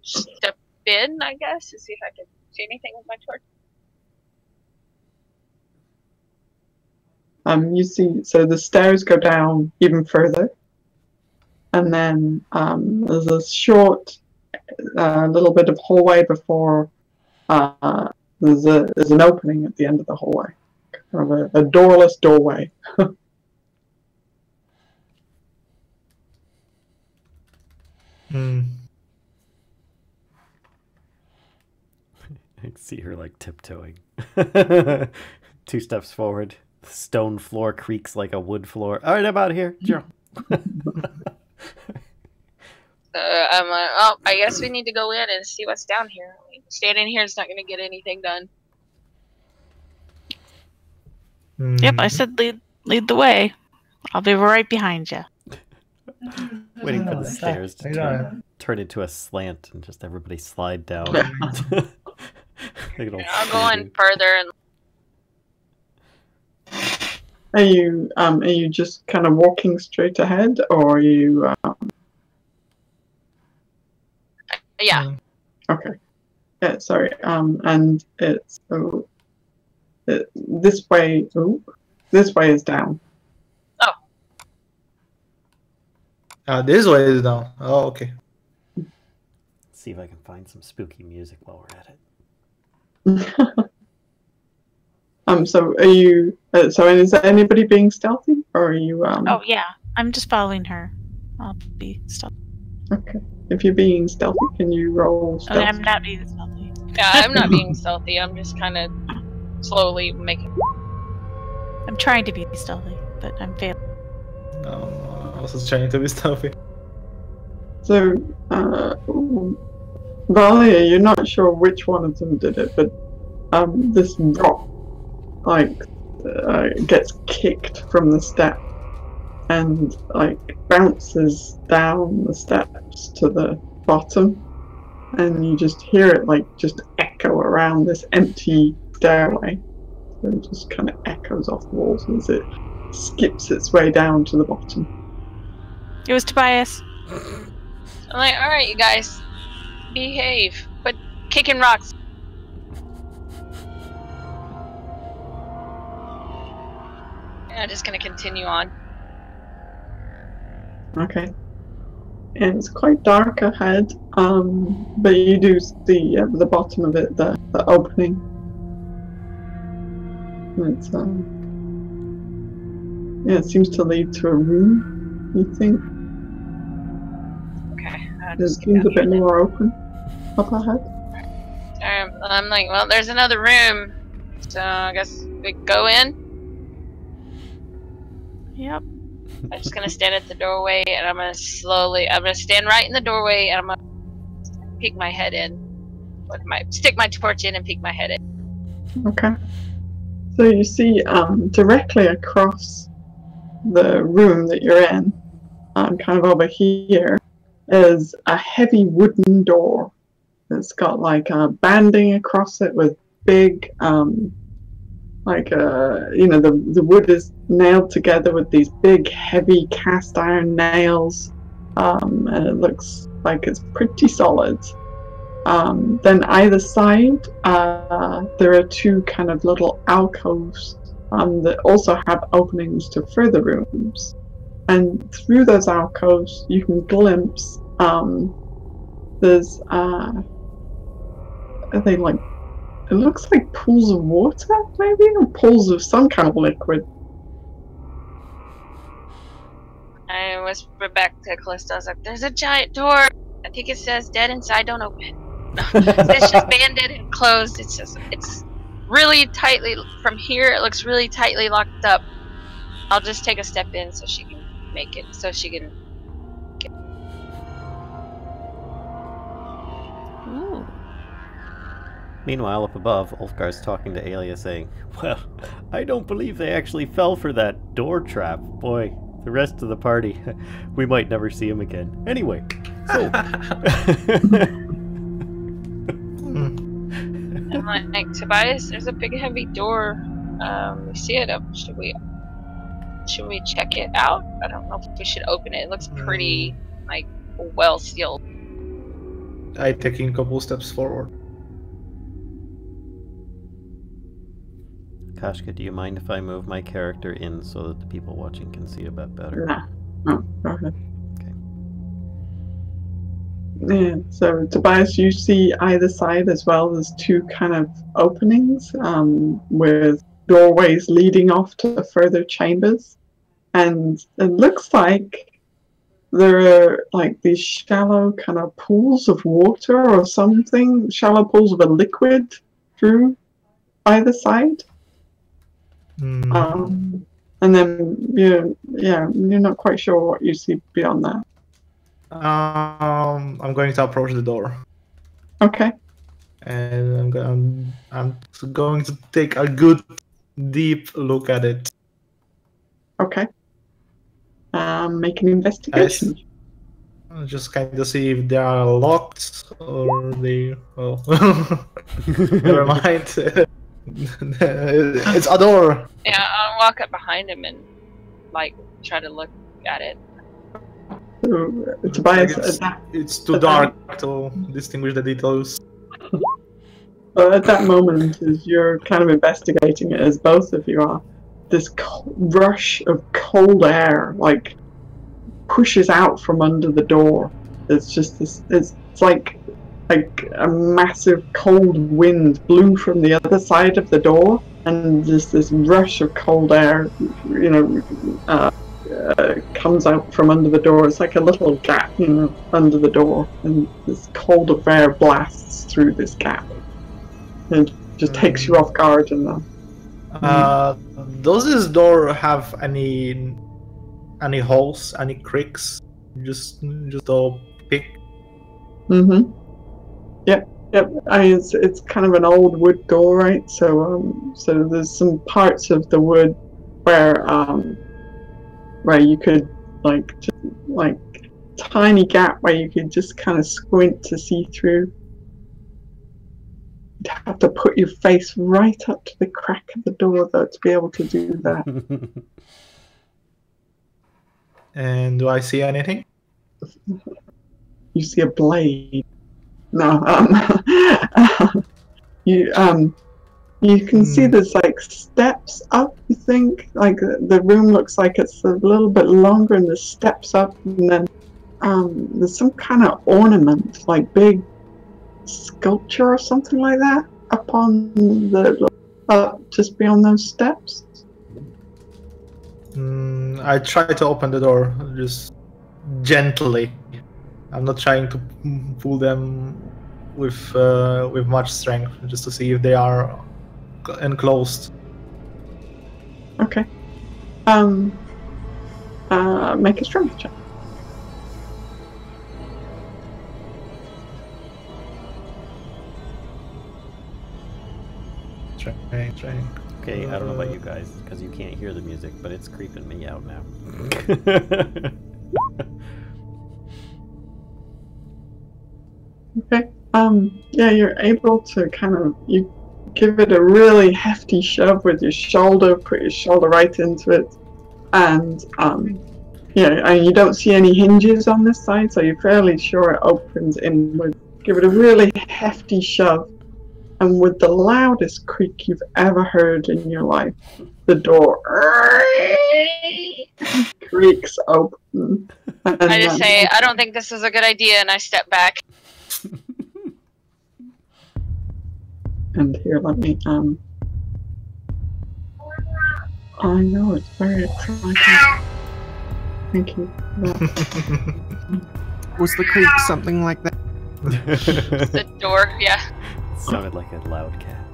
step in, I guess, to see if I can see anything with my torch. You see, so the stairs go down even further, and then there's a short little bit of hallway before there's an opening at the end of the hallway, kind of a doorless doorway. I can see her like tiptoeing. 2 steps forward. The stone floor creaks like a wood floor. All right, I'm out of here. Sure. I'm like, oh, I guess we need to go in and see what's down here. Staying in here is not going to get anything done. Yep, I said lead the way. I'll be right behind you. Waiting for the stairs to turn into a slant and just everybody slide down. I'll go in further and. Are you just kind of walking straight ahead, or are you? Yeah. Okay. Yeah. Sorry. And it's this way. Oh, this way is down. This way is down. Oh, okay. Let's see if I can find some spooky music while we're at it. So are you? So is there anybody being stealthy, or are you? Oh yeah, I'm just following her. I'll be stealthy. Okay. If you're being stealthy, can you roll stealth? Okay, I'm not being stealthy. Yeah, I'm not being stealthy. I'm just kind of slowly making. I'm trying to be stealthy, but I'm failing. No, I was just trying to be stealthy. So, Valia, you're not sure which one of them did it, but this rock, like, gets kicked from the step and, like, bounces down the steps to the bottom, and you just hear it, like, just echo around this empty stairway. So it just kind of echoes off the walls as it skips its way down to the bottom. It was Tobias. I'm like, alright, you guys, behave. Quit kicking rocks. And I'm just gonna continue on. Okay. And it's quite dark ahead, but you do see at the bottom of it the opening. It's it seems to lead to a room, you think. Okay. It seems a bit more open up ahead. I'm like, well, there's another room, so I guess we go in. Yep. I'm just gonna stand at the doorway, and I'm gonna stand right in the doorway, and I'm gonna peek my head in. Stick my torch in and peek my head in. Okay. So you see, directly across the room that you're in, kind of over here, is a heavy wooden door. It's got like a banding across it with big, the wood is nailed together with these big, heavy cast iron nails, and it looks like it's pretty solid. Then either side, there are two kind of little alcoves that also have openings to further rooms. And through those alcoves, you can glimpse, there's, are they like, it looks like pools of water, maybe? Or pools of some kind of liquid. I whisper back to Kellisto, I was like, there's a giant door. I think it says dead inside, don't open it. It's just banded and closed. It's really tightly, from here it looks really tightly locked up. I'll just take a step in so she can make it, so she can get... Ooh. Meanwhile, up above, Ulfgar's talking to Aelia saying, well, I don't believe they actually fell for that door trap. Boy, the rest of the party, we might never see him again. Anyway, so... I'm like, Tobias, there's a big heavy door. We see it up. Should we check it out? I don't know if we should open it. It looks pretty, like, well sealed. I taking a couple steps forward. Kashcah, do you mind if I move my character in so that the people watching can see a bit better? No, go ahead. Okay. Yeah, so Tobias, you see either side as well. There's two kind of openings with doorways leading off to further chambers. And it looks like there are like these shallow kind of pools of water or something, shallow pools of a liquid through either side. And then you're not quite sure what you see beyond that. I'm going to approach the door. Okay. And I'm going to take a good deep look at it. Okay. Make an investigation. Just kind of see if they are locked or they. Well, never mind. It's a door. Yeah, I'll walk up behind him and like try to look at it. So, Tobias, it's too dark to distinguish the details. At that moment, as you're kind of investigating it, as both of you are, this rush of cold air like pushes out from under the door. It's just this. It's like a massive cold wind blew from the other side of the door, and just this rush of cold air, comes out from under the door. It's like a little gap, under the door, and this cold air blasts through this gap, and just takes you off guard. And does this door have any holes, any cracks? Just a pick. Mm-hmm. Yep. It's kind of an old wood door, right? So there's some parts of the wood where you could like tiny gap where you could just kind of squint to see through. You'd have to put your face right up to the crack of the door though to be able to do that. And do I see anything? You see a blade. No, you can see there's like steps up. You think like the room looks like it's a little bit longer, and there's steps up, and then there's some kind of ornament, like big sculpture or something like that, up on the just beyond those steps. I try to open the door, just gently. I'm not trying to pull them with much strength, just to see if they are enclosed. Okay. Make a strength check. Trying. Okay, I don't know about you guys, because you can't hear the music, but it's creeping me out now. Okay. Yeah, you're able to you give it a really hefty shove with your shoulder, put your shoulder right into it, and yeah, and you don't see any hinges on this side, so you're fairly sure it opens inward. Give it a really hefty shove, and with the loudest creak you've ever heard in your life, the door creaks open. I just say, I don't think this is a good idea, and I step back. And here, let me, I know, it's very exciting. Thank you for that. Was the creek something like that? The door, yeah. Sounded like a loud cat.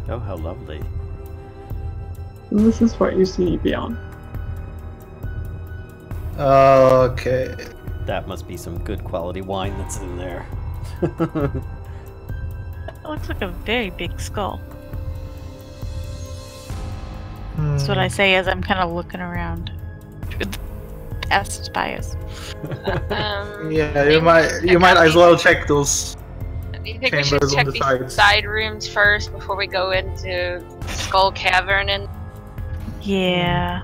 Oh, how lovely. And this is what you see beyond. Okay. That must be some good quality wine that's in there. It looks like a very big skull. That's what I say as I'm kind of looking around past Tobias. Yeah, you might as well check those. Do you think we should check these side rooms first before we go into Skull Cavern? And yeah.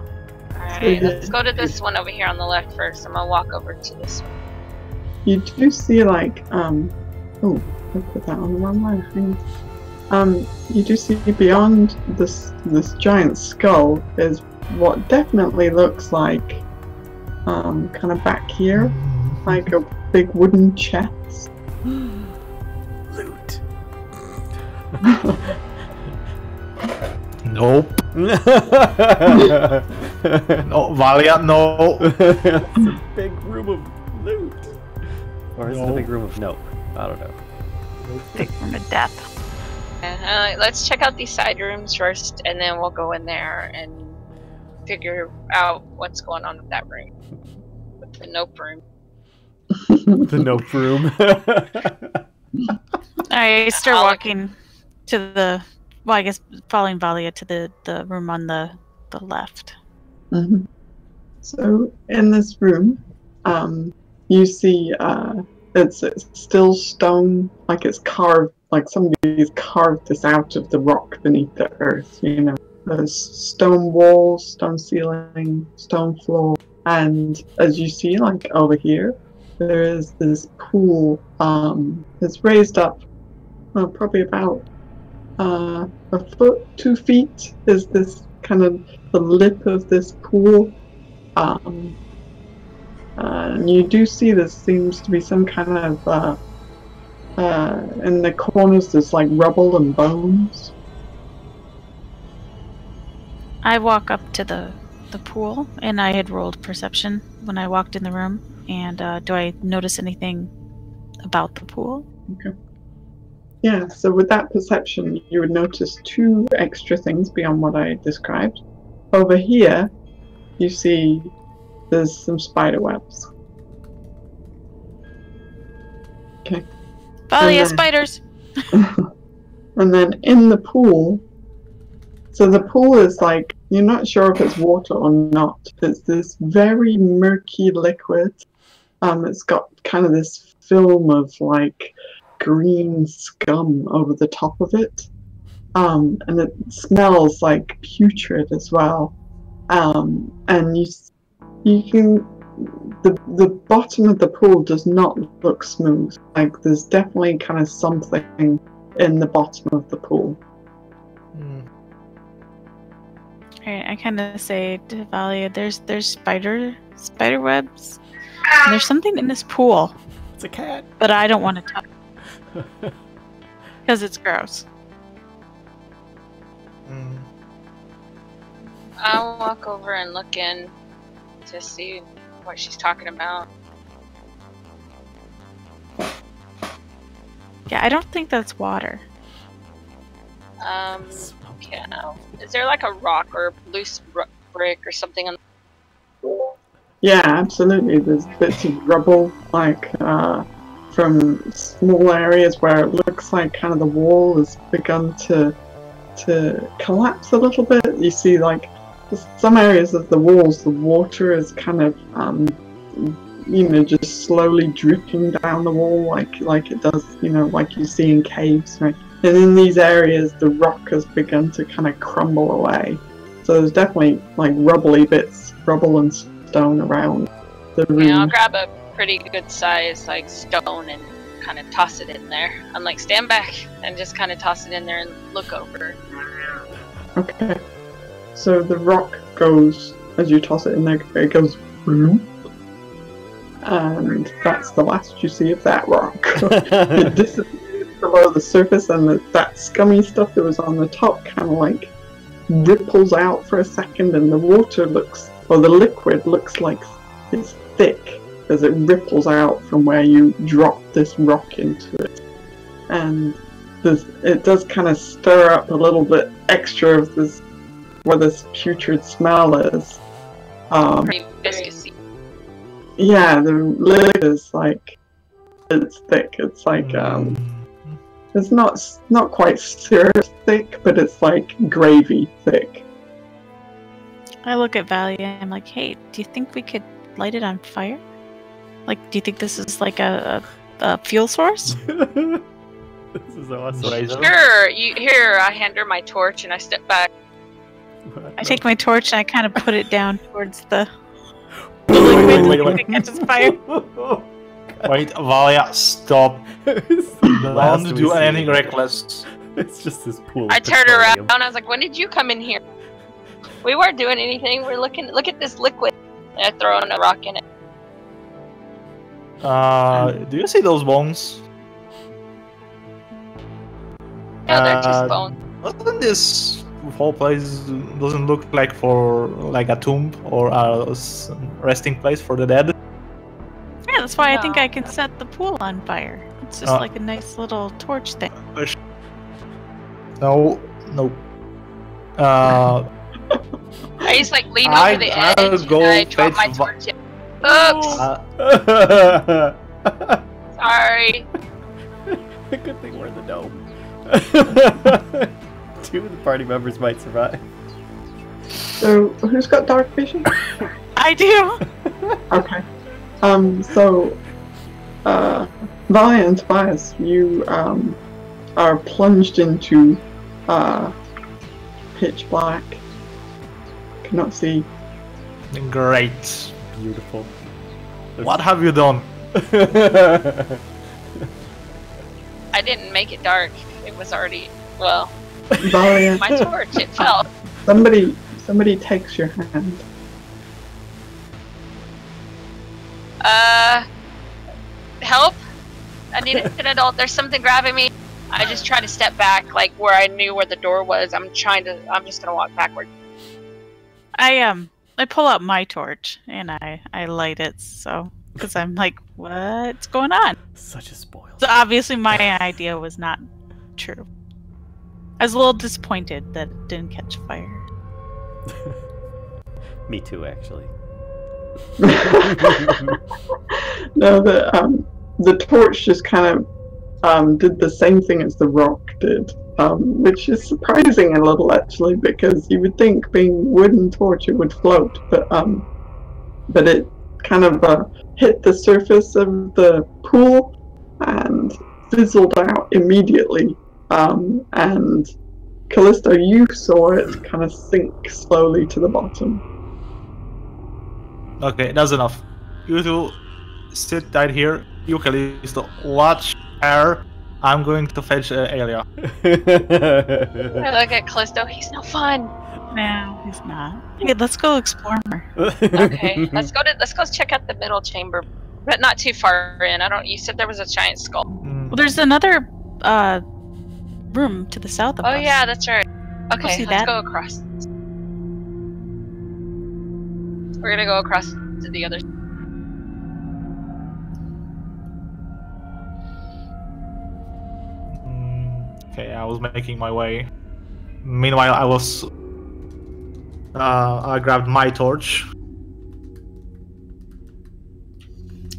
Alright, let's go to this one over here on the left first. I'm gonna walk over to this one. You do see oh, I put that on the wrong line. You do see beyond this giant skull is what definitely looks like kind of back here, like a big wooden chest. Loot. Nope. No, Valia, no. It's a big room of loot. Or is it a big room of nope? I don't know. Big room of death. Let's check out these side rooms first, and then we'll go in there and figure out what's going on with that room. With the nope room. The nope room. I start walking to the, well, I guess following Valia to the room on the left. Mm-hmm. So in this room, you see it's still stone, like it's carved, like somebody's carved this out of the rock beneath the earth, you know. There's stone walls, stone ceiling, stone floor, and as you see, like over here, there is this pool that's raised up probably about a foot, 2 feet is this kind of the lip of this pool. And you do see there seems to be some kind of in the corners there's like rubble and bones. I walk up to the pool, and I had rolled perception when I walked in the room. And do I notice anything about the pool? Okay. Yeah, so with that perception, you would notice 2 extra things beyond what I described. Over here, you see there's some spider webs. Okay. Valia, spiders! And then in the pool, so the pool is like, you're not sure if it's water or not. It's this very murky liquid. It's got kind of this film of like green scum over the top of it. And it smells like putrid as well. And you can, the bottom of the pool does not look smooth. Like there's definitely kind of something in the bottom of the pool. Alright, I kind of say to Valia, there's spider webs. And there's something in this pool. It's a cat. But I don't want to touch it. Because it's gross. I'll walk over and look in to see what she's talking about. Yeah, I don't think that's water. Yeah. Is there like a rock or a loose brick or something on? Yeah, absolutely. There's bits of rubble, like from small areas where it looks like kind of the wall has begun to collapse a little bit. You see, like some areas of the walls, the water is kind of just slowly dripping down the wall, like it does, like you see in caves, right? And in these areas, the rock has begun to kind of crumble away. So there's definitely like rubbly bits, rubble and stone around the room. Yeah, I'll grab a pretty good size like stone and kind of toss it in there. I'm like, stand back and just kind of toss it in there and look over. Okay. So the rock goes, as you toss it in there, it goes boom. And that's the last you see of that rock. It disappears below the surface, and that scummy stuff that was on the top kind of like ripples out for a second, and the water the liquid looks like it's thick as it ripples out from where you drop this rock into it. And it does kind of stir up a little bit extra of this, where this putrid smell is. Pretty viscousy. Yeah, the lid is like, it's thick. It's like it's not quite syrup thick, but it's like gravy thick. I look at Valia and I'm like, hey, do you think we could light it on fire? Like, do you think this is like a fuel source? This is awesome. Sure. Here, I hand her my torch and I step back. I take my torch and I kind of put it down towards the liquid Wait. that catches fire. Wait, Valia, stop. Don't do anything reckless. It's just this pool. I turned around and I was like, when did you come in here? We weren't doing anything. We're look at this liquid. And I throw a rock in it. Do you see those bones? Yeah, they're just bones. Doesn't this whole place doesn't look like a tomb or a resting place for the dead? Yeah, that's why I think I can set the pool on fire. It's just like a nice little torch thing. No. I just like lean over the edge and I drop my torch in. Oops! Sorry. Good thing we're in the dome. 2 of the party members might survive. So who's got dark vision? I do! Okay. So Valia and Tobias, you are plunged into pitch black. Cannot see. Great. Beautiful. What have you done? I didn't make it dark. It was already, well, Valia, my torch, it fell. somebody takes your hand. Help? I need an adult. There's something grabbing me. I just try to step back, like where I knew where the door was. I'm just gonna walk backward. I pull out my torch and I light it, so because I'm like, what's going on? Such a spoil. So obviously my idea was not true. I was a little disappointed that it didn't catch fire. Me too, actually. No, the torch just kind of did the same thing as the rock did, which is surprising a little actually, because you would think being wooden torch it would float, but it kind of hit the surface of the pool and fizzled out immediately. And Kellisto, you saw it kind of sink slowly to the bottom. Okay, that's enough. You two sit right here. You, Kellisto, watch her. I'm going to fetch Aelia. I look at Kellisto. He's no fun. No, he's not. Hey, let's go explore more. Okay, let's go check out the middle chamber, but not too far in. You said there was a giant skull. Well, there's another room to the south of us. Oh yeah, that's right. Okay, see let's that. go across. We're gonna go across to the other. Okay, I was making my way. Meanwhile, I grabbed my torch.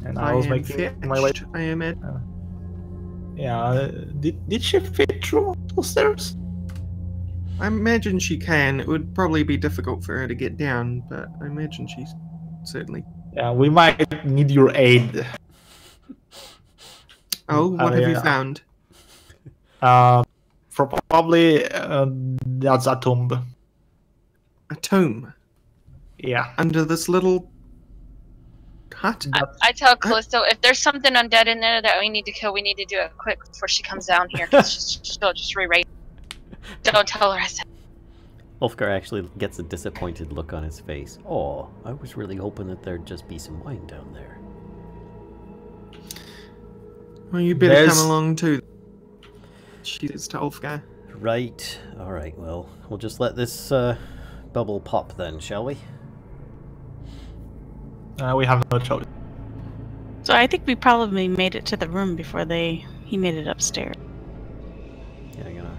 And I was making my way. I am at. Yeah, did she fit through those stairs? I imagine she can. It would probably be difficult for her to get down, but I imagine she's certainly. Yeah, we might need your aid. Oh, what have you found? Probably that's a tomb. A tomb? Yeah. Under this little hut? I tell Callisto, if there's something undead in there that we need to kill, we need to do it quick before she comes down here. She'll just re-raid. Don't tell her I said. Ulfgar actually gets a disappointed look on his face. Oh, I was really hoping that there'd just be some wine down there. Well, you better come along too. She says to Ulfgar. Right. Alright, well, we'll just let this bubble pop then, shall we? We have no choice. So I think we probably made it to the room before he made it upstairs. Yeah, I'm gonna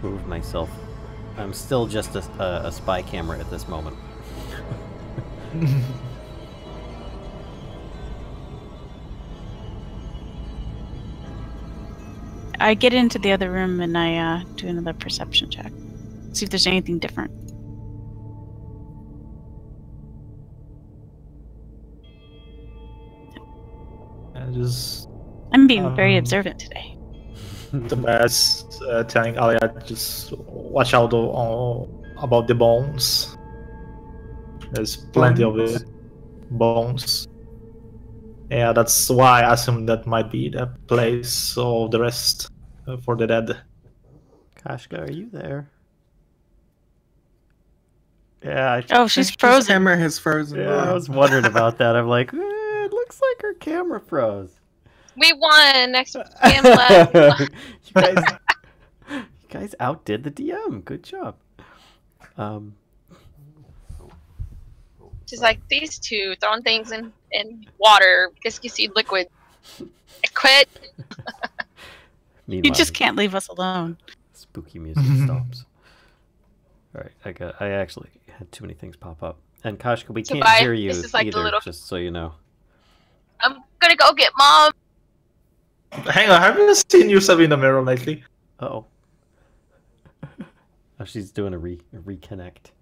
move myself. I'm still just a spy camera at this moment. I get into the other room and I do another perception check. See if there's anything different. I'm being very observant today. Tobias telling Aelia just watch out about the bones. There's plenty of it. Bones. Yeah, that's why I assume that might be the place of the rest for the dead. Kashcah, are you there? Yeah. She's frozen. Her camera has frozen. Yeah, I was wondering about that. I'm like, it looks like her camera froze. We won! Next game left. You guys outdid the DM. Good job. She's like, these two throwing things in water because you see liquid. I quit. You just can't leave us alone. Spooky music stops. Alright, I actually had too many things pop up. And Kashcah, we can't hear you either, just so you know. I'm gonna go get Mom. Hang on, have you seen yourself in the mirror lately? Uh-oh. Oh, she's doing a reconnect.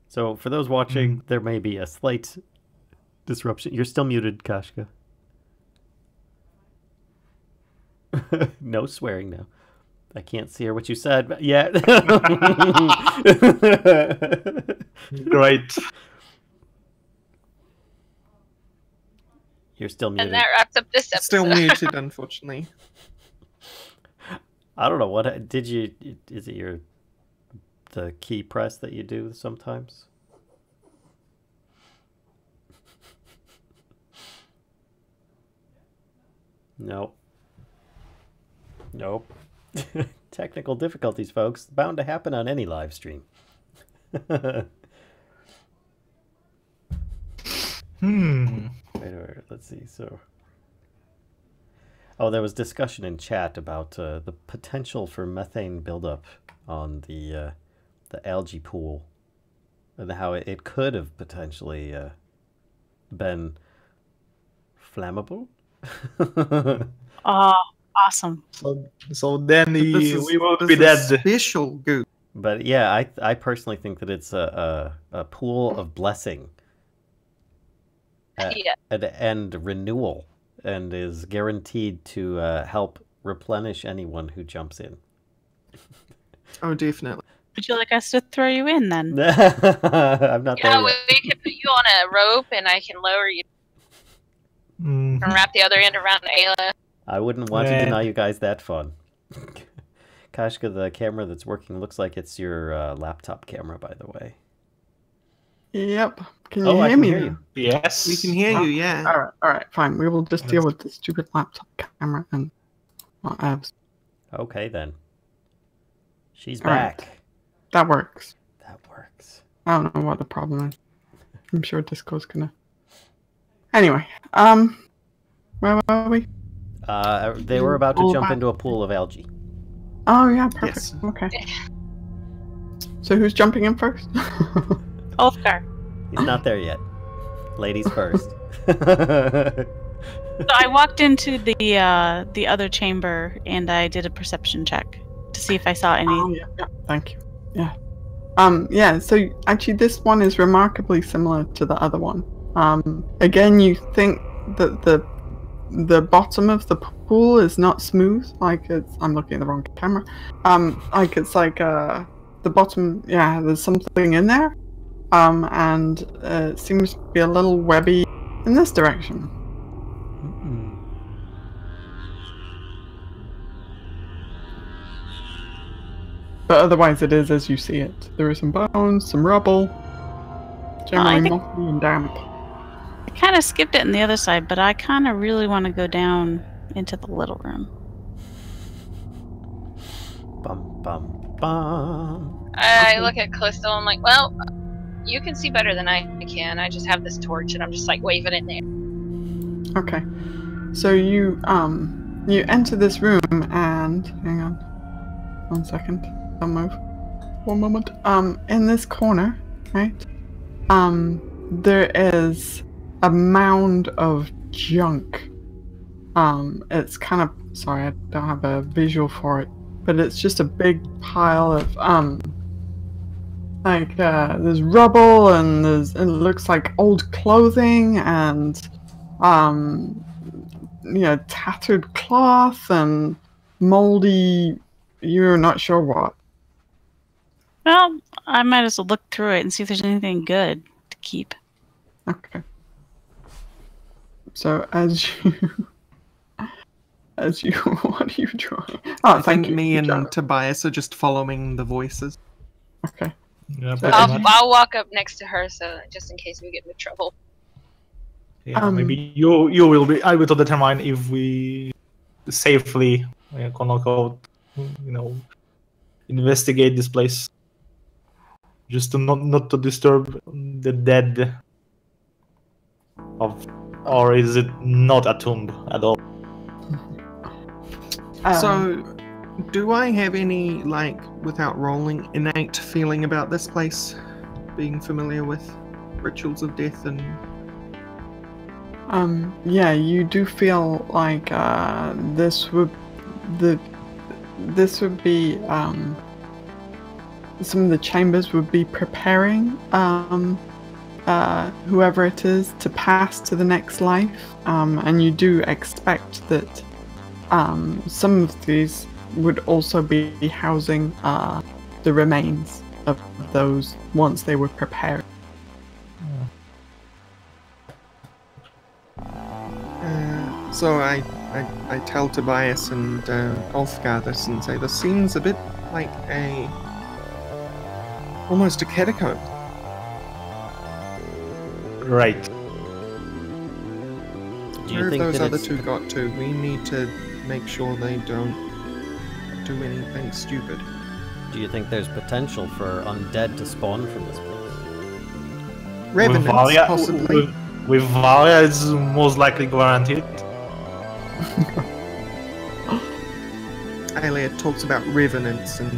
So, for those watching, there may be a slight disruption. You're still muted, Kashcah. No swearing now. I can't see her what you said, but yeah. Great. You're still muted. And that wraps up this episode. Still muted, unfortunately. I don't know what did you. Is it the key press that you do sometimes? Nope. Nope. Technical difficulties, folks. Bound to happen on any live stream. Wait, let's see. So, there was discussion in chat about the potential for methane buildup on the algae pool, and how it could have potentially been flammable. Awesome. So then we will be dead. Special goo. But yeah, I personally think that it's a pool of blessing. And renewal, and is guaranteed to help replenish anyone who jumps in. Oh, definitely. Would you like us to throw you in then? I'm not there yet. We can put you on a rope and I can lower you and wrap the other end around Aelia. I wouldn't want to deny you guys that fun. Kashcah, the camera that's working looks like it's your laptop camera, by the way. Yep. Can you hear me? Hear you. Yes. We can hear you, yeah. Alright, fine. We will just deal with this stupid laptop camera and my abs. Okay, then. She's back. That works. That works. I don't know what the problem is. I'm sure Discord's gonna. Anyway, where were we? They were about to All jump about- into a pool of algae. Oh yeah, perfect. Yes. Okay. So who's jumping in first? Ulfgar. He's not there yet. Ladies first. So I walked into the other chamber and I did a perception check to see if I saw any. Oh yeah, thank you. Yeah. Yeah, so actually this one is remarkably similar to the other one. Again, you think that the bottom of the pool is not smooth, like I'm looking at the wrong camera. Like it's like the bottom, yeah, there's something in there. And it seems to be a little webby in this direction. But otherwise it is as you see it. There are some bones, some rubble, generally mossy and damp. I kind of skipped it on the other side, but I kind of really want to go down into the little room. Bum, bum, bum. I look at Callisto and I'm like, well, you can see better than I can. I just have this torch and I'm just like waving it there. Okay. So you enter this room and hang on 1 second. Don't move. 1 moment. In this corner, right? There is a mound of junk. It's kind of sorry, I don't have a visual for it, but it's just a big pile of there's rubble and it looks like old clothing and tattered cloth and moldy, you're not sure what. Well, I might as well look through it and see if there's anything good to keep. Okay. So as you what are you drawing? Oh, I think me and Tobias are just following the voices. Okay. Yeah, So I'll walk up next to her so just in case we get into trouble. yeah, maybe you will be able to determine if we safely, quote unquote, investigate this place. Just to not to disturb the dead. Or is it not a tomb at all? So, do I have any, without rolling, innate feeling about this place? Being familiar with rituals of death and... yeah, you do feel like this would be some of the chambers would be preparing whoever it is to pass to the next life, and you do expect that some of these would also be housing the remains of those once they were prepared. So I tell Tobias and Ulfgar this and say, this seems a bit like almost a catacomb. Right. Where have those other two got to? We need to make sure they don't do anything stupid. Do you think there's potential for undead to spawn from this place? Revenants, Valia, possibly. With Valia, it's most likely guaranteed. Aelia talks about revenants, and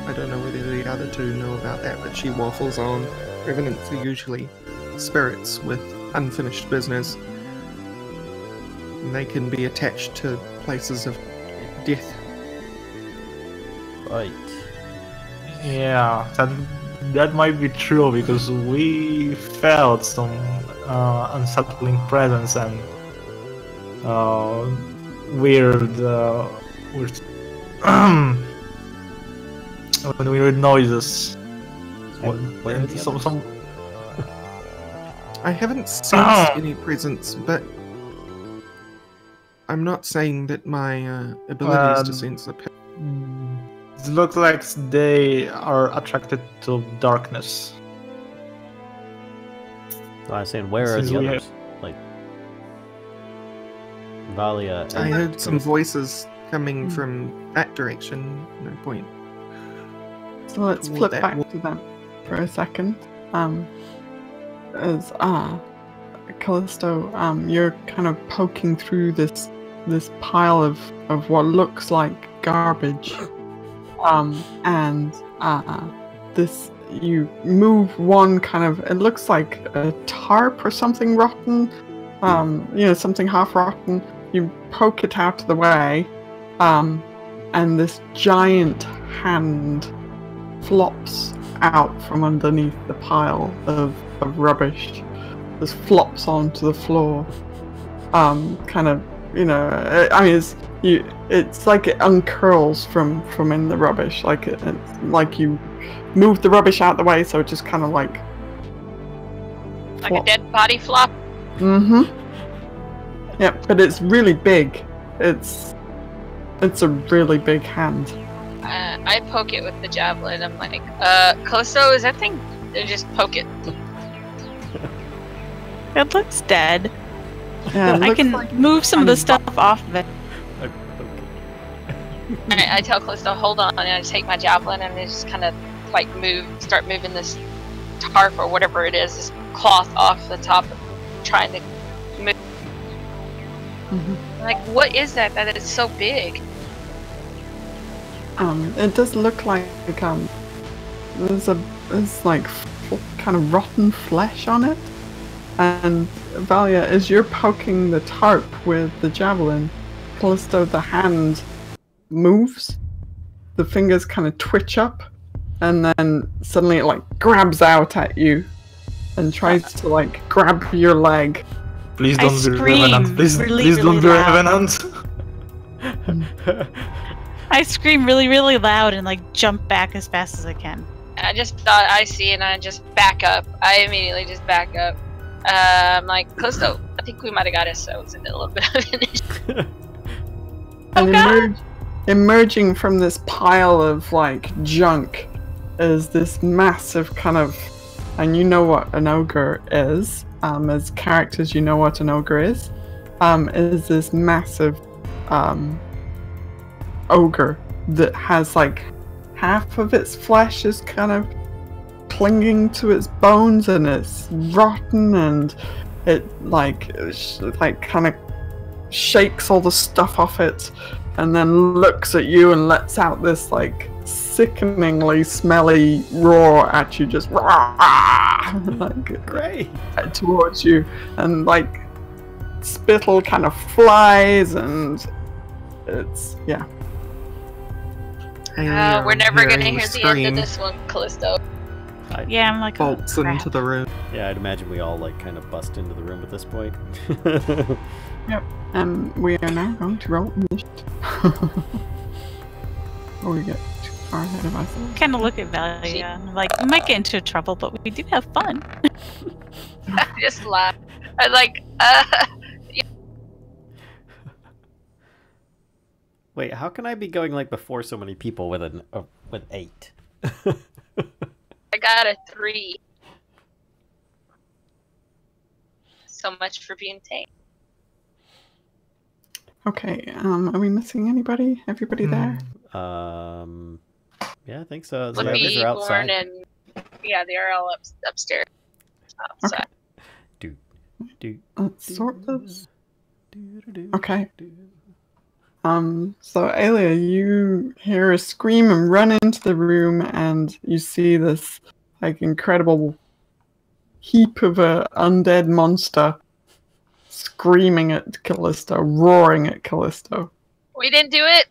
I don't know whether the other two know about that, but she waffles on. Revenants are usually spirits with unfinished business. And they can be attached to places of death. Right. Yeah, that might be true because we felt some unsettling presence and weird weird noises. Where are the some I haven't sensed any presence, but I'm not saying that my abilities to sense are... It looks like they are attracted to darkness. I was saying, where are Since the we others? Like, Valia. I heard some voices coming from that direction. No point. So let's flip back to them for a second. as Kellisto, you're kind of poking through this pile of what looks like garbage, and this you move one kind of, it looks like a tarp or something rotten, something half rotten. You poke it out of the way, and this giant hand flops out from underneath the pile of rubbish. Just flops onto the floor. Kind of, it's like it uncurls from in the rubbish. Like it's like you move the rubbish out the way, so it just kind of like a dead body flop. Mm-hmm. Yeah, but it's really big. It's a really big hand. I poke it with the javelin. I'm like, Kellisto, is that thing? I just poke it. It looks dead. Yeah, I can move some of the stuff off of it. I tell Kellisto, hold on, and I take my javelin and I just kind of like start moving this tarp or whatever it is, this cloth off the top, trying to move. Like, what is that? That is so big. It does look like there's like kind of rotten flesh on it. And Valia, as you're poking the tarp with the javelin, Kellisto, the hand moves. The fingers kind of twitch up, and then suddenly it like grabs out at you and tries to like grab your leg. Please don't be revenant. Please don't be revenant. I scream really, really loud and like jump back as fast as I can. I just thought I see, and I just back up. I immediately just back up. I'm like, Kellisto, I think we might have got ourselves into a little bit of an issue. And emerging from this pile of like junk is this massive kind of, and you know what an ogre is, as characters you know what an ogre is this massive ogre that has like half of its flesh is kind of clinging to its bones, and it's rotten, and it like kind of shakes all the stuff off it, and then looks at you and lets out this like sickeningly smelly roar at you, just like great towards you, and like spittle kind of flies, and it's we're never gonna hear the end of this one, Kellisto. Yeah, I'm like bolts into the room. Yeah, I'd imagine we all like kind of bust into the room at this point. Yep. And we are now going to roll initiative. Before we get too far ahead of ourselves. Kind of look at Valia. I'm like, we might get into trouble, but we do have fun. I just laugh. I'm like, Wait, how can I be going like before so many people with with 8? I got a 3. So much for being tame. Okay, are we missing anybody? Everybody there? Yeah, I think so. The Flippy, others are outside. and they are all upstairs. Outside. Let's sort this. Okay. So Aelia, you hear a scream and run into the room, and you see this like incredible heap of a undead monster screaming at Kellisto, roaring at Kellisto. We didn't do it.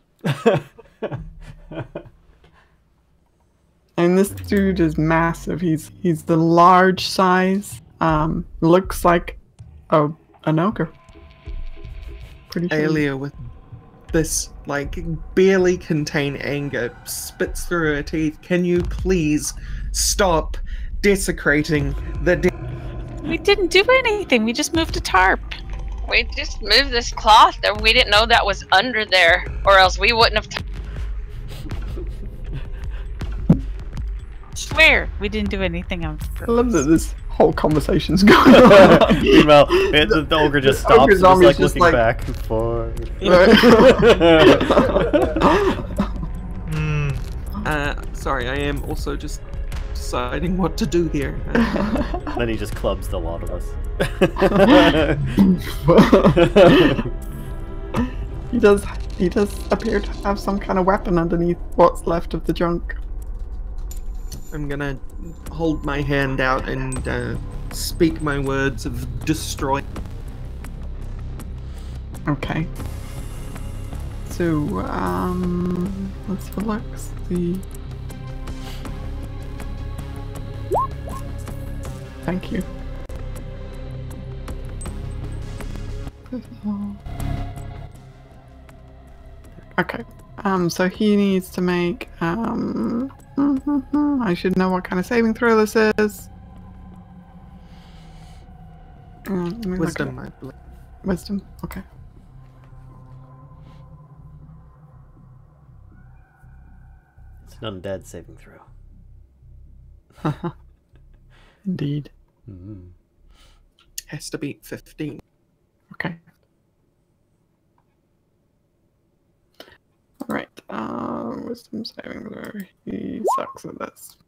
And this dude is massive. He's the large size. Looks like an ogre. Pretty sure. Aelia with this like barely contained anger spits through her teeth. Can you please stop desecrating the We didn't do anything. We just moved a tarp. We just moved this cloth there. We didn't know that was under there, or else we wouldn't have. Swear, we didn't do anything on purpose. I love that this whole conversation's going on. Meanwhile, the ogre just stops and just like looking back and forth. Sorry, I am also just deciding what to do here. Then he just clubs the lot of us. He does appear to have some kind of weapon underneath what's left of the junk. I'm gonna hold my hand out and speak my words of destroy. Okay. So, let's have a look. See. Thank you. Okay. So he needs to make, I should know what kind of saving throw this is. Wisdom, I believe. Wisdom, okay. It's an undead saving throw. Indeed. Mm-hmm. Has to beat 15. Okay. Alright, wisdom saving throw. He sucks at this.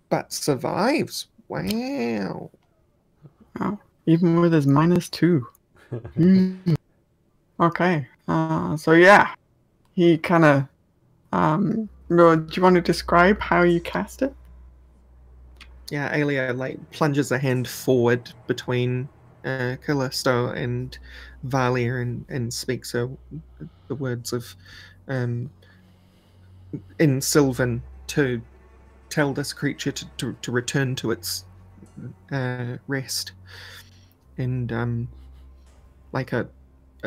But survives. Wow. Oh, even with his -2. Okay. So yeah, he kind of. Do you want to describe how you cast it? Yeah, Aelia plunges a hand forward between Kellisto and Valia and speaks the words of in Sylvan to tell this creature to return to its rest. And like a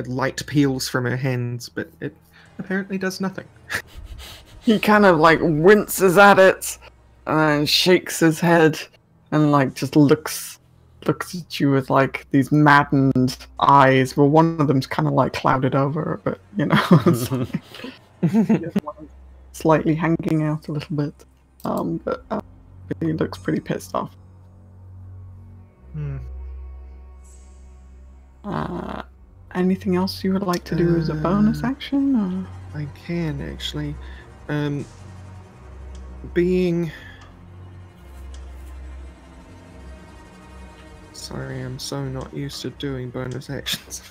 light peels from her hands, but it apparently does nothing. He kind of winces at it and then shakes his head and just looks at you with these maddened eyes. Well, one of them's kind of clouded over, but it's slightly hanging out a little bit. But he looks pretty pissed off. Anything else you would like to do as a bonus action? Or? I can actually. Being. Sorry, I'm so not used to doing bonus actions.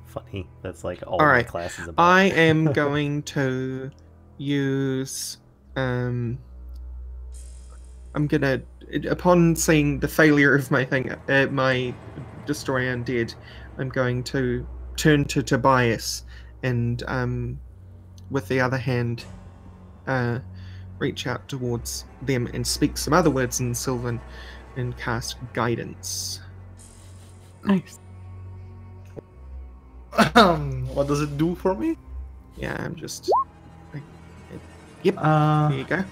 Funny. That's all right. my classes about. I am going to use. I'm gonna, upon seeing the failure of my thing, my destroy undead, I'm going to turn to Tobias and, with the other hand, reach out towards them and speak some other words in Sylvan and cast guidance. Nice. What does it do for me? Yeah, I'm just. Yep. There you go.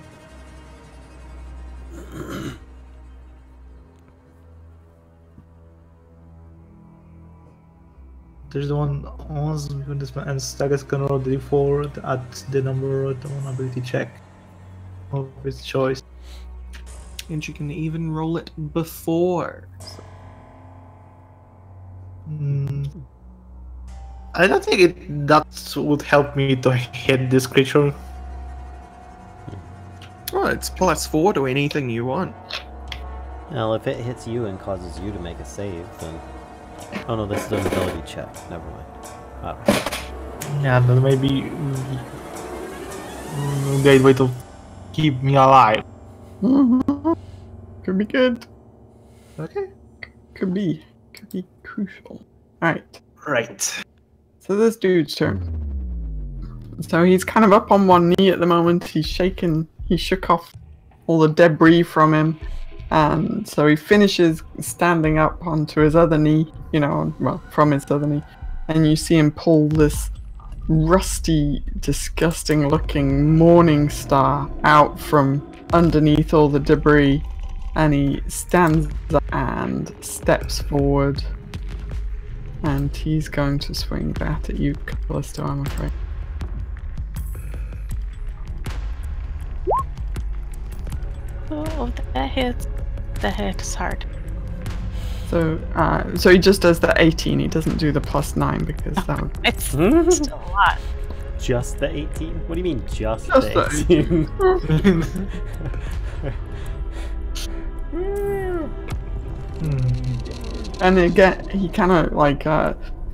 There's the one and Stagus can roll the d4 at the number of the one ability check of his choice. And you can even roll it before. I don't think that would help me to hit this creature. Oh, it's +4 to anything you want. Well, if it hits you and causes you to make a save, then... Oh no, this is an ability check. Never mind. Yeah, then maybe... great way to keep me alive. Could be good. Okay. Could be crucial. Alright. Right. So this dude's turn. So he's kind of up on one knee at the moment. He's shaking. He shook off all the debris from him. And so he finishes standing up onto his other knee, from his other knee. And you see him pull this rusty, disgusting looking morning star out from underneath all the debris. And he stands up and steps forward. And he's going to swing that at you, Kellisto, I'm afraid. Oh, that hits. That hits hard. So he just does the 18. He doesn't do the +9 because that would... It's still a lot. Just the 18? What do you mean just Just the the 18? And again, he kind of like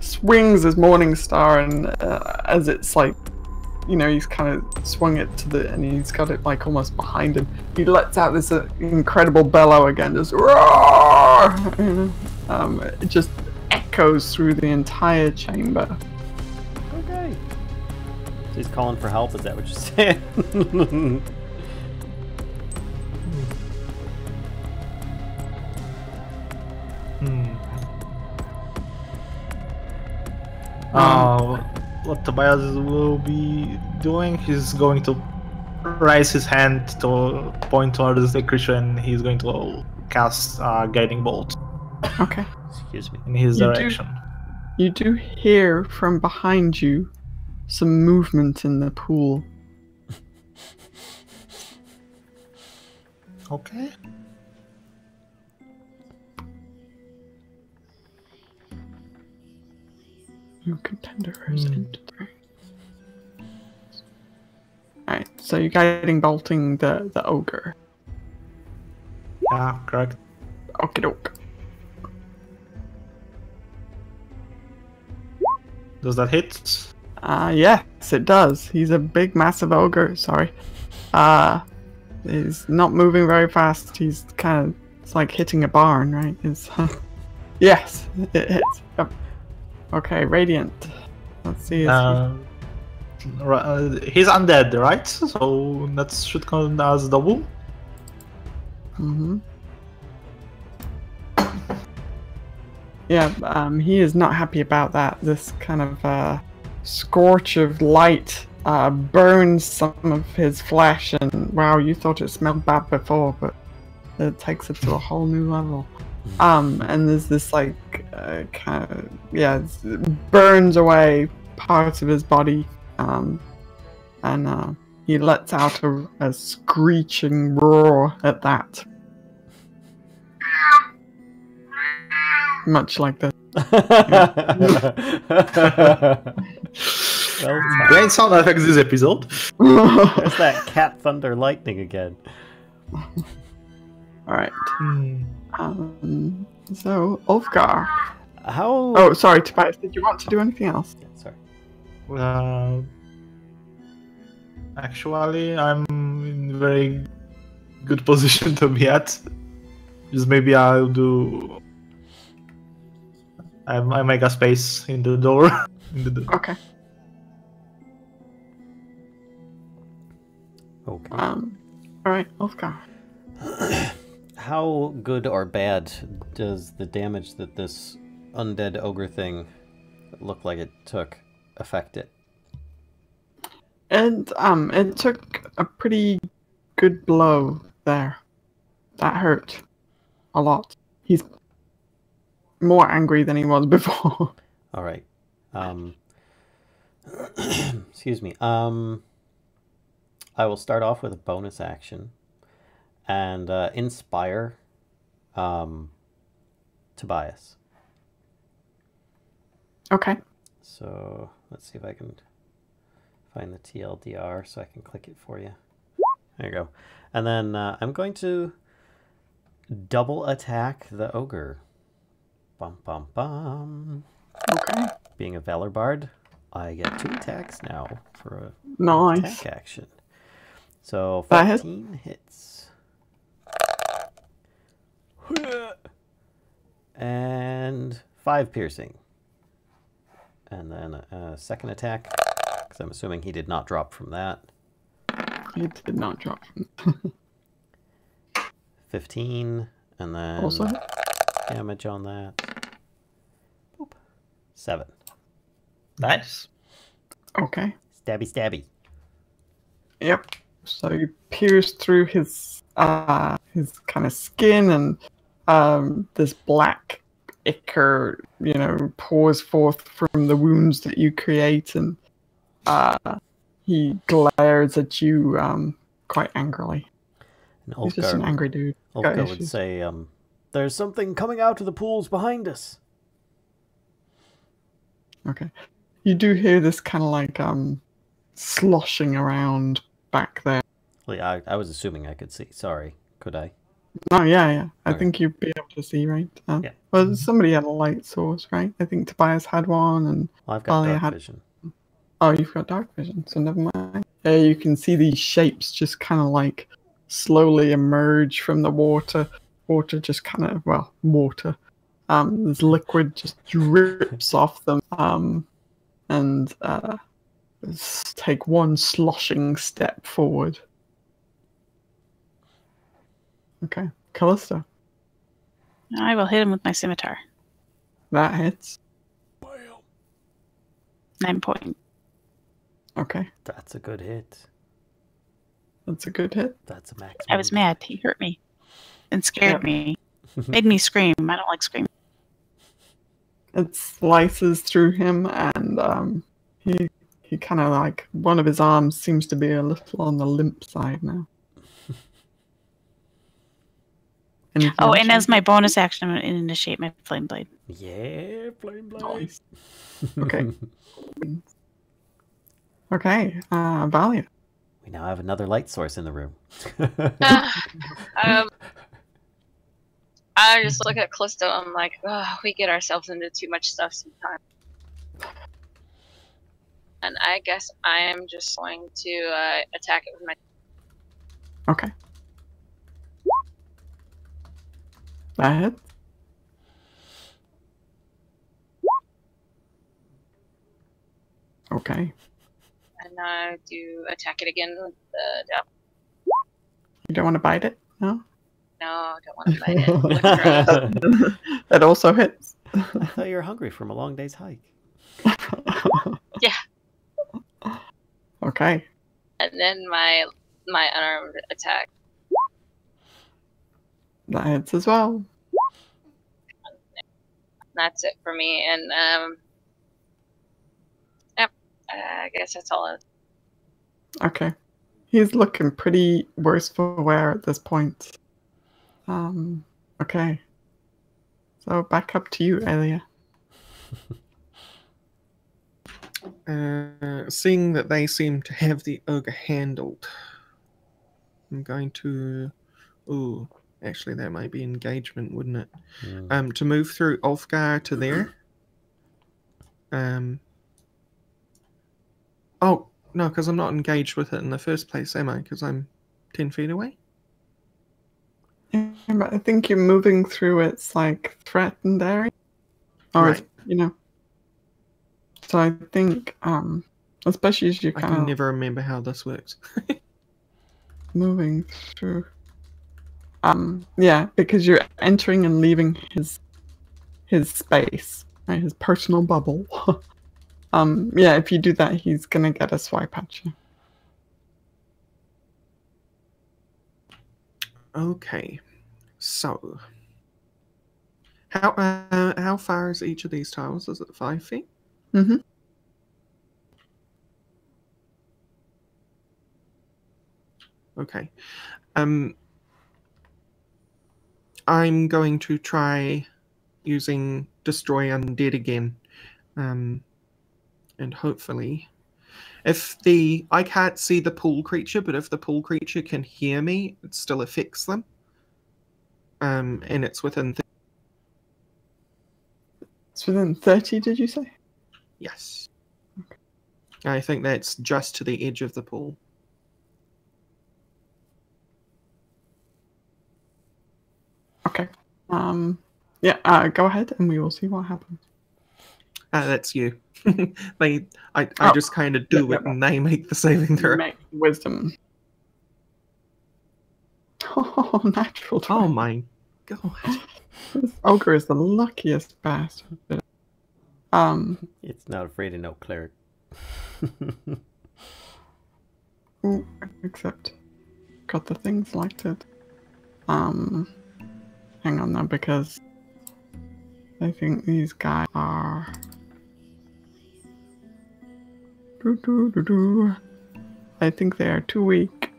swings his morning star, and as it's like, you know, he's kind of swung it to the, and he's got it like almost behind him. He lets out this incredible bellow again, just roar! It just echoes through the entire chamber. Okay. So he's calling for help, is that what you're saying? What Tobias will be doing, he's going to raise his hand to point towards the creature, and he's going to cast Guiding Bolt. Okay. Excuse me. In his direction. You do hear from behind you some movement in the pool. Okay. New contenders into the ring. Alright, so you're guiding bolting the ogre. Yeah, correct. Okie doke. Does that hit? Yes, it does. He's a big, massive ogre. Sorry. He's not moving very fast. He's kind of, it's like hitting a barn, right? It's, yes, it hits. Yep. Okay, Radiant. Let's see. He's undead, right? So that should count as double. Mm-hmm. Yeah, he is not happy about that. This kind of scorch of light burns some of his flesh, and wow, you thought it smelled bad before, but it takes it to a whole new level. And there's this like kind of, yeah, it burns away parts of his body, and he lets out a screeching roar at that. Much like this. Great sound effects this episode. There's that cat thunder lightning again. Alright. So, Ulfgar. How... Oh, sorry, Tobias, did you want to do anything else? Yeah, sorry. Actually, I'm in a very good position to be at. Just maybe I'll do... I make a space in the door. Okay. Okay. Alright, Ulfgar. How good or bad does the damage that this undead ogre thing look like it took affect it? And it took a pretty good blow there. That hurt a lot. He's more angry than he was before. All right. Excuse me. I will start off with a bonus action and inspire Tobias. Okay. So let's see if I can find the TLDR so I can click it for you. There you go. And then I'm going to double attack the ogre. Bum, bum, bum. Okay. Being a Valor Bard, I get 2 attacks now for a Nice. attack action. So That 14 hits. And 5 piercing. And then a second attack, because I'm assuming he did not drop from that. He did not drop. 15, and then Also? damage on that. Boop. 7. Nice. Okay. Stabby, stabby. Yep. So you pierce through his kind of skin, and this black ichor, you know, pours forth from the wounds that you create, and he glares at you quite angrily. And He's just an angry dude. Got Ulfgar would issues. say, there's something coming out of the pools behind us. Okay. You do hear this kind of like sloshing around back there. Well, I was assuming I could see. Sorry, could I? Oh, yeah. I Okay. think you'd be able to see, right? Yeah. Well, somebody had a light source, right? I think Tobias had one, and Well, I've got Valia dark had... vision. Oh, you've got dark vision, so never mind. Yeah, you can see these shapes just kind of like slowly emerge from the water. Water just kind of, well, water. This liquid just drips off them. And take one sloshing step forward. Okay, Kellisto. I will hit him with my scimitar. That hits. 9 point. Okay, That's a good hit. that's a good hit. That's a max. I was mad. He hurt me and scared Yeah. me. Made me scream. I don't like screaming. It slices through him, and he kind of like, one of his arms seems to be a little on the limp side now. Anything Oh, else and you- as my bonus action, I'm going to initiate my flame blade. Yeah, flame blade. Nice. Okay. Okay, Valia. We now have another light source in the room. I just look at Callisto. I'm like, oh, we get ourselves into too much stuff sometimes. And I guess I am just going to attack it with my. Okay. That hits. Okay. And I do attack it again with the devil. You don't want to bite it? No? No, I don't want to bite it. Look gross. That also hits. I thought you were hungry from a long day's hike. Yeah. Okay. And then my unarmed attack. That hits as well. That's it for me. And yep. I guess that's all. Okay. He's looking pretty worse for wear at this point. Okay. So back up to you, Aelia. Seeing that they seem to have the ogre handled, I'm going to... Ooh, actually that might be engagement, wouldn't it? Mm. To move through Ulfgar to there. Oh, no, because I'm not engaged with it in the first place, am I? Because I'm 10 feet away? Yeah, but I think you're moving through its like threatened area. Or Right. it's, So I think especially as you're I kind can of never remember how this works. moving through yeah, because you're entering and leaving his space, right? His personal bubble. Yeah, if you do that, he's gonna get a swipe at you. Okay, so how far is each of these tiles? Is it 5 feet? Mm-hmm. Okay. I'm going to try using Destroy Undead again. And hopefully, I can't see the pool creature, but if the pool creature can hear me, it still affects them. And it's within... It's within 30, did you say? Yes. Okay. I think that's just to the edge of the pool. Okay. Yeah, go ahead and we will see what happens. That's you. I just kind of do it and they make the saving throw. Make wisdom. Oh, natural 20. Oh my god. This ogre is the luckiest bastard. It's not afraid of no cleric. Ooh, except got the thing selected. Hang on now, because I think these guys are I think they are too weak.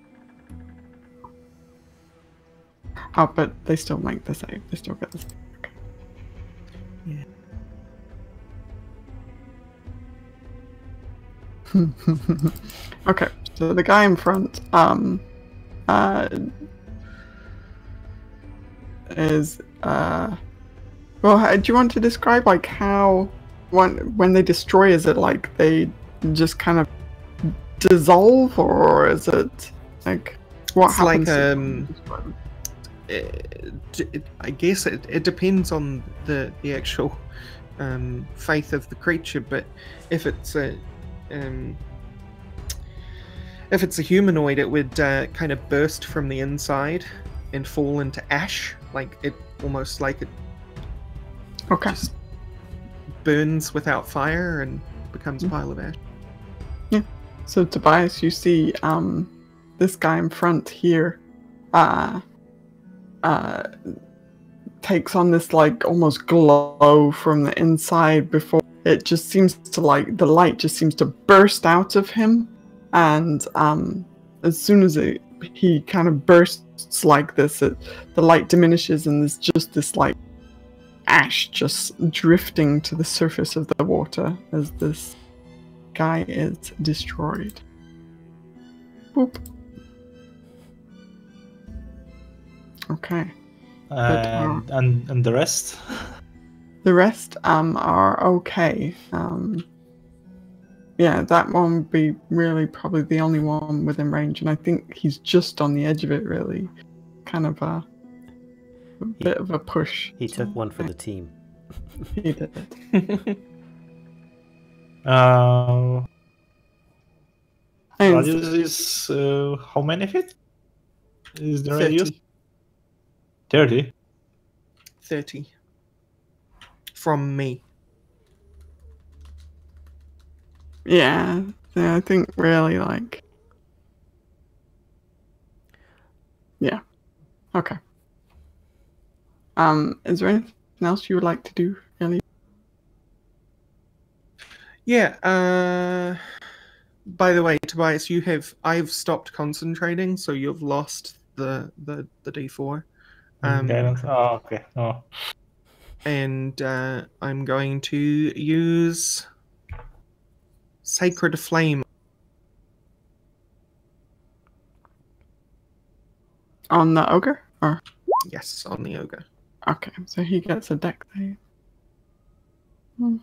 Oh, but they still make the save. They still get the save. Okay. Yeah. Okay, so the guy in front is well, do you want to describe like how when they destroy, is it like they just kind of dissolve, or is it like what It's happens? I guess it depends on the actual faith of the creature, but if it's a humanoid, it would kind of burst from the inside and fall into ash, like it almost like it just burns without fire and becomes a pile of ash. Yeah. So Tobias, you see this guy in front here takes on this like almost glow from the inside before it just seems to like the light just seems to burst out of him, and as soon as he kind of bursts like this, the light diminishes and there's just this like ash just drifting to the surface of the water as this guy is destroyed. Boop. Okay. And the rest? The rest are okay. Yeah, that one would be really probably the only one within range, and I think he's just on the edge of it, really. Kind of a bit of a push. He took one for the team. He did. Radius is how many feet? Is the radius? 30. 30. From me. Yeah, I think really like... Yeah. Okay. Is there anything else you would like to do, Ellie? Yeah, by the way, Tobias, I've stopped concentrating, so you've lost the D4. Oh, okay. Oh. And I'm going to use Sacred Flame. On the ogre? Or? Yes, on the ogre. Okay, so he gets a deck save. I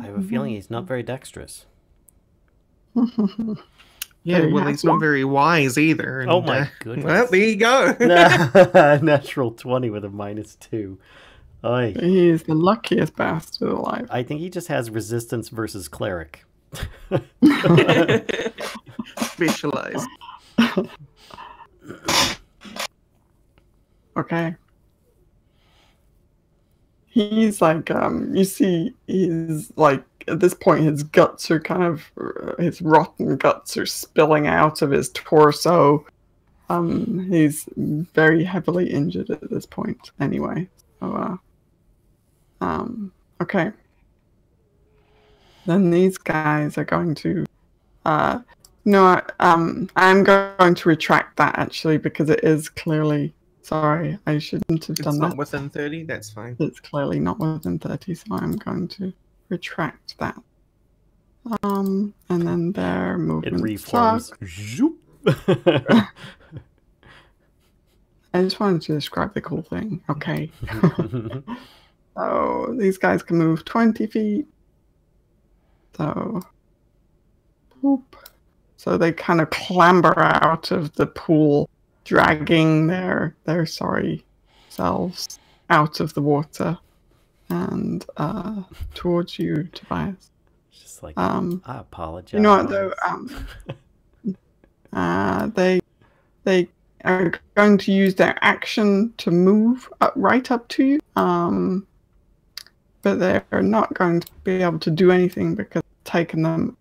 have a feeling he's not very dexterous. Yeah, well, he's not very wise either. And, oh my goodness. Well, there you go. Natural 20 with a -2. Oy. He is the luckiest bastard alive. I think he just has resistance versus cleric. Specialized. Okay. He's like, you see, he's like, at this point, his guts are kind of, his rotten guts are spilling out of his torso. He's very heavily injured at this point, anyway. So, okay. Then these guys are going to, no, I'm going to retract that actually because it is clearly, sorry, I shouldn't have done that. It's not within 30, that's fine. It's clearly not within 30, so I'm going to retract that. And then their movement. It reforms. I just wanted to describe the cool thing. Okay. So these guys can move 20 feet. So, boop. So they kind of clamber out of the pool, dragging their sorry selves out of the water and towards you, Tobias. Just like I apologize. You know what though? They are going to use their action to move right up to you. But they're not going to be able to do anything because it's taken them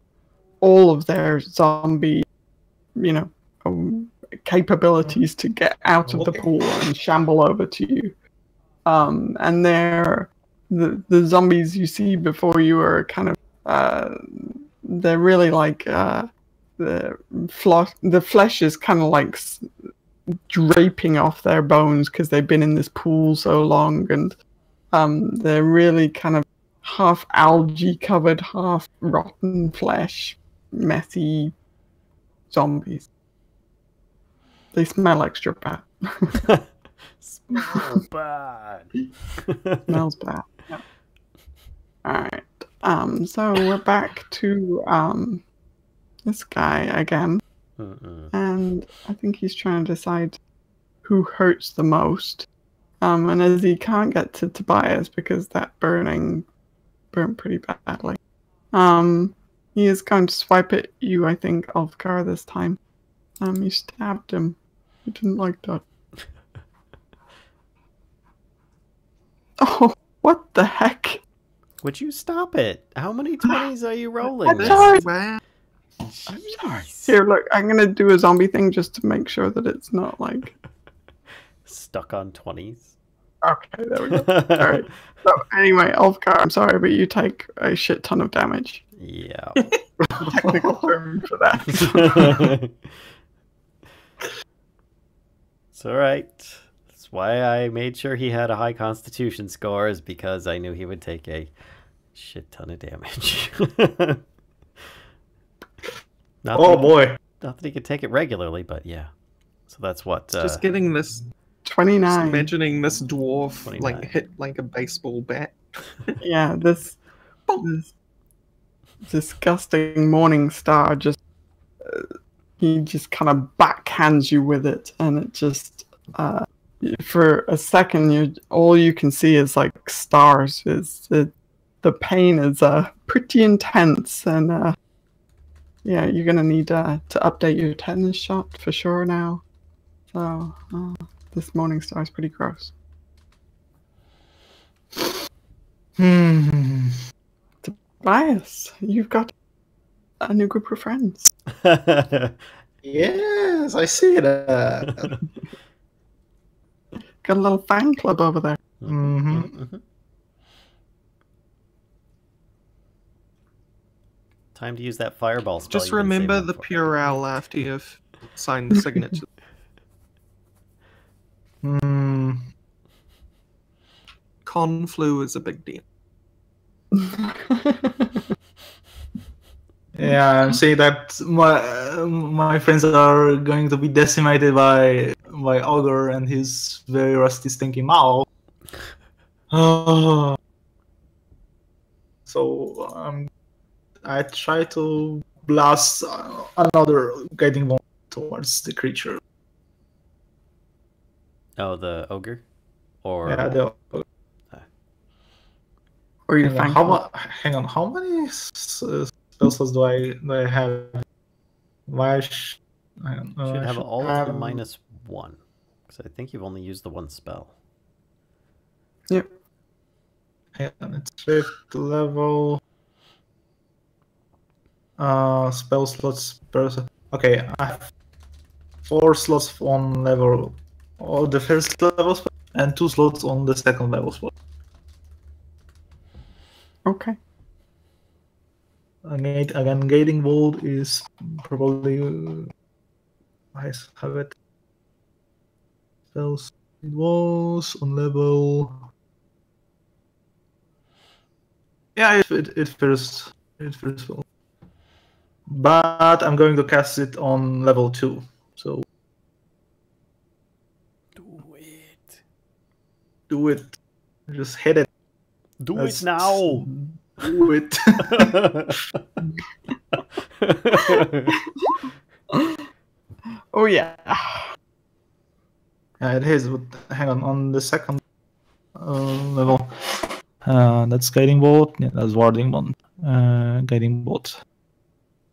all of their zombie, capabilities to get out of the pool and shamble over to you. And they're the zombies you see before you are kind of they're really like the flesh is kind of like draping off their bones because they've been in this pool so long, and they're really kind of half algae covered, half rotten flesh, messy zombies. They smell extra bad. Smell bad. Smells bad. Yeah. Alright. So we're back to this guy again. And I think he's trying to decide who hurts the most. And as he can't get to Tobias because that burned pretty badly. He is going to swipe at you, I think, Ulfgar this time. You stabbed him. He didn't like that. Oh, what the heck? Would you stop it? How many 20s are you rolling? I'm sorry. Wow. I'm sorry. Here, look, I'm gonna do a zombie thing just to make sure that it's not like Stuck on 20s. Okay, there we go. Alright. So anyway, Ulfgar, I'm sorry, but you take a shit ton of damage. Yeah. Technical term for that. It's alright. That's why I made sure he had a high constitution score, is because I knew he would take a shit ton of damage. Boy. Not that he could take it regularly, but yeah. So that's what... Just getting this... 29. Just imagining this dwarf 29. like hit like a baseball bat. Yeah, this disgusting morning star just... he just kind of backhands you with it, and it just... for a second, all you can see is like stars. The pain is pretty intense, and yeah, you're gonna need to update your tetanus shot for sure now. So this morning star is pretty gross. Tobias, you've got a new group of friends. Yes, I see that. Got a little fan club over there. Time to use that fireball spell. Just remember the Purell after you've signed the signature. Conflu is a big deal. Yeah, I'm saying that my friends are going to be decimated by Ogre and his very rusty, stinky mouth. So I try to blast another guiding bolt towards the creature. Oh, the ogre? Or... Yeah, the ogre. Or your hang on, how many spell slots do I have? Why should have all of them minus 1. Because I think you've only used the one spell. Yep. And it's 5th level. Spell slots per... Okay, I have 4 slots on level... or the first level spell, and 2 slots on the second level spell. Okay. Again, guiding bolt is probably... I have it. Spells. It was on level... Yeah, it first will. But I'm going to cast it on level 2. So do it. Just hit it. Do it now. Do it. Oh yeah. Yeah, it is. But hang on the second level. That's guiding bolt. Yeah, that's warding bolt. Guiding bolt.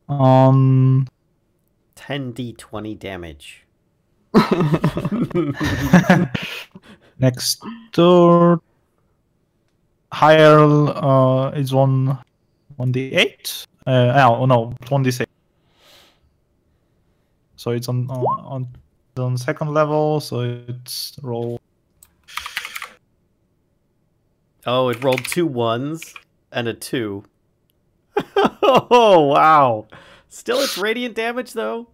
10d20 damage. Next turn. Higher is 1d8. Oh no, 1d6. So it's on second level. So it's roll. Oh, it rolled 2 1s and a 2. Oh wow! Still, it's radiant damage though.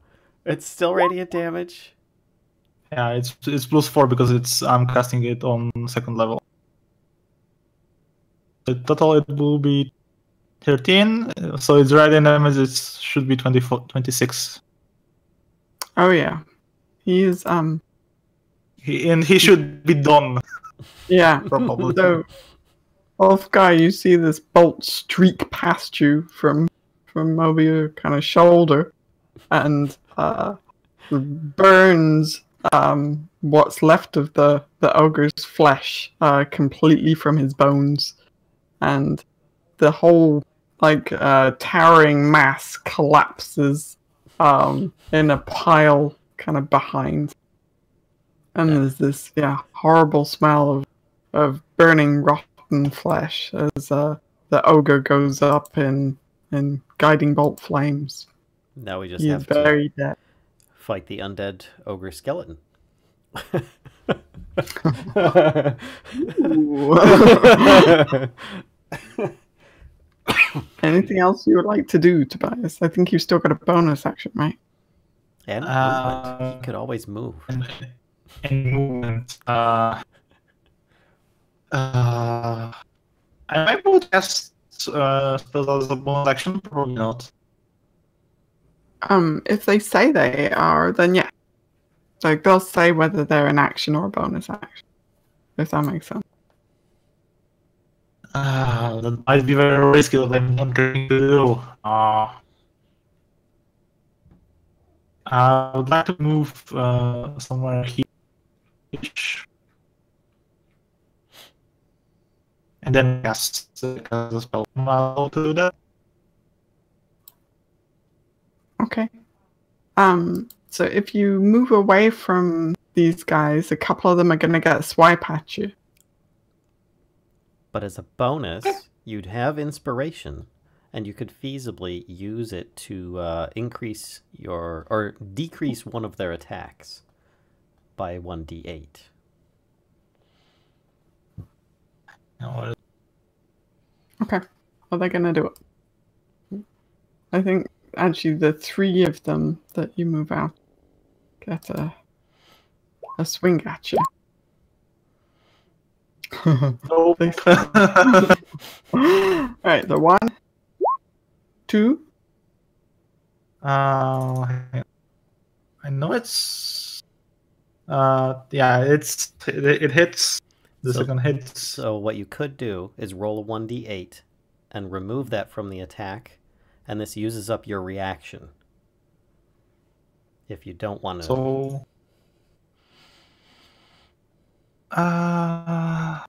It's still radiant damage. Yeah, it's +4 because I'm casting it on second level. The total it will be 13. So its radiant damage should be 26. Oh yeah, he's He should be done. Yeah, probably. So, Ulfgar, you see this bolt streak past you from over your kind of shoulder, and burns what's left of the ogre's flesh completely from his bones, and the whole towering mass collapses in a pile kind of behind, and there's this horrible smell of burning rotten flesh as the ogre goes up in guiding bolt flames. Now we just He have is very dead. fight the undead ogre skeleton. Anything else you would like to do, Tobias? I think you've still got a bonus action, right? And movement. You could always move. And movement. I might be able to cast spells as a bonus action, probably not. If they say they are, then yeah. Like, they'll say whether they're an action or a bonus action. If that makes sense. That might be very risky what I'm going to do. I would like to move somewhere here. And then cast a spell. I'll do that. Okay. So if you move away from these guys, a couple of them are going to get a swipe at you. But as a bonus, you'd have inspiration, and you could feasibly use it to increase your or decrease one of their attacks by 1d8. Okay. Are they going to do it? I think actually the three of them that you move out get a swing at you. Nope. Alright, the 1, 2. I know it's it hits. The second hit. So what you could do is roll a 1d8 and remove that from the attack, and this uses up your reaction. If you don't want to. So I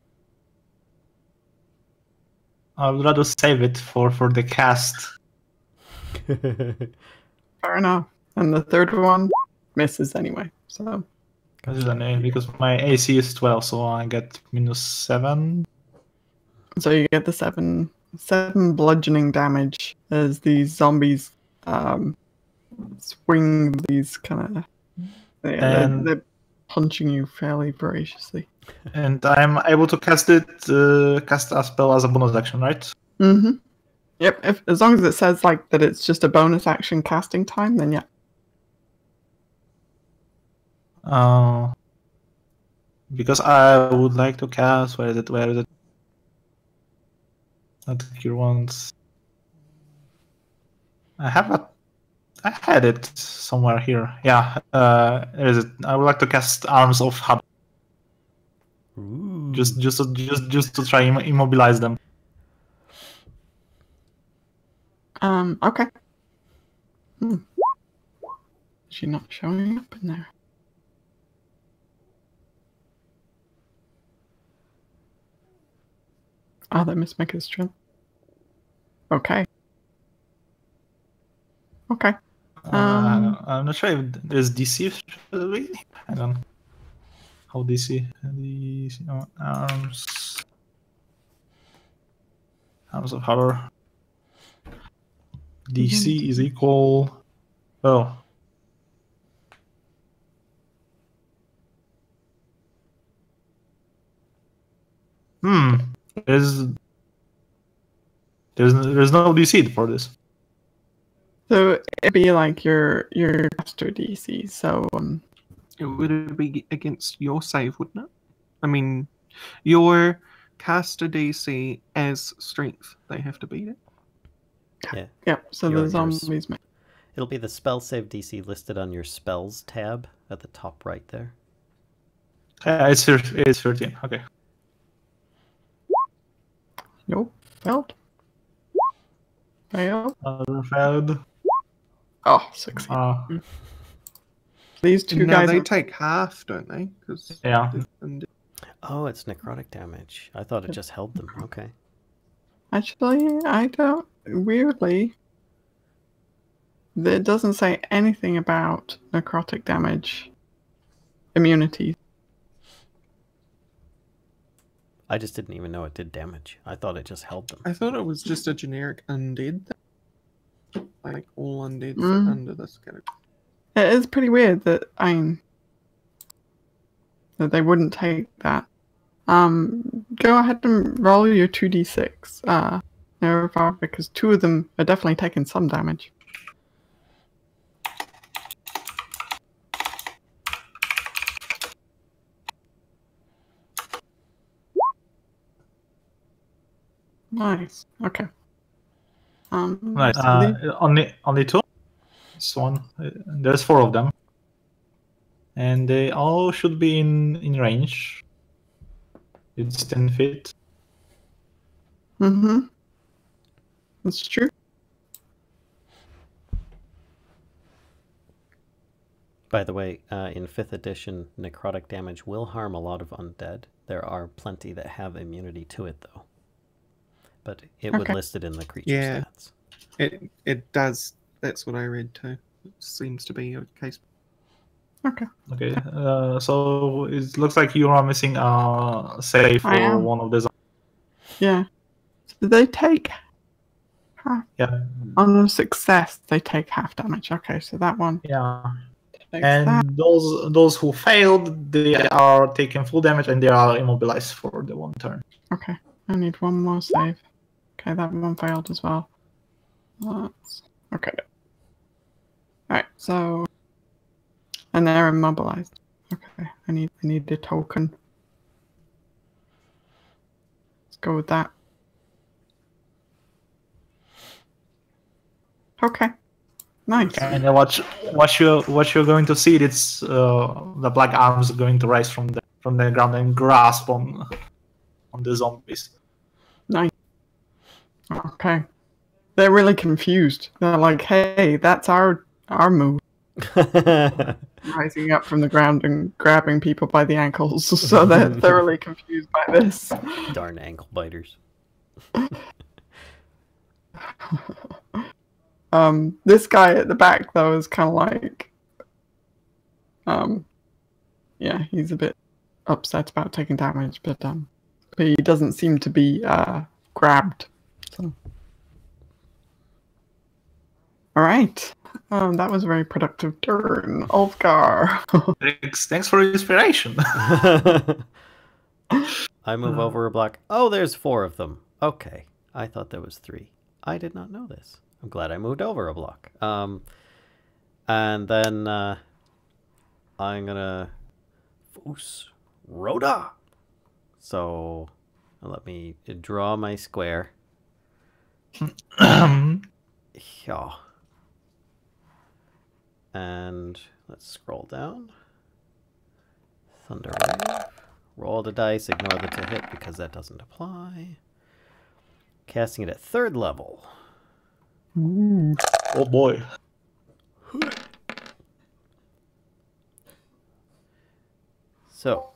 would rather save it for the cast. Fair enough. And the third one misses anyway. So because my AC is 12, so I get -7. So you get the 7 bludgeoning damage as these zombies swing these kind of they're punching you fairly voraciously. And I'm able to cast a spell as a bonus action, right? Mm-hmm. Yep. As long as it says that it's just a bonus action casting time, then yeah. Because I would like to cast. Where is it? Not Cure Wounds. I had it somewhere here. Yeah, there is it. I would like to cast Arms of Hub. Just to try immobilize them. Okay. Is she not showing up in there? Oh, that Miss Mecca's turn. Okay. Okay. I'm not sure if there's DC. Hang on. How DC? Arms of Horror. DC is equal. Oh. There's no DC for this. So it'd be like your caster DC. So it would be against your save, wouldn't it? I mean, your caster DC as strength. They have to beat it. Yeah. Yep, so Yours. the zombies make. It'll be the spell save DC listed on your spells tab at the top right there. It's 13. Okay. Nope. Failed. Failed. Failed. Oh, succeed. These two Now guys they are... take half, don't they? 'Cause Yeah. Oh, it's necrotic damage. I thought it just held them. Okay. Actually, I don't... Weirdly, it doesn't say anything about necrotic damage immunity. I just didn't even know it did damage. I thought it just held them. I thought it was just a generic undead thing. Like all undead fit Mm. under this category. It is pretty weird that that they wouldn't take that. Go ahead and roll your 2d6. Because 2 of them are definitely taking some damage. Nice. Okay. Nice. so the- Only 2. This one. There's 4 of them, and they all should be in range. It's 10 feet. Mm-hmm. That's true. By the way, in 5th edition, necrotic damage will harm a lot of undead. There are plenty that have immunity to it, though. But it would Okay. list it in the creature Yeah. stats. It does. That's what I read too. It seems to be a case. Okay. Okay. So it looks like you are missing a save I for am. one of the. Yeah. So they take half. Yeah. On a success, they take half damage. Okay, so that one Yeah. takes And that. those who failed, they are taking full damage and they are immobilized for the 1 turn. Okay, I need one more save. Okay, that one failed as well. Okay. Alright, so... And they're immobilized. Okay, I need a token. Let's go with that. Okay. Nice. And what you're going to see, it's the black arms going to rise from the ground and grasp on the zombies. Nice. Okay. They're really confused. They're like, hey, that's our move. Rising up from the ground and grabbing people by the ankles. So they're thoroughly confused by this. Darn ankle biters. This guy at the back though is kind of like, yeah, he's a bit upset about taking damage, but he doesn't seem to be grabbed. So, all right, that was a very productive turn, Ulfgar. Thanks for the inspiration. I move over a block. Oh, there's 4 of them. Okay, I thought there was 3. I did not know this. I'm glad I moved over a block. And then I'm gonna Foos Rhoda. So let me draw my square. Yeah. And let's scroll down. Thunder Wave. Roll the dice, ignore the to hit because that doesn't apply. Casting it at 3rd level. Ooh. Oh boy. So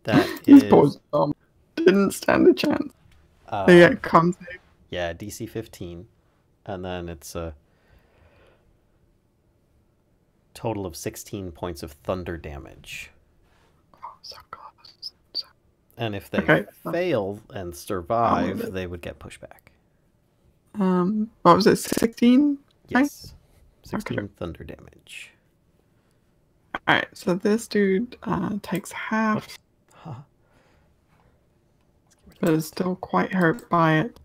that These is poor zombies didn't stand a chance. They get con save. yeah, DC 15, and then it's a total of 16 points of thunder damage. Oh, so close. And if they Okay. fail and survive, they would get pushback. What was it? 16? Yes, 16 Okay. thunder damage. All right. So this dude takes half, Huh. but is still quite hurt by it.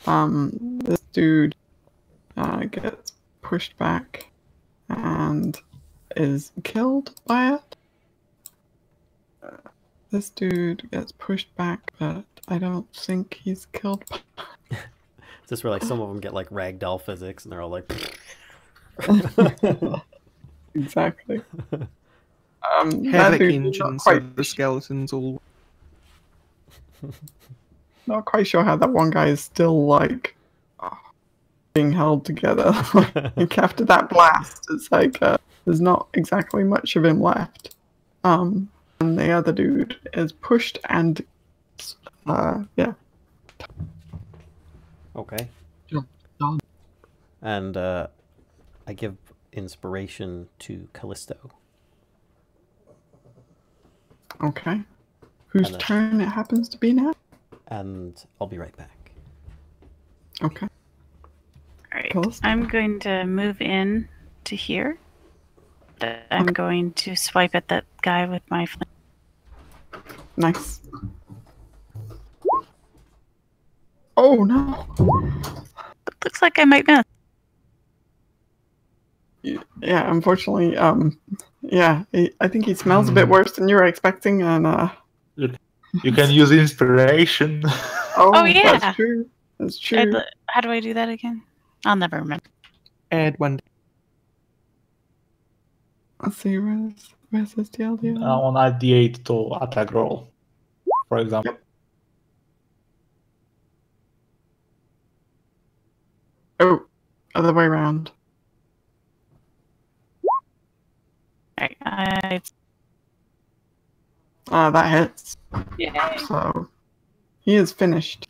This dude gets pushed back and is killed by it. This dude gets pushed back, but I don't think he's killed. It's just where like some of them get like ragdoll physics, and they're all like. Exactly. Havoc engine, so the skeletons all. Not quite sure how that one guy is still like being held together. Like after that blast, it's like there's not exactly much of him left. And the other dude is pushed and yeah. Okay. You're done. And I give inspiration to Kellisto. Okay. Whose turn it happens to be now? And I'll be right back. Okay. Alright, Kellisto. I'm going to move in to here. I'm going to swipe at that guy with my flame. Nice. Oh no! It looks like I might miss. Yeah, unfortunately, yeah, I think he smells a bit worse than you were expecting, and You can use inspiration. Oh, yeah. That's true. That's true. How do I do that again? I'll never remember. Add one. Let's see, where's this TLDR? On add D8 to attack roll, for example. Yep. Oh, other way around. Alright, That hits. Yay. So he is finished.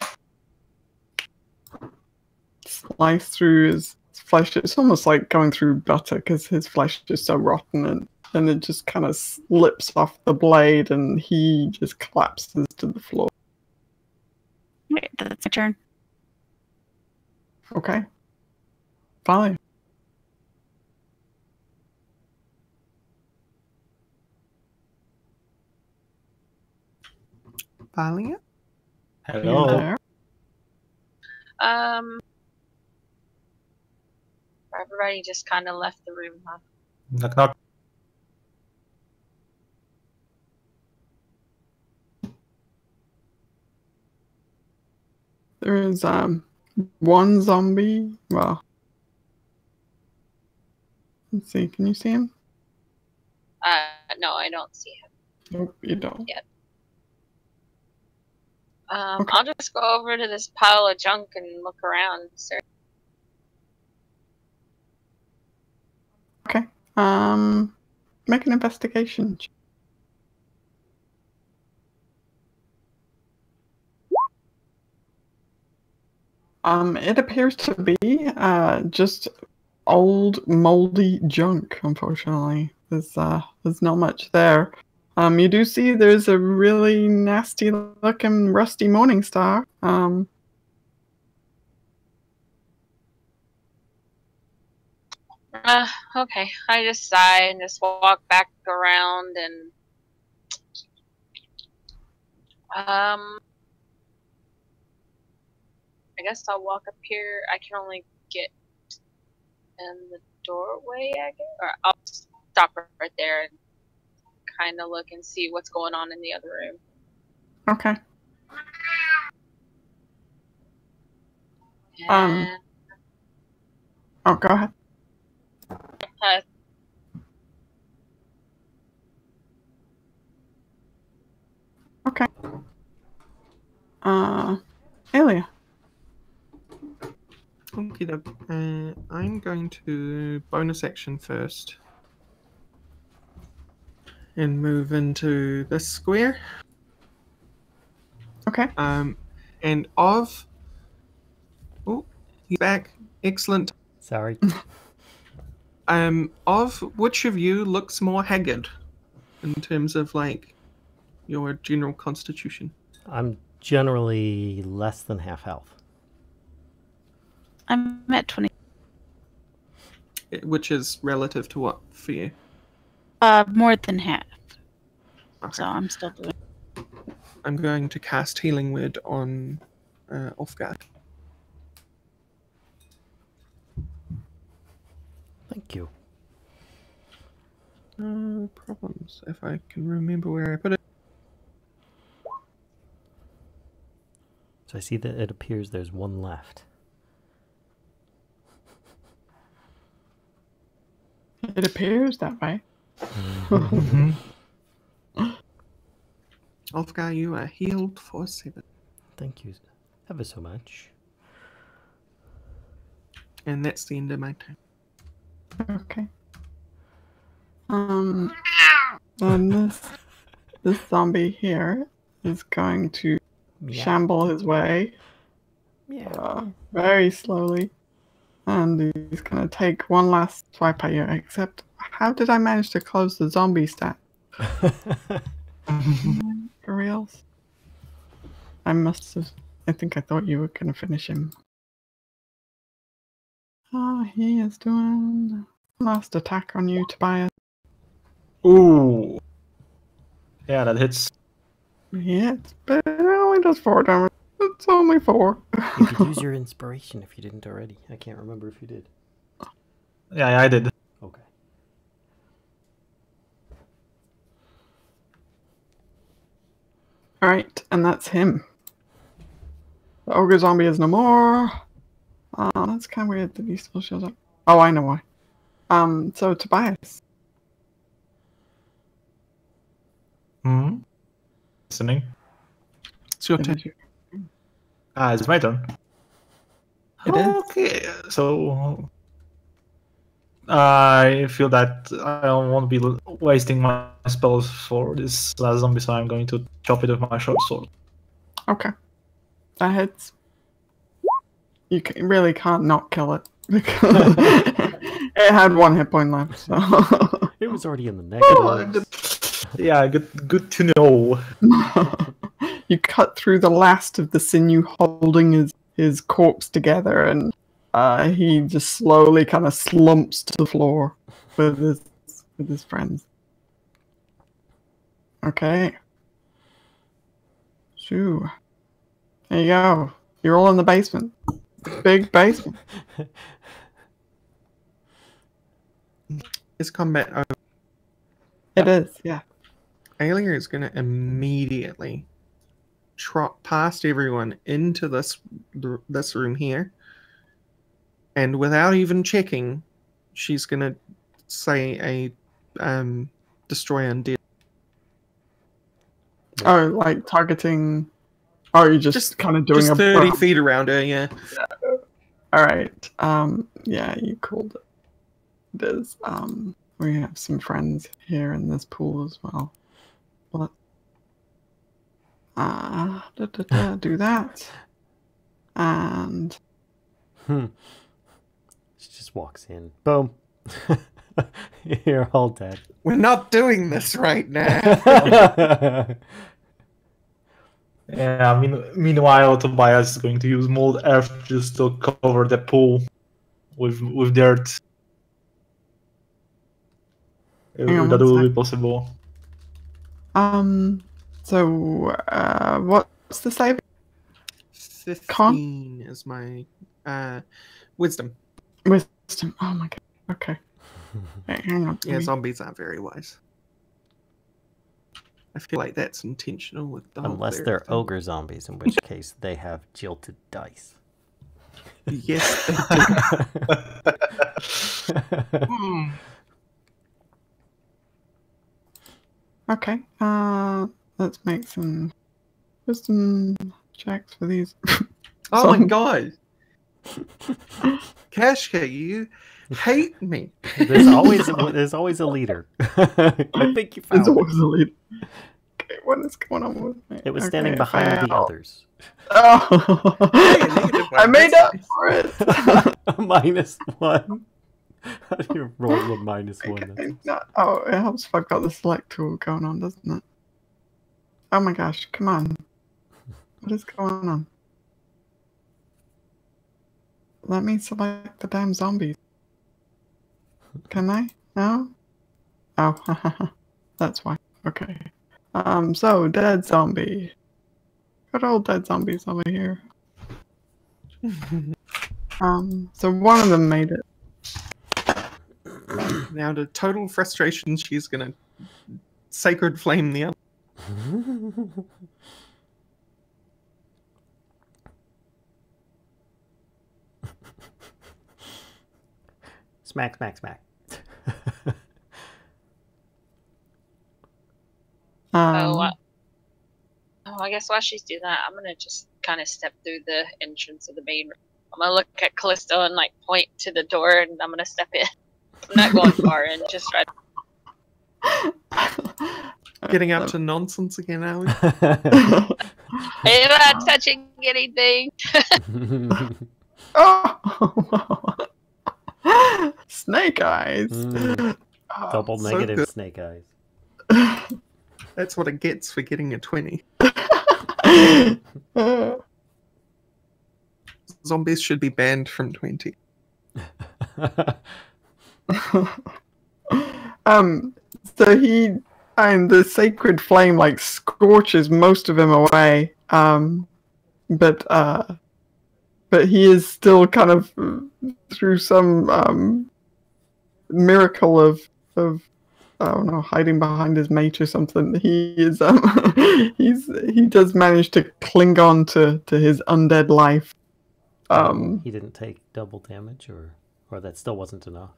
Slice through his flesh. It's almost like going through butter because his flesh is so rotten, and it just kind of slips off the blade, and he just collapses to the floor. Wait, that's my turn. Okay. Fine. Valia? Hello. There. Everybody just kind of left the room, huh? Knock knock. There is one zombie. Well, let's see. Can you see him? No, I don't see him Nope, you don't. yet. Okay. I'll just go over to this pile of junk and look around, sir. Okay. Make an investigation. It appears to be just old moldy junk, unfortunately. There's not much there. You do see there's a really nasty looking rusty morning star. Okay. I just sigh and just walk back around and I guess I'll walk up here. I can only get in the doorway, I guess, or I'll stop right there and kind of look and see what's going on in the other room. Okay. And, Oh, go ahead. Okay. Aelia. Okay, I'm going to bonus action first. And move into this square. Okay. And of... Oh, he's back. Excellent. Sorry. Of which of you looks more haggard in terms of, like, your general constitution? I'm generally less than half health. I'm at 20. Which is relative to what for you? More than half. Okay. So I'm still doing. I'm going to cast Healing Word on Ulfgar. Thank you. No problems, if I can remember where I put it. So I see that it appears there's one left. It appears that way. Ulfgar, you are healed for 7. Thank you ever so much. And that's the end of my turn. Okay. And this zombie here is going to shamble his way. Very slowly. And he's going to take one last swipe at you, except how did I manage to close the zombie stat? For reals? I must have... I think I thought you were going to finish him. He is doing last attack on you, Tobias. Ooh. Yeah, that hits. Yeah, but it only does 4 damage. It's only 4. You could use your inspiration if you didn't already. I can't remember if you did. Yeah, I did. Okay. Alright, and that's him. The ogre zombie is no more. That's kind of weird that he still shows up. Oh, I know why. So Tobias. Listening. It's your turn. It's my turn. It is. Okay, so I feel that I don't want to be wasting my spells for this last zombie, so I'm going to chop it with my short sword. Okay. That hits. You really can't not kill it because it had 1 hit point left. So. It was already in the negative. Yeah, good to know. You cut through the last of the sinew holding his corpse together, and he just slowly kind of slumps to the floor with his friends. Okay. Shoo. There you go. You're all in the basement. Big basement. Is combat over? It is, yeah. Aelia is going to immediately trot past everyone into this room here, and without even checking, she's going to say a destroy undead. Oh, like targeting. Oh, you're just kind of doing just a 30 feet around her, yeah. All right. Yeah, you called it. It is. We have some friends here in this pool as well. Let's do that. And She just walks in. Boom. You're all dead. We're not doing this right now. Yeah, I mean, meanwhile, Tobias is going to use mold earth just to cover the pool with dirt. If that will be possible. So, what's the save? 15 is my wisdom. Wisdom. Oh my god. Okay. Hey, hang on. Yeah, zombies aren't very wise. I feel like that's intentional with the Unless they're ogre zombies, in which case they have jilted dice. Yes, they do. Okay. Let's make some wisdom checks for these. Oh my god. Kashcah, you hate me. There's always a leader. I think you found There's always a leader. Okay, what is going on with me? it. Was standing behind the others. Oh, I made up for it. -1. How do you roll a -1? Okay, oh, it helps if I've got the select tool going on, doesn't it? Oh my gosh, come on. What is going on? Let me select the damn zombies. Can I? No? Oh, that's why. Okay. So, dead zombie. Good old dead zombies over here. So one of them made it. Now, to total frustration, she's gonna sacred flame the other. Smack, smack, smack. I guess while she's doing that, I'm gonna just kind of step through the entrance of the main room. I'm gonna look at Kellisto and like point to the door, and I'm gonna step in. I'm not going far in, just right. Getting up to nonsense again, are we? I'm not touching anything. Oh! Snake eyes. Double so negative good. snake eyes. That's what it gets for getting a 20. Zombies should be banned from 20. So he and the sacred flame like scorches most of him away. But he is still kind of through some miracle of I don't know, hiding behind his mate or something. He is he does manage to cling on to his undead life. He didn't take double damage, or that still wasn't enough.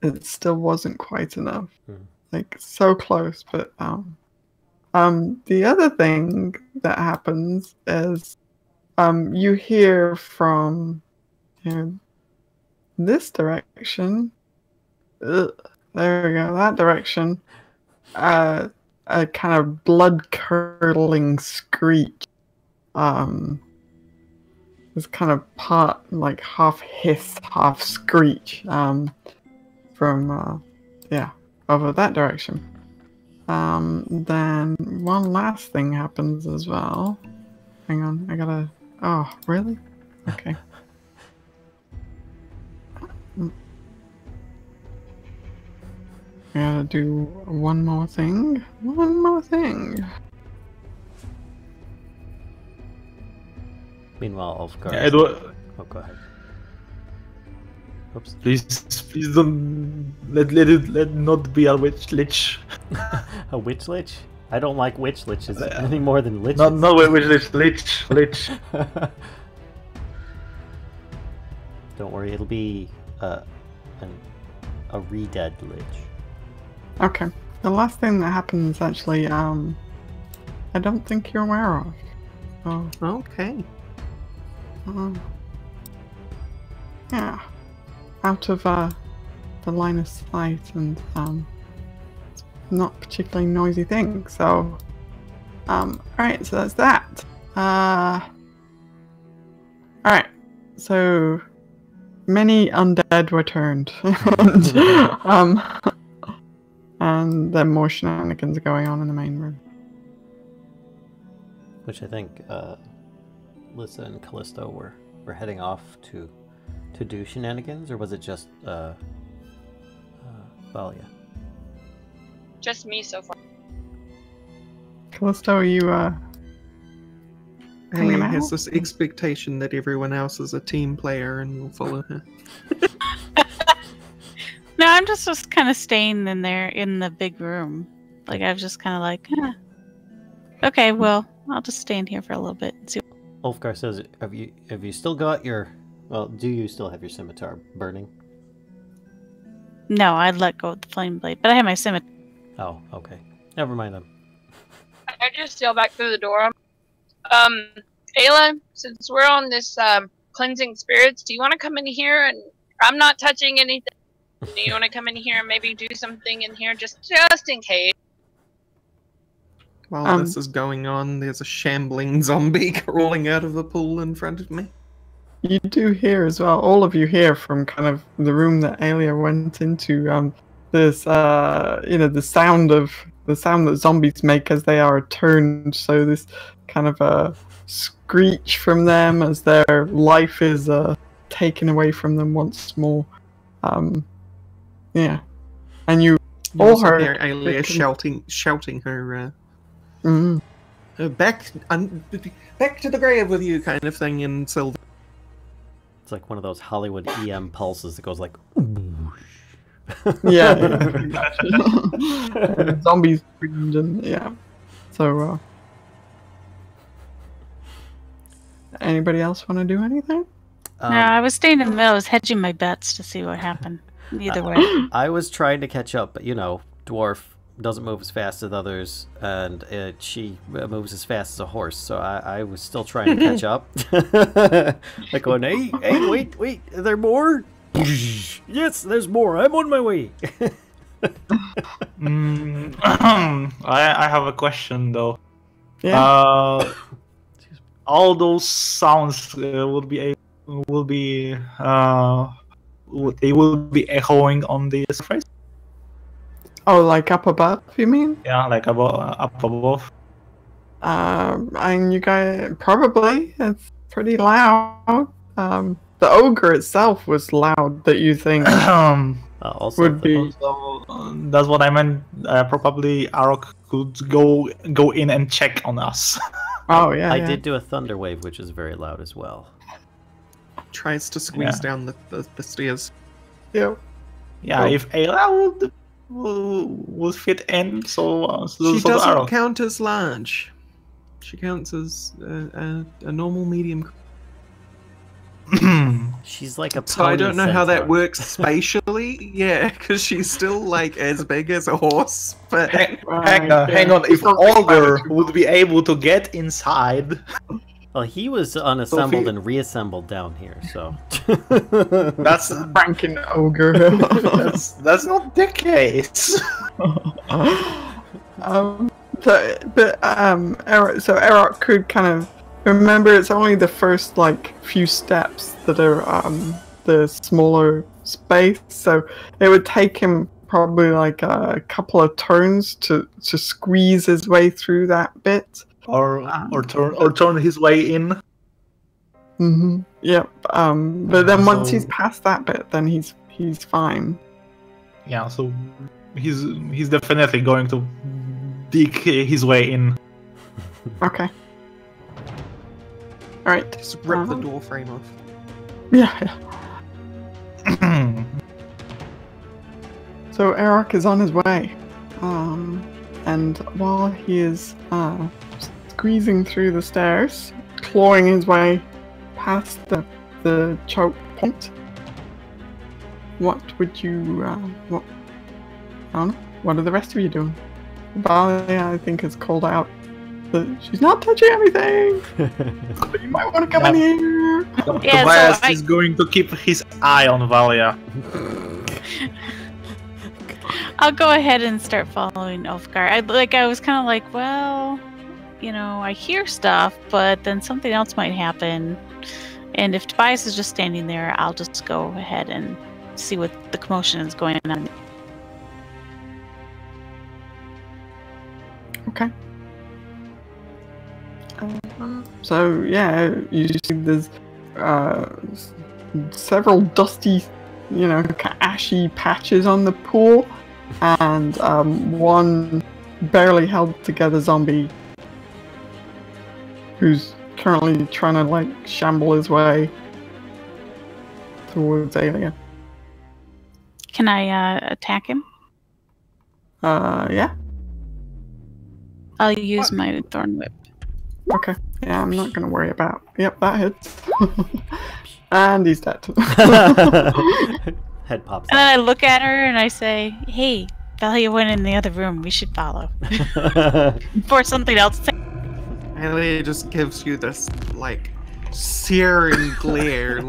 It still wasn't quite enough. Hmm. Like so close, but the other thing that happens is you hear from this direction. There we go, that direction. A kind of blood-curdling screech. This kind of part, like half hiss, half screech. From over that direction. Then one last thing happens as well. Hang on, I gotta. Oh, really? Okay. I gotta do one more thing. One more thing. Meanwhile, Ulfgar. Yeah, Oh, go ahead. Oops. please don't let it not be a witch lich. A witch lich? I don't like witch liches any more than liches. Not witch lich. Don't worry, it'll be a re-dead lich. Okay. The last thing that happens, actually, I don't think you're aware of. Oh. Okay. Yeah. Out of the line of sight, and it's not particularly noisy thing. So, alright, so that's that. Alright, so many undead were turned, and then more shenanigans are going on in the main room. Which I think Lyssa and Kellisto were heading off to do shenanigans, or was it just Valia? Just me so far. Kellisto, are you Aelia out? has this expectation that everyone else is a team player and will follow her. No, I'm just kind of staying in there in the big room. Like, I was just kind of like, okay, well, I'll just stand here for a little bit and see. Ulfgar says, have you still got your... Well, do you still have your scimitar burning? No, I'd let go of the flame blade, but I have my scimitar. Oh, okay. Never mind then. I just steal back through the door. Aelia, since we're on this cleansing spirits, do you want to come in here? And I'm not touching anything. Do you want to come in here and maybe do something in here just in case? While this is going on, there's a shambling zombie crawling out of the pool in front of me. You do hear as well, all of you hear from kind of the room that Aelia went into, this, the sound that zombies make as they are turned. So this kind of a screech from them as their life is taken away from them once more. Yeah, and you all also heard hear Aelia shouting her back to the grave with you, kind of thing in silver. It's like one of those Hollywood EM pulses that goes like... Yeah. Zombies screamed and yeah. So, anybody else want to do anything? No, I was staying in the middle. I was hedging my bets to see what happened. Either way. I was trying to catch up, but dwarf doesn't move as fast as others, and she moves as fast as a horse. So I was still trying to catch up. Like going, hey, wait, are there more? Yes, there's more. I'm on my way. I have a question though. Yeah. All those sounds they will be echoing on the surface. Oh, like up above, you mean? Yeah, like up above. And you guys probably it's pretty loud. The ogre itself was loud. That you think Also, would be. So, that's what I meant. Probably Arokh could go in and check on us. Oh yeah. I did do a thunder wave, which is very loud as well. Tries to squeeze down the stairs. Yeah. Yeah, if Aelia would fit in, so She so doesn't Arokh. count as large. She counts as a normal medium. She's like a So I don't know pony how that centaur. works spatially. Yeah, because she's still like as big as a horse. But Hang on. If Older would be able to get inside, Well, he was unassembled and reassembled down here, so. that's Franken ogre. that's not the case. Arokh could kind of remember it's only the first like few steps that are the smaller space, so it would take him probably like a couple of turns to squeeze his way through that bit. or turn his way in. Mm-hmm. Yep. But then once he's past that bit, then he's fine. Yeah, so he's definitely going to dig his way in. Okay. All right. just rip the door frame off. Yeah. So Arokh is on his way, and while he is squeezing through the stairs, clawing his way past the choke point, what would you? What? I don't know. What are the rest of you doing? Valia, I think, has called out that she's not touching anything. But you might want to come in here. Yeah, Tobias so is going to keep his eye on Valia. I'll go ahead and start following Ulfgar. I was kind of like, well, I hear stuff, but then something else might happen. And if Tobias is just standing there, I'll just go ahead and see what the commotion is going on. Okay. So yeah, you see there's several dusty, ashy patches on the pool, and one barely held together zombie who's currently trying to shamble his way towards Aelia. Can I attack him? Yeah. I'll use my Thorn Whip. Okay. Yeah, I'm not gonna worry about. Yep, that hits. And he's dead. Head pops And then I look at her and I say, hey, Valia went in the other room. We should follow. Before something else. Aelia just gives you this searing glare,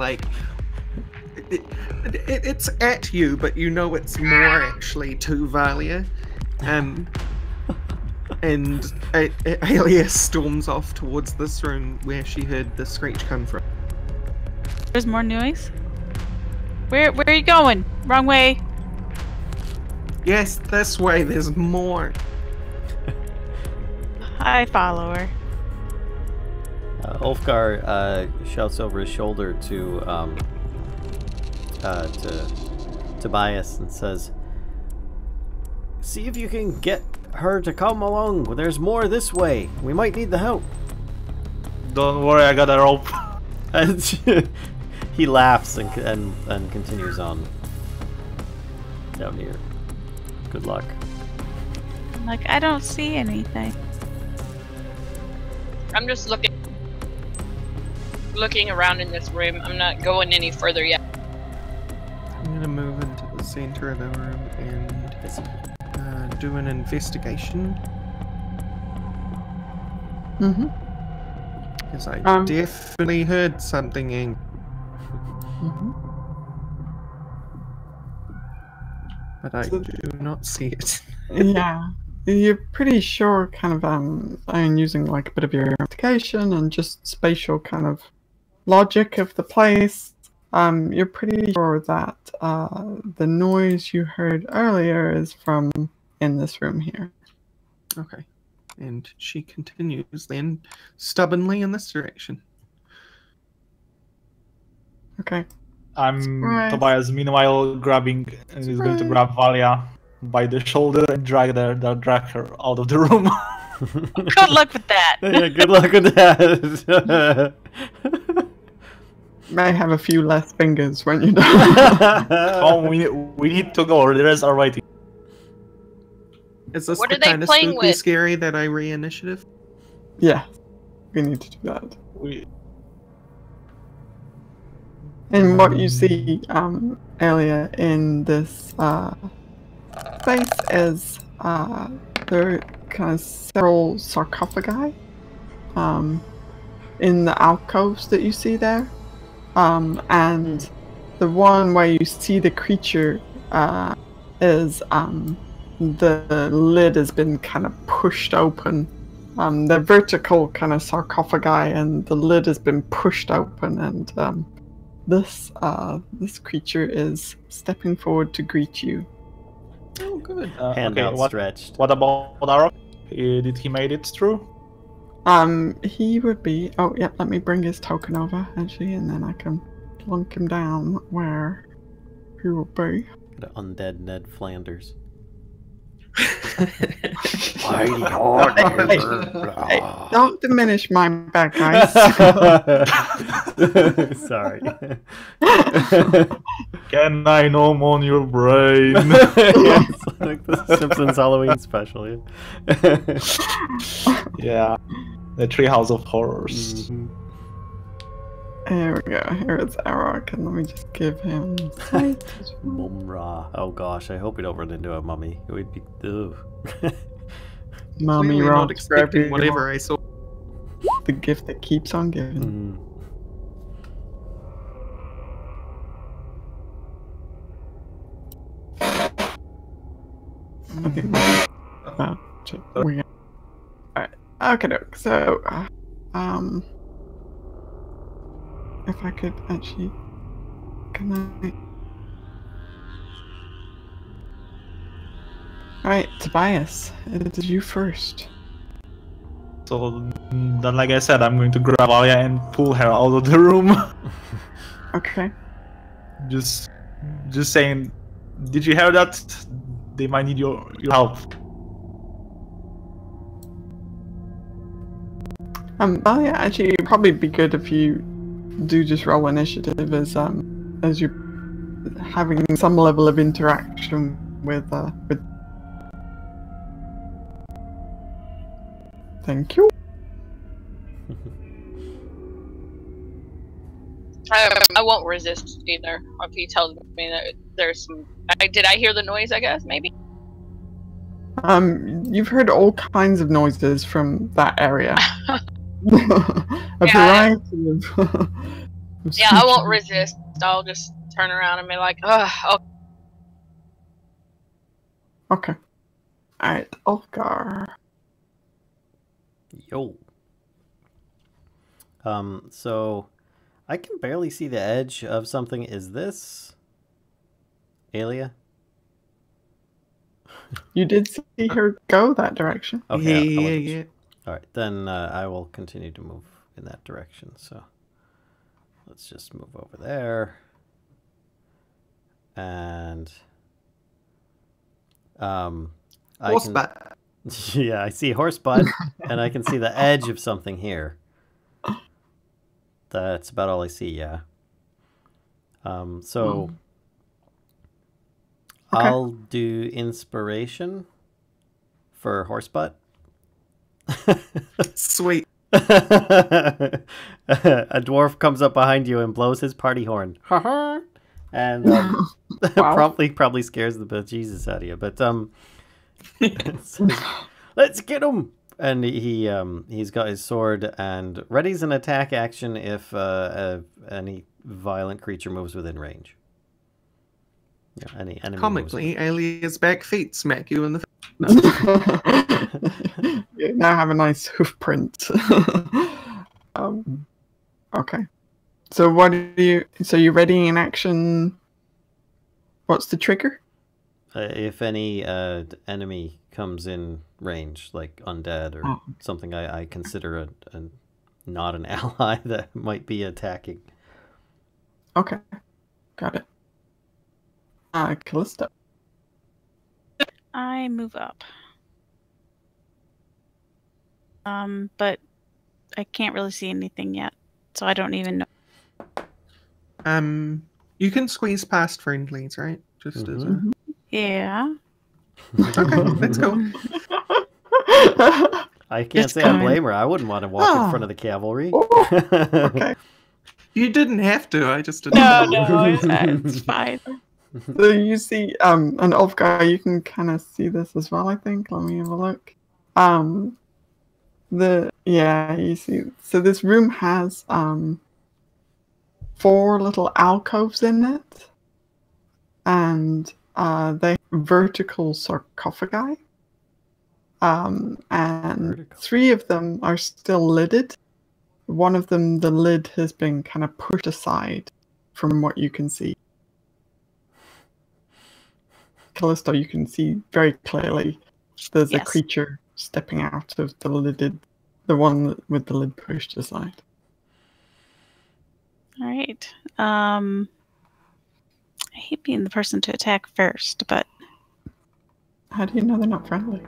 it's at you, but it's more actually to Valia. And Aelia storms off towards this room where she heard the screech come from. There's more noise? Where are you going? Wrong way. Yes, this way, there's more. I follow her. Ulfgar shouts over his shoulder to Tobias and says, "See if you can get her to come along. There's more this way. We might need the help." Don't worry, I got a rope. He laughs and continues on down here. Good luck. I don't see anything. I'm just looking. looking around in this room. I'm not going any further yet. I'm gonna move into the center of the room and do an investigation. Mm-hmm. Because I definitely heard something in. But I do not see it. Yeah. You're pretty sure, kind of, I'm using like a bit of your investigation and just spatial kind of logic of the place. You're pretty sure that the noise you heard earlier is from in this room here. Okay. And she continues then stubbornly in this direction. Okay. Tobias, meanwhile, is going to grab Valia by the shoulder and drag her out of the room. Good luck with that. Yeah, good luck with that. May have a few less fingers when you're done. Oh, we need to go. The rest are waiting. Is this What the are they kind of playing spooky with? scary that I re-initiative? Yeah, we need to do that. And what you see, Aelia, in this space is there are kind of several sarcophagi in the alcoves that you see there. And the one where you see the creature is the lid has been kind of pushed open. The vertical kind of sarcophagi, and the lid has been pushed open, and this creature is stepping forward to greet you. Oh, good. Hand outstretched. What about Arokh? Did he made it through? He would be. Oh, yeah. Let me bring his token over actually, and then I can plunk him down where he will be. The undead Ned Flanders. Hey, don't diminish my bad guys. Sorry. Can I gnome on your brain? Yeah, it's like the Simpsons Halloween special. Yeah, the Treehouse of Horrors. Mm-hmm. Here we go. Here is Arokh, and let me just give him sight. Mumra. Oh gosh, I hope we don't run into a mummy. It would be. Ugh. Mommy Clearly not rock expecting whatever I saw. the gift that keeps on giving. I think we alright. Okay, doke. So, if I could actually, can I? Alright, Tobias, it is you first. So, then, like I said, I'm going to grab Valia and pull her out of the room. Okay. Just saying, did you hear that? They might need your help. Well, yeah, actually, it'd probably be good if you do just roll initiative as you're having some level of interaction with. Thank you. I won't resist either if he tells me that there's some. Did I hear the noise? I guess maybe. You've heard all kinds of noises from that area. A Yeah, variety of. Yeah, I won't resist. I'll just turn around and be like, "Oh, Okay. Alright, Ulfgar. Yo. So I can barely see the edge of something. Is this Aelia? You did see her go that direction. Okay, Yeah. All right, then I will continue to move in that direction. So let's just move over there. And Horseback. Yeah, I see horse butt, and I can see the edge of something here. That's about all I see, yeah. So Okay. I'll do inspiration for horse butt. Sweet. A dwarf comes up behind you and blows his party horn. And Wow. probably scares the bejesus out of you. But let's get him! And he's got his sword and readies an attack action if any violent creature moves within range. Yeah, any enemy Comically, Aelia's back feet smack you in the face. You now have a nice hoof print. Okay. So what do you? So you're ready in action. What's the trigger? If any enemy comes in range, like undead or something I consider a not an ally that might be attacking. Okay, got it. Callisto. I move up. But I can't really see anything yet, so I don't even know. You can squeeze past friendlies, right? Just as a... Yeah. Okay, let's go. I can't say I blame her. I wouldn't want to walk in front of the cavalry. Okay. You didn't have to. I just didn't. No, it's fine. So you see, and Ulfgar, you can kind of see this as well, I think. Let me have a look. You see. So this room has 4 little alcoves in it, and they vertical sarcophagi. And Vertical. 3 of them are still lidded. One of them, the lid has been kind of pushed aside from what you can see. Callisto, you can see very clearly there's a creature stepping out of the one with the lid pushed aside. All right. I hate being the person to attack first, but How do you know they're not friendly?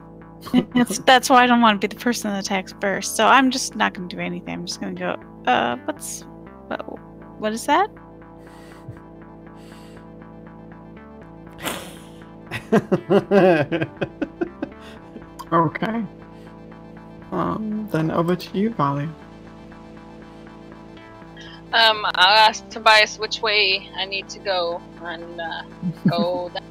that's why I don't want to be the person that attacks first. So I'm just not going to do anything. I'm just going to go. What is that? Okay. Then over to you, Valia. I'll ask Tobias which way I need to go and go down.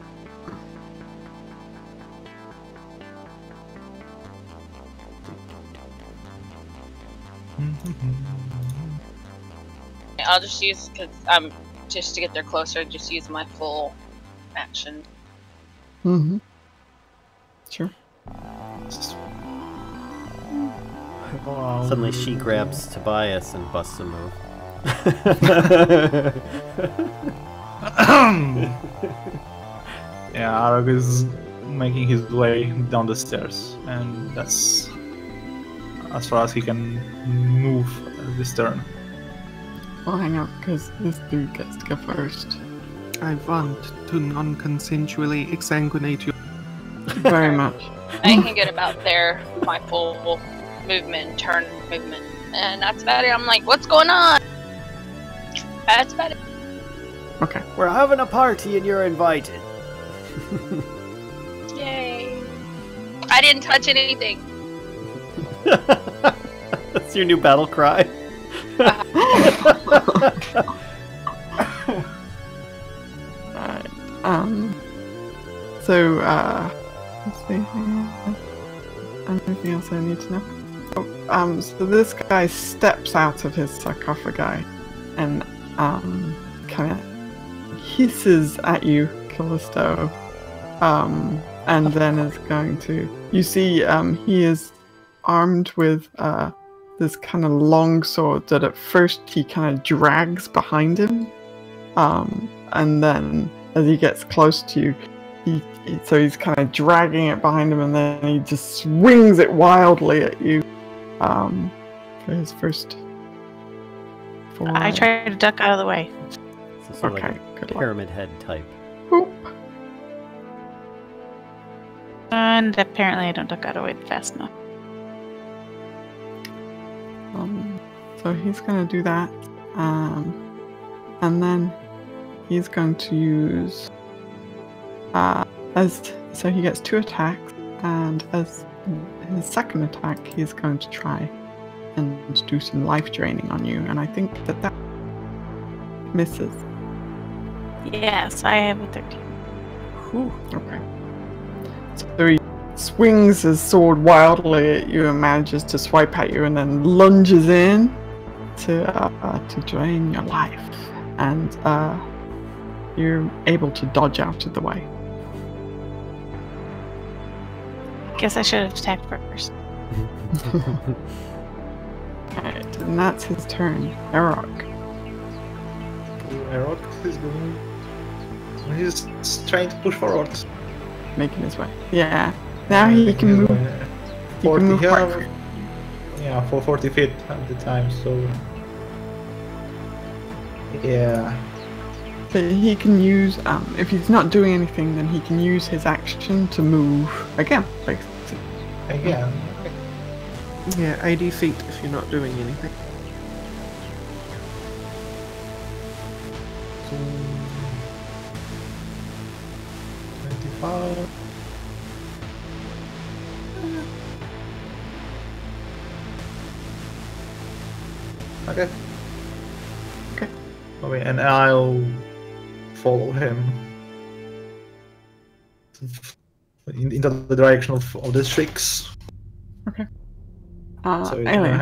I'll just use, because I'm just to get there closer, just use my full action. Mm-hmm. Sure. Suddenly she grabs Tobias and busts a move. Yeah, Arokh is making his way down the stairs, and that's as far as he can move this turn. Well, hang on, because this dude gets to go first. I want to non-consensually exsanguinate you. Very much. I can get about there, my full movement, turn movement, and that's about it. I'm like, what's going on? That's about it. Okay. We're having a party and you're invited. Yay. I didn't touch anything. That's your new battle cry. Alright. So, let's see here. Anything else I need to know? Oh, so this guy steps out of his sarcophagi and, kind of hisses at you, Callisto. And then is going to... You see, he is armed with, this kind of long sword that at first he kind of drags behind him. And then as he gets close to you, he's kind of dragging it behind him, and then he just swings it wildly at you for his first foray. I try to duck out of the way. So sort of Okay, like good a luck. pyramid head type. Boop. And apparently I don't duck out of the way fast enough. So he's going to do that. And then he's going to use... So he gets 2 attacks, and as his second attack, he's going to try and do some life draining on you, and I think that misses. Yes, I have a 13. Whew, okay. So he swings his sword wildly at you and manages to swipe at you, and then lunges in to drain your life, and you're able to dodge out of the way. Guess I should have attacked first. Alright, and that's his turn. Arokh. Arokh is going. He's trying to push forward. Making his way. Yeah. Now he can move. He can move quite free. Yeah, for 40 feet at the time, so. Yeah. But he can use, if he's not doing anything, then he can use his action to move again, basically. Again. Yeah, 80 feet if you're not doing anything. So, 25. Okay. Okay. Okay, and I'll follow him into the direction of the shrieks. Okay. So Aelia.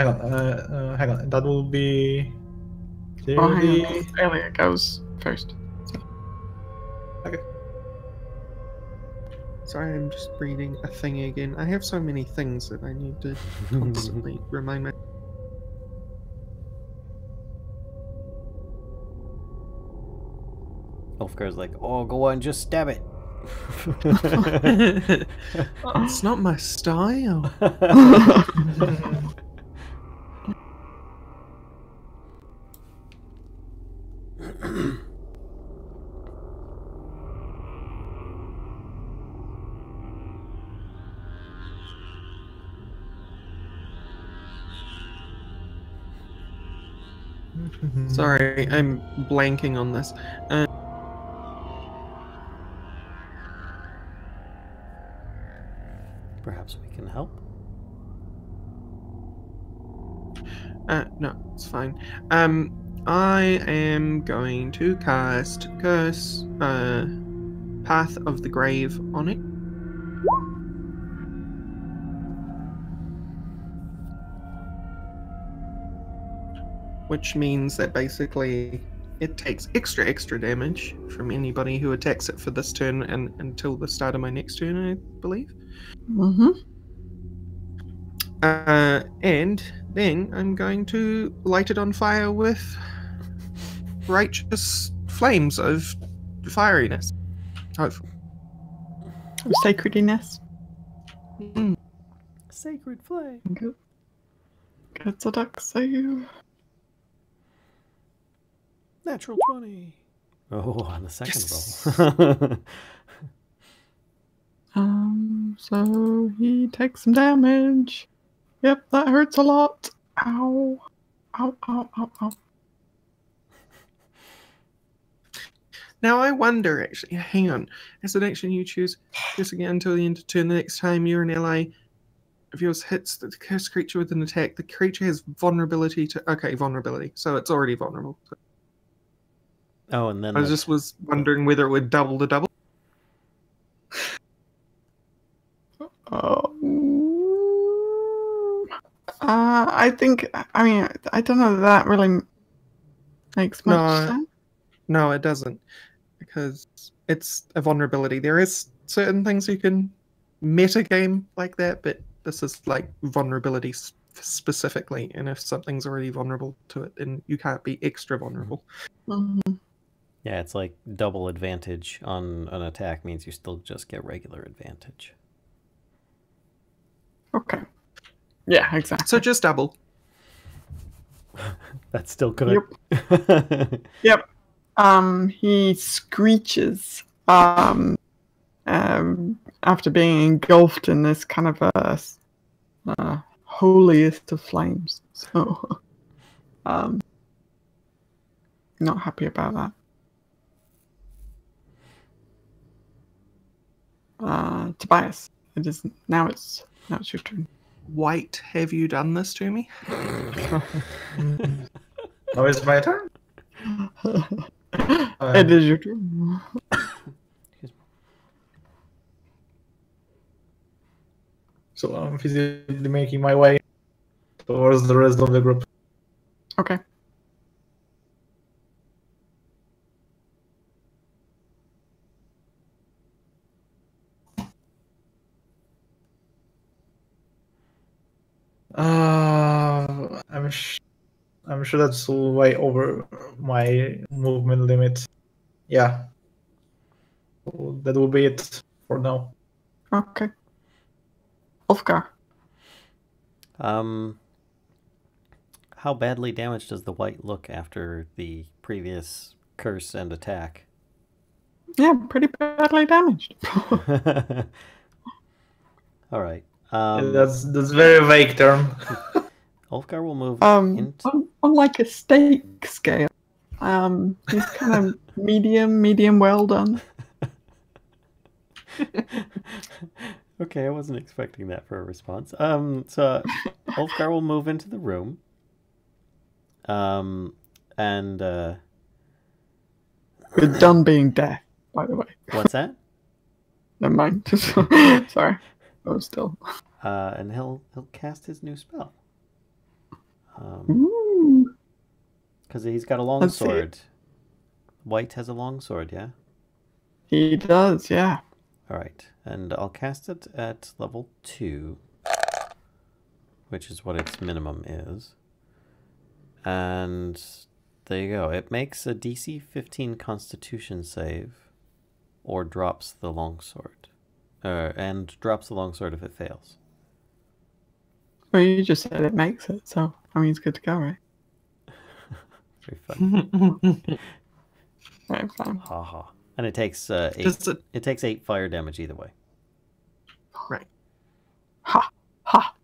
hang on. That will be. Oh, hang on. Aelia goes first. Okay. Sorry, I'm just reading a thing again. I have so many things that I need to constantly remind myself. Ulfgar's like, oh, go on, just stab it. It's not my style. Sorry, I'm blanking on this. Perhaps we can help. No, it's fine. I am going to cast Curse, Path of the Grave on it. Which means that basically it takes extra damage from anybody who attacks it for this turn and until the start of my next turn, I believe. Mm-hmm. And then I'm going to light it on fire with righteous flames of fieriness. Hopefully. Sacrediness. Sacred flame. Good. That's a duck save. Natural 20. Oh, on the second roll. So he takes some damage. Yep, that hurts a lot. Ow. Ow, ow, ow, ow. Now I wonder, actually, hang on. As an action you choose, this again until the end of turn. The next time you're an ally of yours hits the cursed creature with an attack, the creature has vulnerability to... Okay, vulnerability. So it's already vulnerable. Oh, and then I just was wondering whether it would double the double. I think, I mean, I don't know if that really makes much sense. No, it doesn't. Because it's a vulnerability. There is certain things you can metagame like that, but this is like vulnerability specifically. And if something's already vulnerable to it, then you can't be extra vulnerable. Mm-hmm. yeah, it's like double advantage on an attack means you still just get regular advantage. Okay. Yeah, exactly. So just double. That's still good. Yep. Yep. He screeches after being engulfed in this kind of a holiest of flames. So, not happy about that. Tobias, now it's your turn. White, have you done this to me? Now it's my turn. It is your turn. So I'm physically making my way towards the rest of the group. Okay. I'm sure that's way over my movement limit. Yeah. So that will be it for now. Okay. Ulfgar. How badly damaged does the white look after the previous curse and attack? Yeah, pretty badly damaged. All right. That's very vague term. Ulfgar will move on like a steak scale. He's kind of medium well done. Okay, I wasn't expecting that for a response. So Ulfgar will move into the room. And we're done being deaf, by the way. What's that? Never mind. Sorry. Oh, still. And he'll cast his new spell. Because he's got a long sword. White has a long sword, yeah? He does, yeah. Alright, and I'll cast it at level 2, which is what its minimum is. And there you go. It makes a DC 15 Constitution save, or drops the longsword. And drops the longsword if it fails. Well, you just said it makes it, so I mean it's good to go, right? Very funny. Very fun. Ha ha. And it takes 8 takes 8 fire damage either way. Right. Ha ha.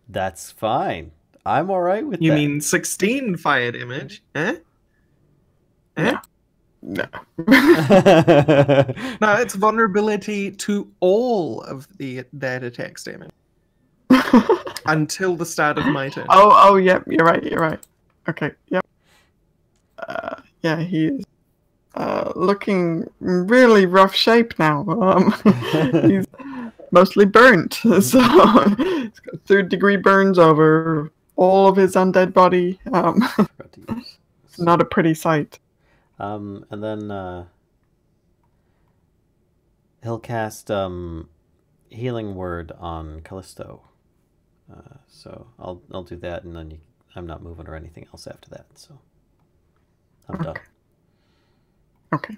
That's fine. I'm alright with You that. mean 16 fire damage? Eh? Eh? No. No, it's vulnerability to all of that attack's damage. Until the start of my turn. Oh, yep, you're right. Okay, yep. Yeah, he is looking really rough shape now. He's mostly burnt, so he's got 3rd-degree burns over all of his undead body. It's not a pretty sight. And then he'll cast Healing Word on Kellisto. So I'll do that, and then I'm not moving or anything else after that. So I'm done. Okay.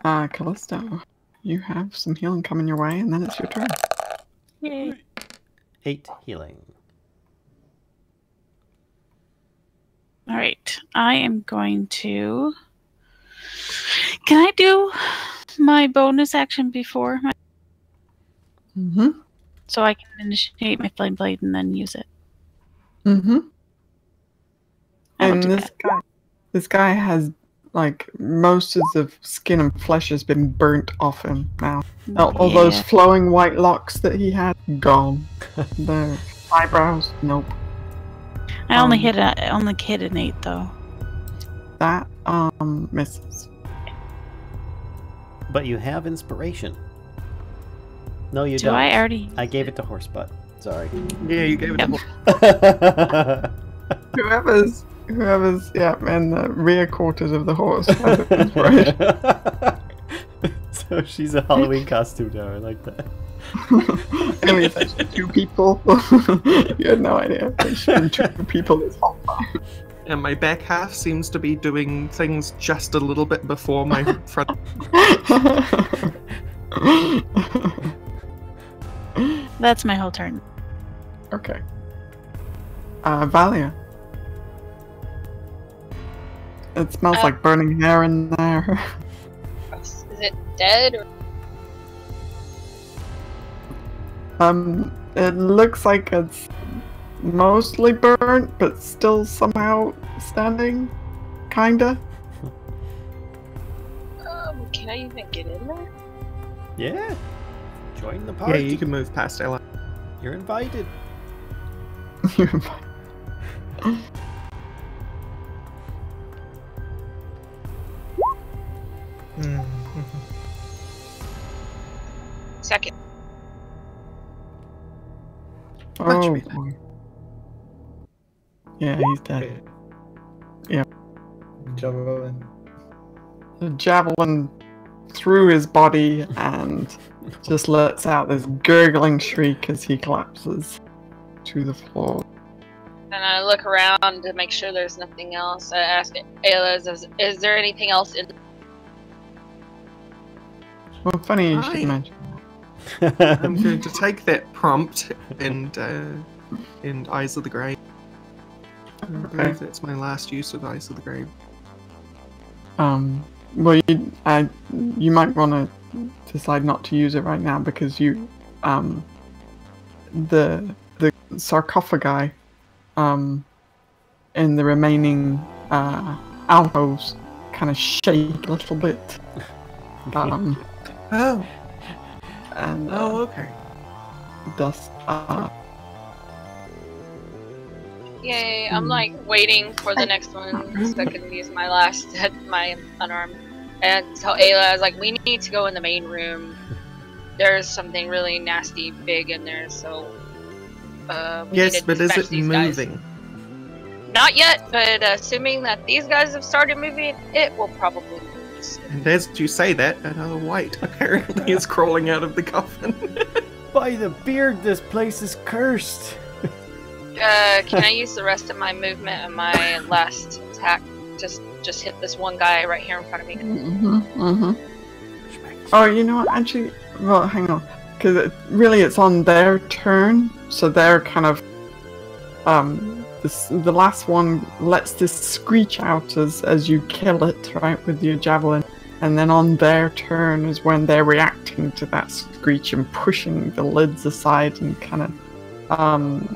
Kellisto, you have some healing coming your way, and then it's your turn. Yay. 8 healing. All right. I am going to... Can I do my bonus action before my... Mm-hmm. So I can initiate my Flame Blade and then use it? Mm-hmm. And that. this guy has, like, most of the skin and flesh has been burnt off him now. All those flowing white locks that he had, gone. The eyebrows, nope. I only hit an 8 though. That misses. But you have inspiration. No, you Do don't. I already? I gave it to Horsebutt. Sorry. Yeah, you gave it Whoever's in the rear quarters of the horse has inspiration. So she's a Halloween costume now. I like that. Only it's actually 2 people. You had no idea. It's been 2 people this whole time. And my back half seems to be doing things just a little bit before my front. That's my whole turn. Okay. Valia. It smells like burning hair in there. Is it dead? Or... It looks like it's mostly burnt, but still somehow standing, kinda. Can I even get in there? Yeah. Join the Yeah, party. you can move past Ella. You're invited. Second. Much Oh, better. boy. Yeah, he's dead. Okay. Yeah. Javelin. The javelin through his body and just lets out this gurgling shriek as he collapses to the floor. And I look around to make sure there's nothing else. I ask Aelia, is there anything else in? Well, funny you Hi. should mention. I'm going to take that prompt and Eyes of the Grave. I believe that's my last use of Eyes of the Grave. Well, you might want to decide not to use it right now because you, the sarcophagi, in the remaining alcoves kind of shake a little bit. Oh, And okay. dust. Yay! I'm like waiting for the next one so I can use my last my unarmed and tell Aelia, I was like, we need to go in the main room. There's something really nasty big in there, so we Yes, need to but is dispatch it these guys. moving? Not yet, but assuming that these guys have started moving, it will probably move. And as you say that, another white apparently is crawling out of the coffin. By the beard, this place is cursed. Can I use the rest of my movement and my last attack? Just hit this one guy right here in front of me. Oh, you know what? Actually, well, hang on, because really it's on their turn, so they're kind of the last one lets this screech out as you kill it, right, with your javelin, and then on their turn is when they're reacting to that screech and pushing the lids aside and kind of.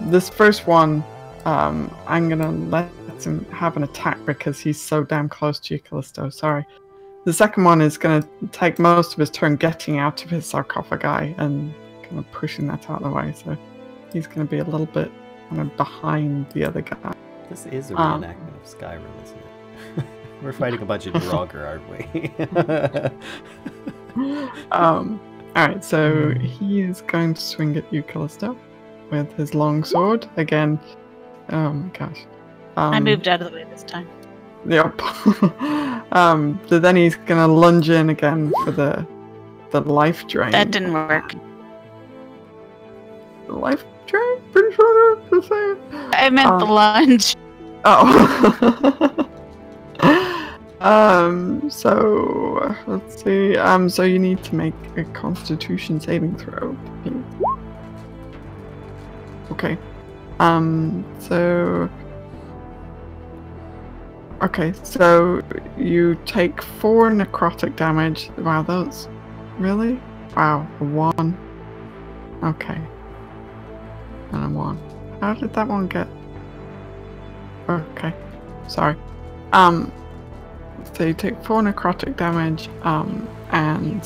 This first one, I'm gonna let him have an attack because he's so damn close to you, Kellisto. Sorry. The second one is gonna take most of his turn getting out of his sarcophagi and kind of pushing that out of the way. So he's gonna be a little bit kind of behind the other guy. This is a reenactment of Skyrim, isn't it? We're fighting a bunch of Draugr, aren't we? Alright, so he is going to swing at you, Kellisto, with his long sword. Again, oh my gosh. I moved out of the way this time. Yep. So then he's gonna lunge in again for the life drain. That didn't work. The life drain? Pretty sure that's the same. I meant the lunge. Oh. So let's see. So you need to make a Constitution saving throw. Okay. So you take 4 necrotic damage. Wow, that's really? Wow, 1. Okay. And a 1. How did that one get? Okay. Sorry. So you take 4 necrotic damage, and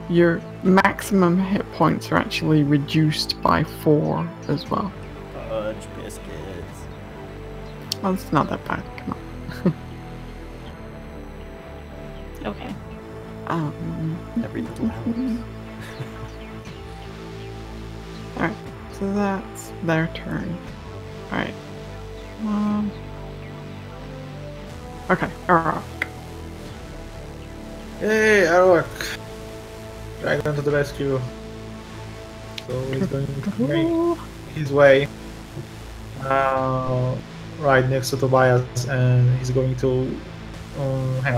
your maximum hit points are actually reduced by 4 as well. Fudge biscuits. Well, it's not that bad. Come on. Okay. Every little helps. Alright, so that's their turn. Alright. Okay, Arokh. Hey, Arokh! Dragon to the rescue. So he's going to make his way right next to Tobias, and he's going to hang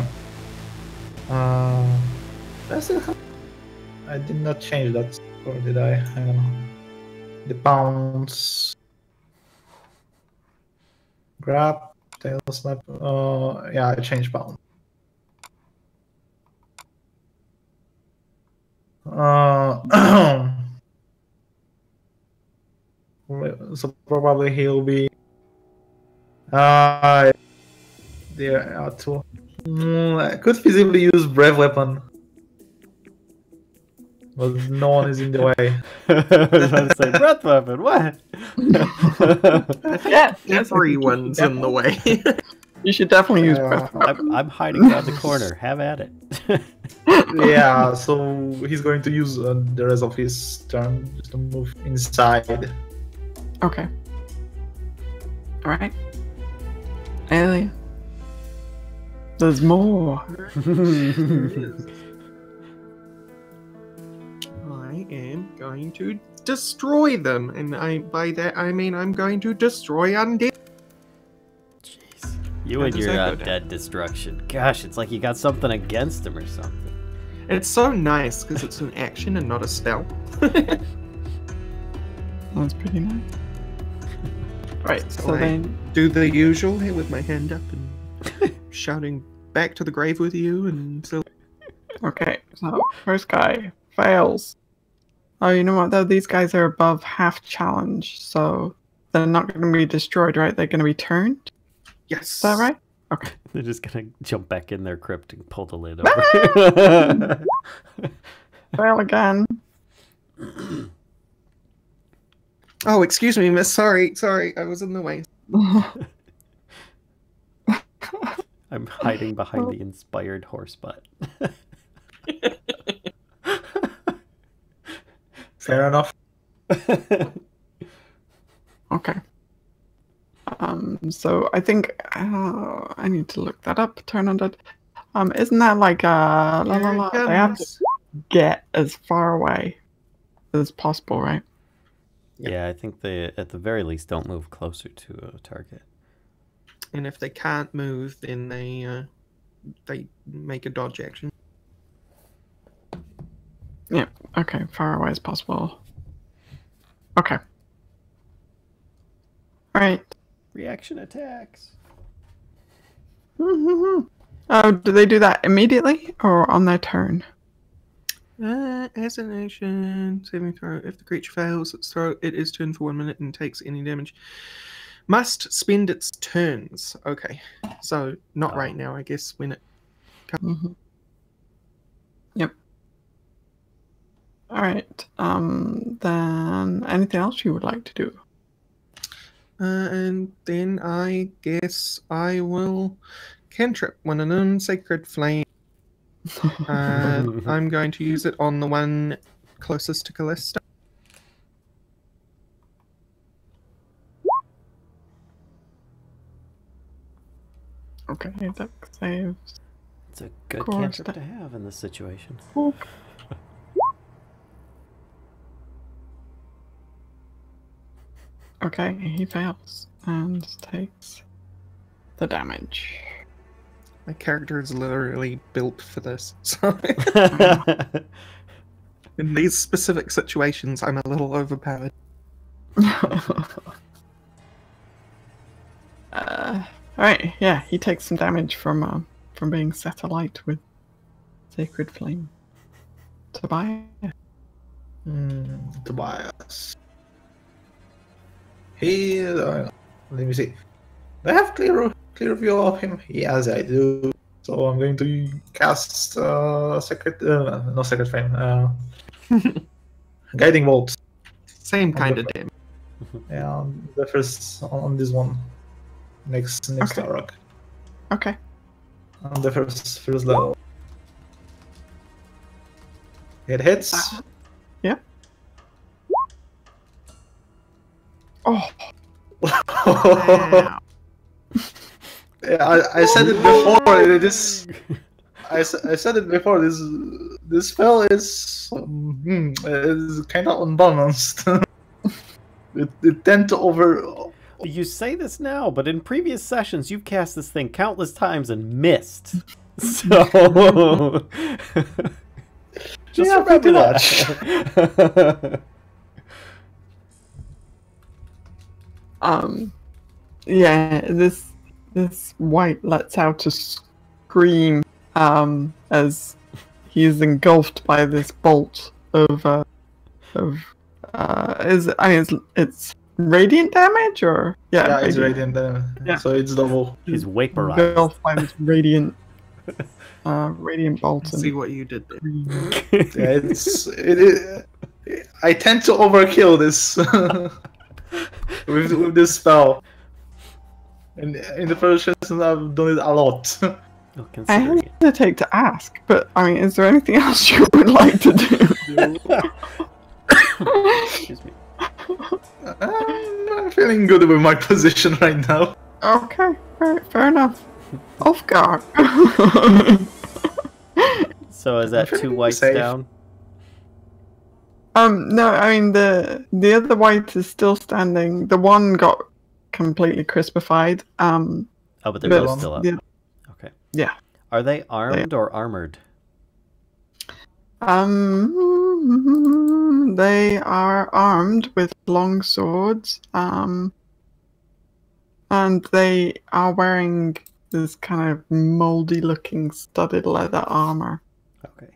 on. I did not change that, or did I? Hang on. The pounds. Grab, tail snap. Yeah, I changed pound. So probably he'll be there too. I could feasibly use brave weapon. But no one is in the way. I was about to say breath weapon. What? I think Yeah, yes, everyone's in the way. You should definitely use breath weapon. I'm hiding around the corner. Have at it. Yeah, so he's going to use the rest of his turn just to move inside. Okay. Alright. Aelia. There's more. I am going to destroy them, and by that I mean I'm going to destroy undead. Jeez. You How and does your that go dead destruction. Gosh, it's like you got something against him or something. It's so nice because it's an action and not a spell. That's pretty nice. Right, so I then do the usual here with my hand up and shouting back to the grave with you, and so okay, so first guy fails. Oh, you know what though? These guys are above half challenge, so they're not going to be destroyed, right? They're going to be turned. yes, Is that right? Okay. They're just gonna jump back in their crypt and pull the lid over. Fail again. Oh, excuse me, miss. Sorry, I was in the way. I'm hiding behind the inspired horse butt. Fair enough. Okay. So I think I need to look that up. Turn on that. Isn't that like la la la? They have to get as far away as possible, right? Yeah, I think they, at the very least, don't move closer to a target. And if they can't move, then they make a dodge action. Yeah. Okay. Far away as possible. Okay. All right. Reaction attacks. Oh, do they do that immediately or on their turn? As an action, saving throw. If the creature fails its throw, it is turned for 1 minute and takes any damage. Must spend its turns. Okay, so not right now, I guess. When it comes. Mm-hmm. Yep. All right. Then anything else you would like to do? And then I guess I will cantrip one an unsacred flame. I'm going to use it on the one closest to Kellisto. Okay, that saves. It's a good cantrip to have in this situation. Okay, he fails and takes the damage. My character is literally built for this. So in these specific situations, I'm a little overpowered. Alright, yeah, he takes some damage from being set alight with Sacred Flame. Tobias. Tobias. Let me see. Do I have clear view of him? Yes, I do. So I'm going to cast no Sacred Flame. Guiding Bolt. Same kind of damage. Yeah, the first on this one. Next to Arokh. Okay. On the first level. It hits. Yeah. Oh. Wow. Yeah, I said it before. I said it before. This spell is kind of unbalanced. it tend to over. You say this now, but in previous sessions, you've cast this thing countless times and missed. So just remember that. Yeah, this white lets out a scream as he is engulfed by this bolt of it's radiant damage or yeah, it's radiant damage. Yeah. So it's double. He's vaporized. Engulfed by this radiant Radiant Bolt. See what you did there. Yeah, I tend to overkill this with this spell. And in the first instance, I've done it a lot. Oh, I considering it. hesitate to ask, but I mean, is there anything else you would like to do? Excuse me. I'm feeling good with my position right now. Okay, right, fair enough. Ulfgar. So is that feeling 2 whites safe. down? No, I mean the other white is still standing. The one got completely crispified. Oh, but they're But both still up. yeah. Okay. Yeah. Are they armed or armored? They are armed with long swords. And they are wearing this kind of moldy-looking studded leather armor. Okay.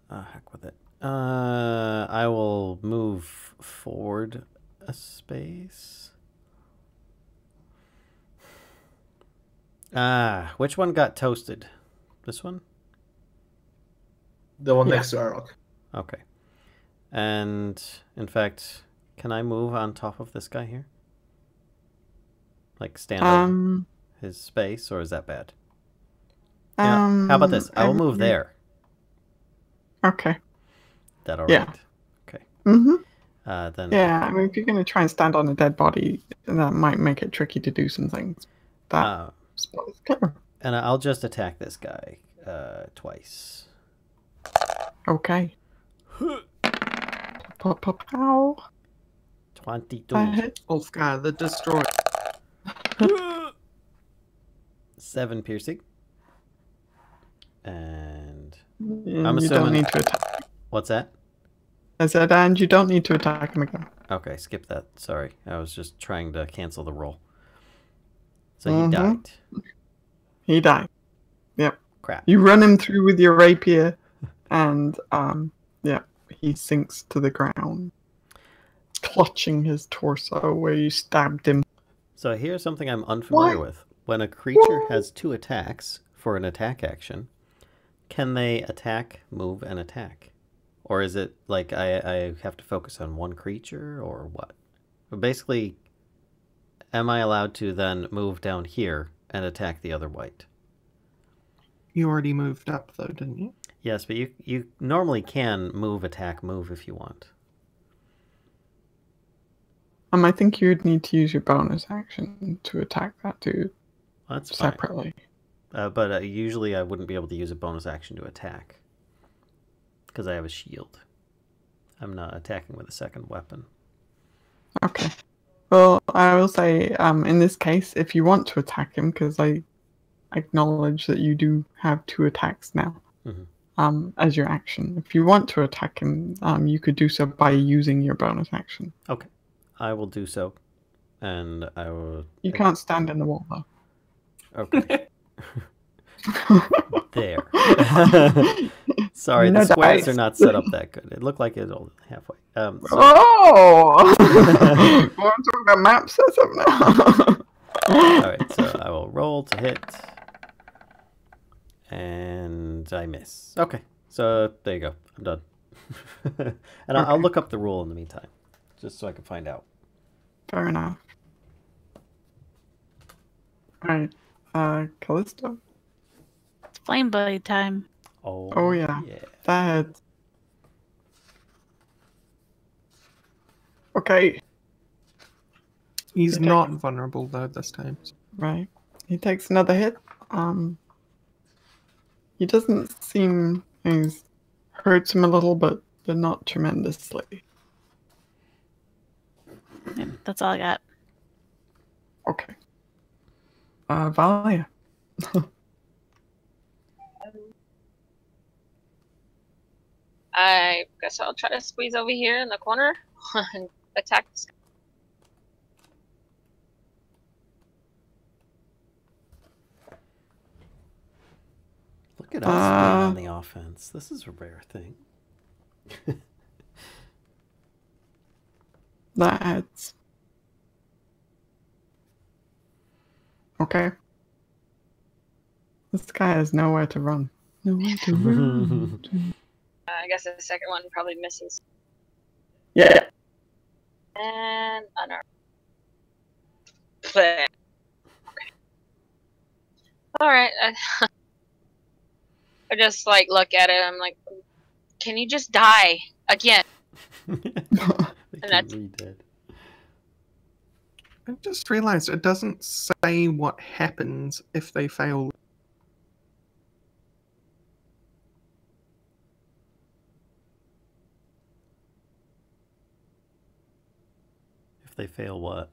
Heck with it. I will move forward a space. Which one got toasted? This one? The one Yeah. next to Arokh. Okay. And, in fact, can I move on top of this guy here? Like, stand on his space, or is that bad? Yeah. How about this? I will move there. Okay. That all Yeah. right? Okay. Then. Yeah, I mean, if you're going to try and stand on a dead body, that might make it tricky to do some things. That spot is clever. And I'll just attack this guy twice. Okay. Pop, ow. 22. Ulfgar the Destroyer. 7 piercing. And I'm assuming- you don't need to attack. what's that? I said, and you don't need to attack him again. Okay, skip that. Sorry. I was just trying to cancel the roll. So he died. He died. Yep. Crap. You run him through with your rapier, and yeah, he sinks to the ground, clutching his torso where you stabbed him. So here's something I'm unfamiliar with. When a creature has 2 attacks for an attack action, can they attack, move, and attack? Or is it like I have to focus on one creature, or what? But basically, am I allowed to then move down here and attack the other white? You already moved up though, didn't you? Yes, but you normally can move, attack, move if you want. I think you'd need to use your bonus action to attack that dude That's fine. separately. But usually I wouldn't be able to use a bonus action to attack. Because I have a shield. I'm not attacking with a second weapon. Okay. Well, I will say, in this case, if you want to attack him, because I acknowledge that you do have 2 attacks now, as your action. If you want to attack him, you could do so by using your bonus action. Okay. I will do so. And I will... You can't stand in the wall, though. Okay. There. Sorry, No the squares dice. are not set up that good. It looked like it was only halfway. Oh! Want to talk about map setup now? Alright, so I will roll to hit. And I miss. Okay, so there you go. I'm done. And I'll look up the rule in the meantime, just so I can find out. Fair enough. Alright, Kellisto. It's flame blade time. Oh yeah. That. Okay. He's not vulnerable though this time. Right. He takes another hit. He doesn't seem... He's hurts him a little, but not tremendously. Yep, that's all I got. Okay. Valia. I guess I'll try to squeeze over here in the corner and attack this guy. Look at us being on the offense. This is a rare thing. That's... Okay. This guy has nowhere to run. Nowhere to run. I guess the second one probably misses. Yeah. And unarmed. Okay. Alright. I just like look at it. I'm like, can you just die again? And that's dead. I just realized it doesn't say what happens if they fail. If they fail what?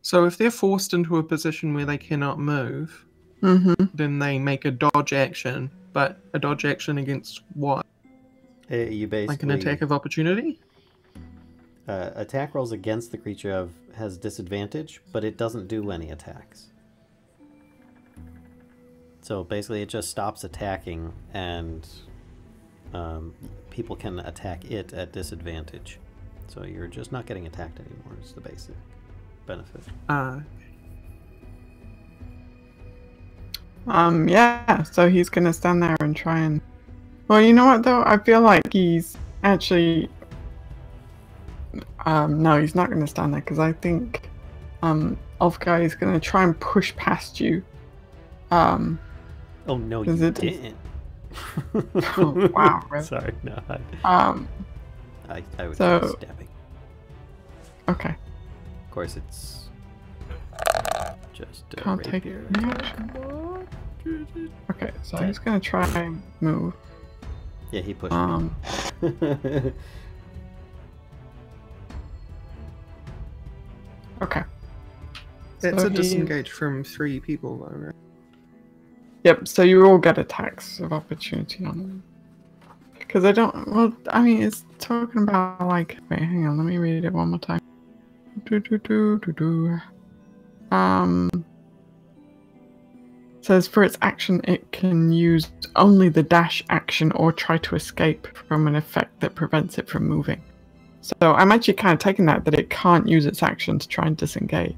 So if they're forced into a position where they cannot move, then they make a dodge action. But a dodge action against what? You basically Like an attack of opportunity? attack rolls against the creature has disadvantage, but it doesn't do any attacks. So basically, it just stops attacking, and people can attack it at disadvantage. So you're just not getting attacked anymore. Is the basic benefit. Yeah, so he's gonna stand there and try and... Well, you know what, though? I feel like he's actually... no, he's not gonna stand there, because I think Ulfgar is gonna try and push past you. Oh, no, you didn't. Oh, wow, really? Sorry, no. I would so... try stabbing. Okay. Of course, it's just Can't take rapier. Okay, so he's gonna try and move. Yeah, he pushed me. Okay. That's So a disengage from 3 people, though, right? Yep, so you all get attacks of opportunity on them. Because I don't... Well, I mean, it's talking about, like... Wait, hang on, let me read it one more time. Says for its action, it can use only the dash action or try to escape from an effect that prevents it from moving. So I'm actually kind of taking that it can't use its action to try and disengage.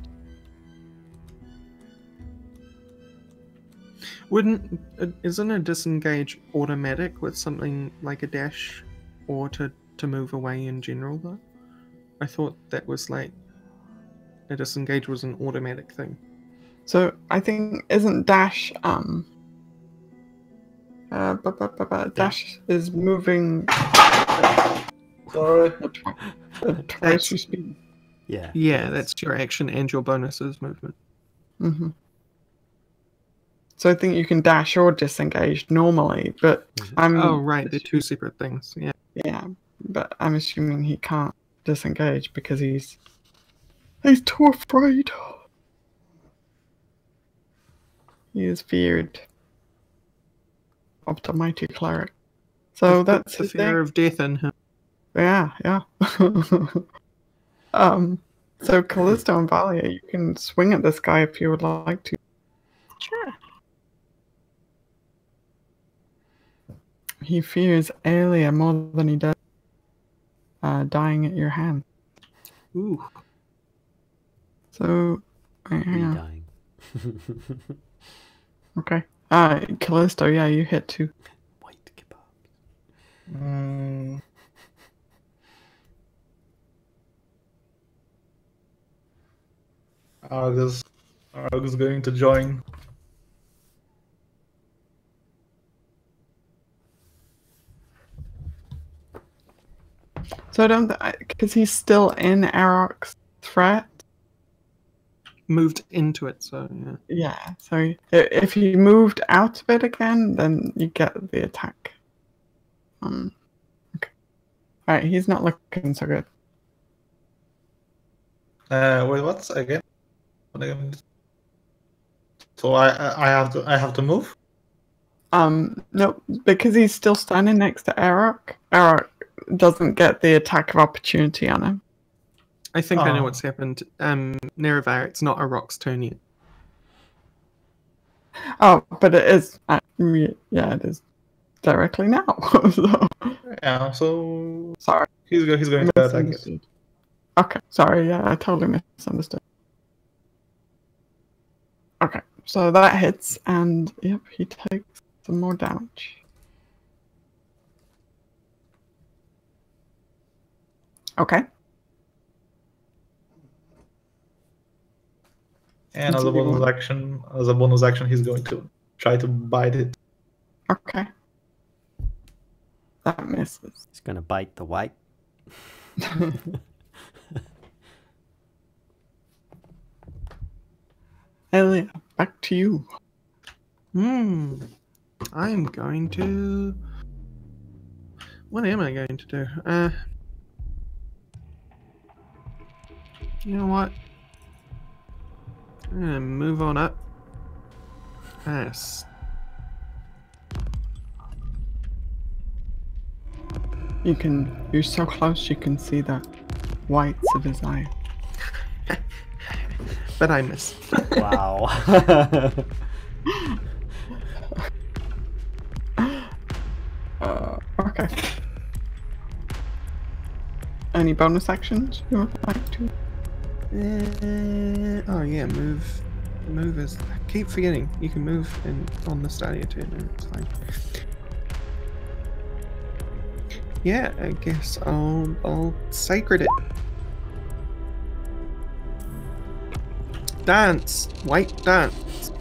Isn't a disengage automatic with something like a dash or to move away in general, though? I thought that was like a disengage was an automatic thing. So I think isn't dash dash is moving twice your speed. Yeah. Yeah, that's your action and your bonuses movement. So I think you can dash or disengage normally, but Oh right, they're 2 separate things. Yeah. Yeah, but I'm assuming he can't disengage because he's too afraid. He is feared of the mighty cleric. So that's the his fear thing. of death in him. Yeah. So Kellisto and Valia, you can swing at this guy if you would like to. Sure. He fears Aelia more than he does dying at your hand. Ooh. So, wait, hang on. Dying. Okay. Kellisto, yeah, you hit 2. White kebab. Argus is going to join. So I don't, because he's still in Arokh's threat. Moved into it, so yeah. Yeah, so if he moved out of it again, then you get the attack. Okay. Alright, he's not looking so good. Wait, what's again? So I have to move? No, because he's still standing next to Arokh. Arokh doesn't get the attack of opportunity on him. I think I know what's happened. Nerevar, it's not Arok's turn yet. Oh, but it is. Yeah, it is directly now. So. Yeah, so Sorry. He's going to attack it. Okay, sorry. Yeah, I totally misunderstood. Okay, so that hits, and yep, he takes some more damage. Okay. And as a bonus action, he's going to try to bite it. Okay. That misses. He's gonna bite the white. Aelia, back to you. I'm going to... What am I going to do? You know what? I'm gonna move on up. Yes. You're so close you can see the whites of his eye. But I miss. Wow. Okay. Any bonus actions you would like to? Oh yeah, move is... I keep forgetting. You can move on the Stadia too. No, it's fine. Yeah, I guess I'll sacred it. Dance! White dance!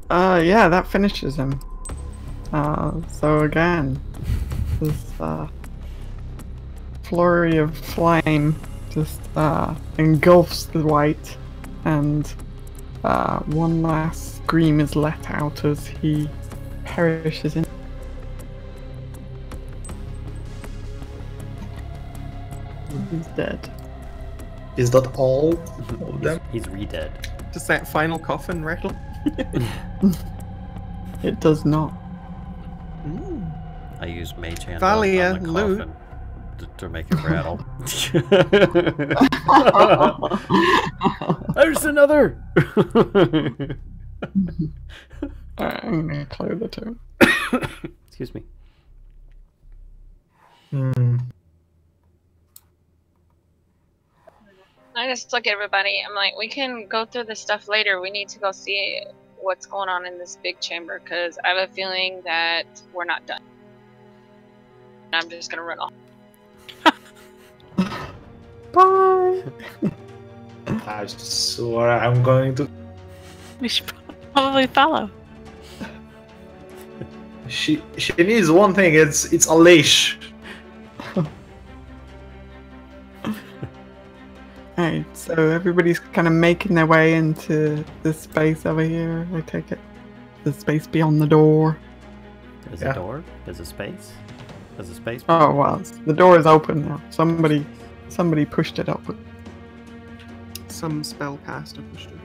Yeah, that finishes him. So again, this flurry of flame just engulfs the white, and one last scream is let out as he perishes in. He's dead. Is that all of them? He's re-dead. Does that final coffin rattle? It does not. Mm. I use Mage Hand Valia, on the loot. coffin to make it rattle. There's another! Alright, I'm gonna clear the turn. Excuse me. I just look at everybody. I'm like, we can go through this stuff later. We need to go see what's going on in this big chamber because I have a feeling that we're not done. I'm just gonna run off. Bye! I swear I'm going to... We should probably follow. She needs one thing, it's a leash. Alright, so everybody's kind of making their way into this space over here, I take it. The space beyond the door. There's a door? There's a space? There's a space? Oh, well, the door is open now. Somebody pushed it open. Some spellcaster pushed it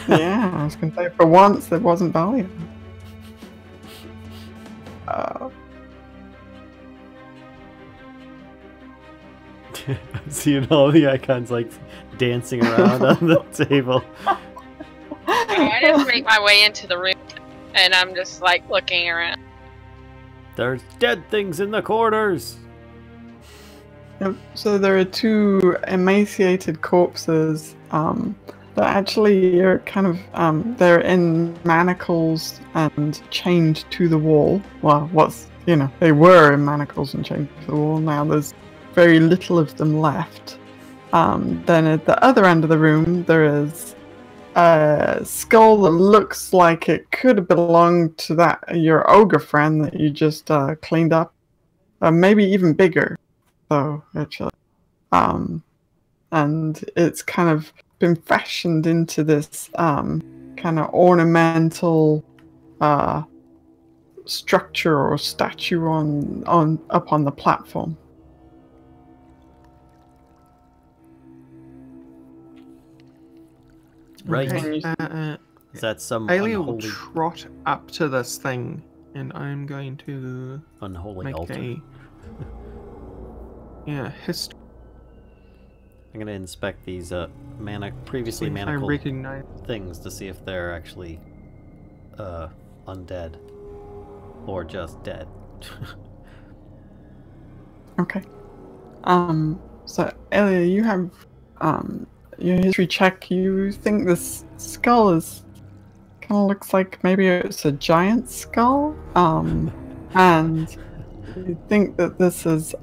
in. Yeah, I was going to say, for once, it wasn't Valia. I'm seeing all the icons like dancing around on the table. I just make my way into the room and I'm just like looking around. There's dead things in the corners. Yep. So there are two emaciated corpses that actually are kind of they're in manacles and chained to the wall. Well, they were in manacles and chained to the wall. Now there's very little of them left. Then at the other end of the room there is a skull that looks like it could have belonged to your ogre friend that you just cleaned up. Maybe even bigger, though, actually. And it's kind of been fashioned into this kind of ornamental structure or statue up on the platform. Right. Okay, Is that some Aelia will unholy, trot up to this thing, and I'm going to unholy make altar? history. I'm gonna inspect these previously I manacled recognize. things to see if they're actually undead or just dead. Okay. So Aelia, you have your history check, you think this skull is kind of looks like maybe it's a giant skull, and you think that this is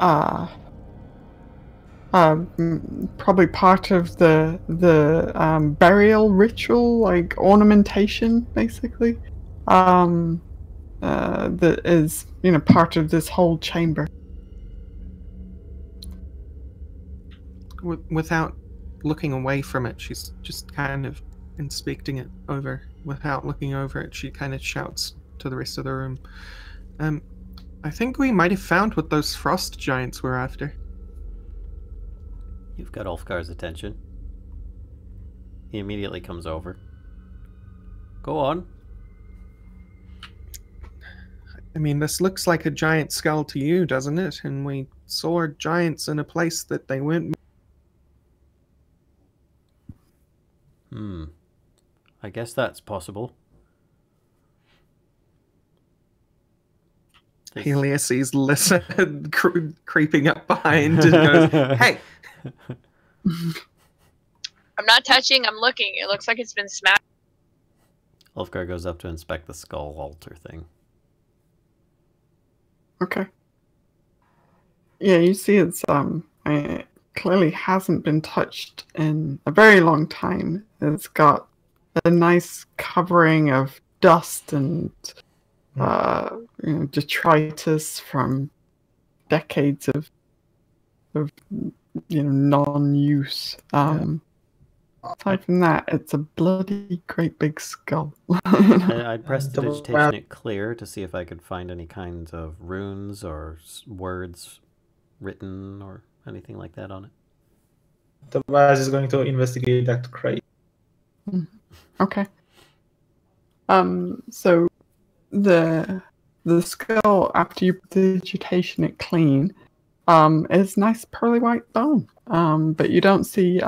probably part of the burial ritual, like ornamentation, basically. That is, part of this whole chamber. Without looking away from it, she's just kind of inspecting it over. Without looking over it, she kind of shouts to the rest of the room. I think we might have found what those frost giants were after. You've got Ulfgar's attention. He immediately comes over. Go on. I mean, this looks like a giant skull to you, doesn't it? And we saw giants in a place that they weren't. I guess that's possible. Aelia sees Lyssa creeping up behind and goes, "Hey!" I'm not touching, I'm looking. It looks like it's been smashed. Ulfgar goes up to inspect the skull altar thing. Okay. Yeah, you see it clearly hasn't been touched in a very long time. It's got a nice covering of dust and detritus from decades of non-use. Aside from that, it's a bloody great big skull. I'd press the digitation it clear to see if I could find any kinds of runes or words written or anything like that on it. Tobias is going to investigate that crate. Okay. So the skull, after you digitation it clean, is nice pearly white bone. But you don't see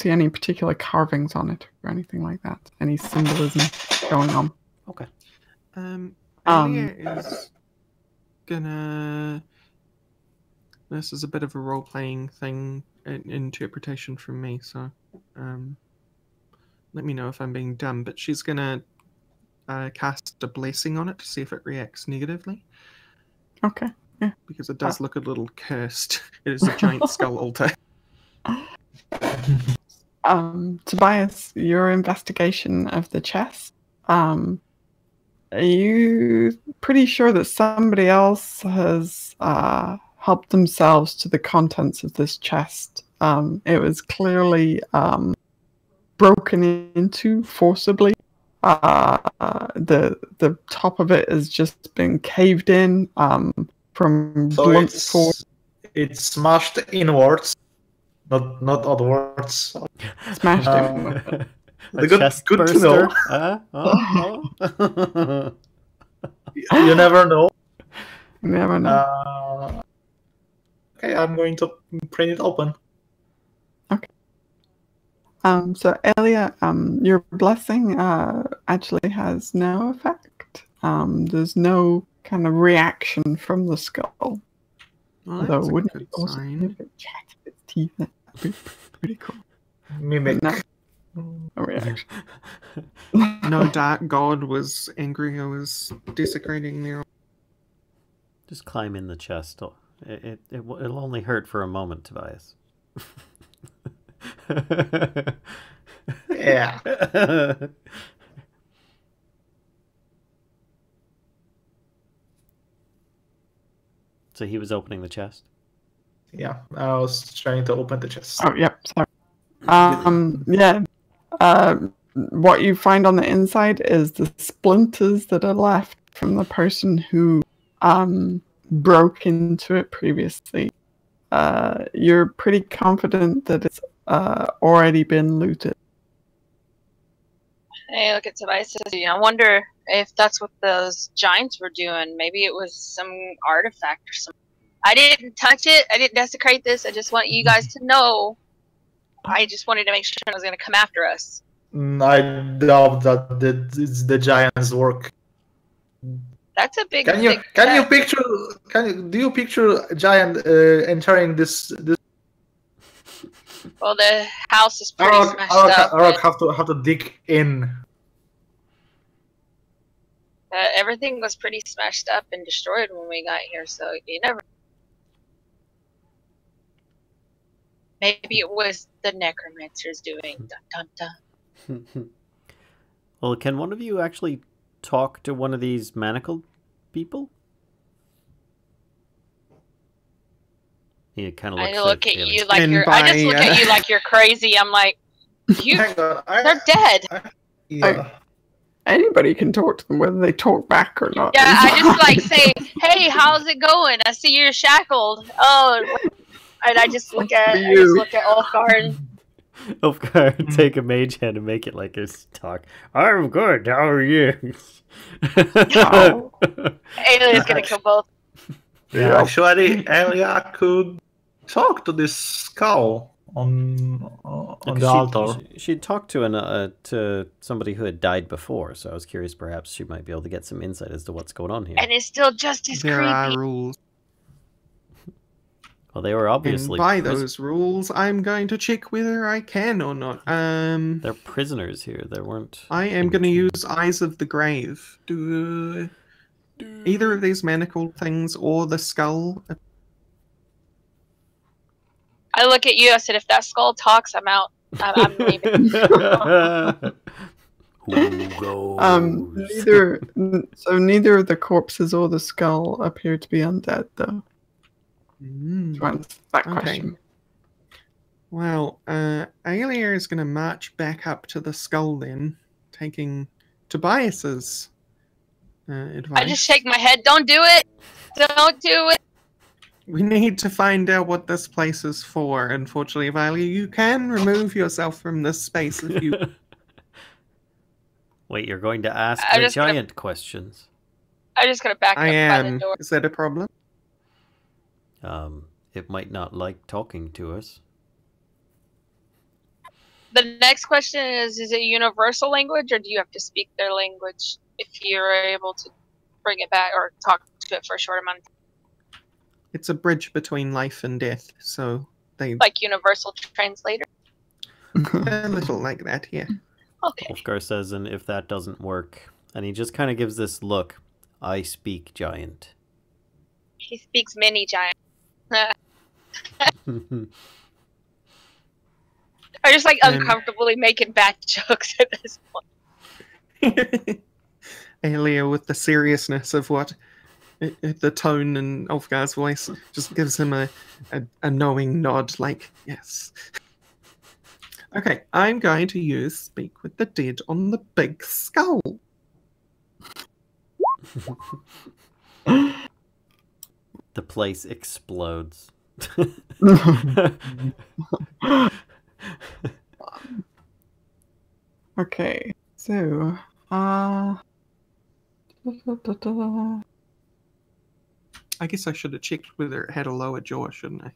any particular carvings on it or anything like that. Any symbolism going on. Okay. Aelia is gonna. This is a bit of a role-playing thing, interpretation from me. So, let me know if I'm being dumb. But she's gonna cast a blessing on it to see if it reacts negatively. Okay. Yeah. Because it does look a little cursed. It is a giant skull altar. Tobias, your investigation of the chest. Are you pretty sure that somebody else has helped themselves to the contents of this chest? It was clearly broken into forcibly. The top of it has just been caved in from blunt force. It's smashed inwards, not outwards. Smashed in. Good to know. You never know. Never know. Okay, I'm going to print it open. Okay. So Aelia, your blessing actually has no effect. There's no kind of reaction from the skull. Well, Although that's wouldn't a it good also sign. if it chatted its teeth? That'd be pretty cool. Mimic. No. No reaction. No dark god was angry or was desecrating their. Just climb in the chest. It'll only hurt for a moment, Tobias. Yeah. So he was opening the chest? Yeah, I was trying to open the chest. Oh, yep. Sorry. Yeah. What you find on the inside is the splinters that are left from the person who broke into it previously. You're pretty confident that it's already been looted. Hey, look at Tobias. I wonder if that's what those giants were doing. Maybe it was some artifact or something. I didn't touch it. I didn't desecrate this. I just want you guys to know. I just wanted to make sure it was going to come after us. I doubt that it's the giant's work. That's a big. Do you picture a giant entering this? Well, the house is pretty smashed up. Arokh have to dig in. Everything was pretty smashed up and destroyed when we got here, so you never. Maybe it was the necromancers doing. Dun, dun, dun. Well, can one of you actually talk to one of these manacled people? He kind of looks. I look at Aelia. you like you're. I just look at you like you're crazy. I'm like, you. They're dead. Anybody can talk to them, whether they talk back or not. Yeah, I just like say, "Hey, how's it going? I see you're shackled." Oh, and I just look at Ulfgar and Ulfgar, take a mage hand and make it like his talk. I'm good. How are you? Aelia's gonna kill both. Yeah, actually, Aelia could talk to this skull on the altar. She talked to somebody who had died before, so I was curious. Perhaps she might be able to get some insight as to what's going on here. And it's still just as There creepy. are rules. Well, they were obviously. And by those rules, I'm going to check whether I can or not. They're prisoners here. They weren't. I am going to use Eyes of the Grave. Do either of these manacled things or the skull? I look at you. I said, "If that skull talks, I'm out. I'm leaving." Who goes? Neither of the corpses or the skull appear to be undead, though. To answer that question. Well, Aelia is going to march back up to the skull then, taking Tobias's advice. I just shake my head. Don't do it. Don't do it. We need to find out what this place is for. Unfortunately, Valia, you can remove yourself from this space if you... Wait, you're going to ask the giant questions? I'm just going to back up by the door. Is that a problem? It might not like talking to us. The next question is it a universal language, or do you have to speak their language if you're able to bring it back or talk to it for a short amount of time? It's a bridge between life and death, so they... Like universal translator? A little like that, yeah. Okay. Ulfgar says, and if that doesn't work, and he just kind of gives this look, I speak giant. He speaks mini giant. I just like uncomfortably making bad jokes at this point. Aelia, with the seriousness of what the tone in Ulfgar's voice, just gives him a knowing nod, like, yes. Okay, I'm going to use Speak with the Dead on the big skull. The place explodes. Okay, so I guess I should have checked whether it had a lower jaw, shouldn't I?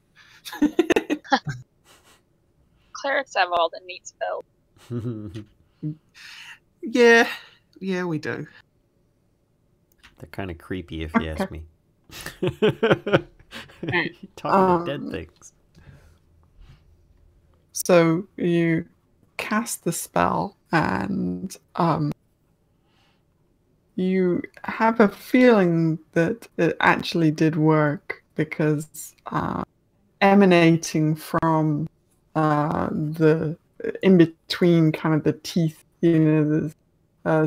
Clerics have all the neat spells. Yeah, we do. They're kind of creepy, if you ask me. Talking about dead things. So you cast the spell, and you have a feeling that it actually did work, because emanating from the in between kind of the teeth, there's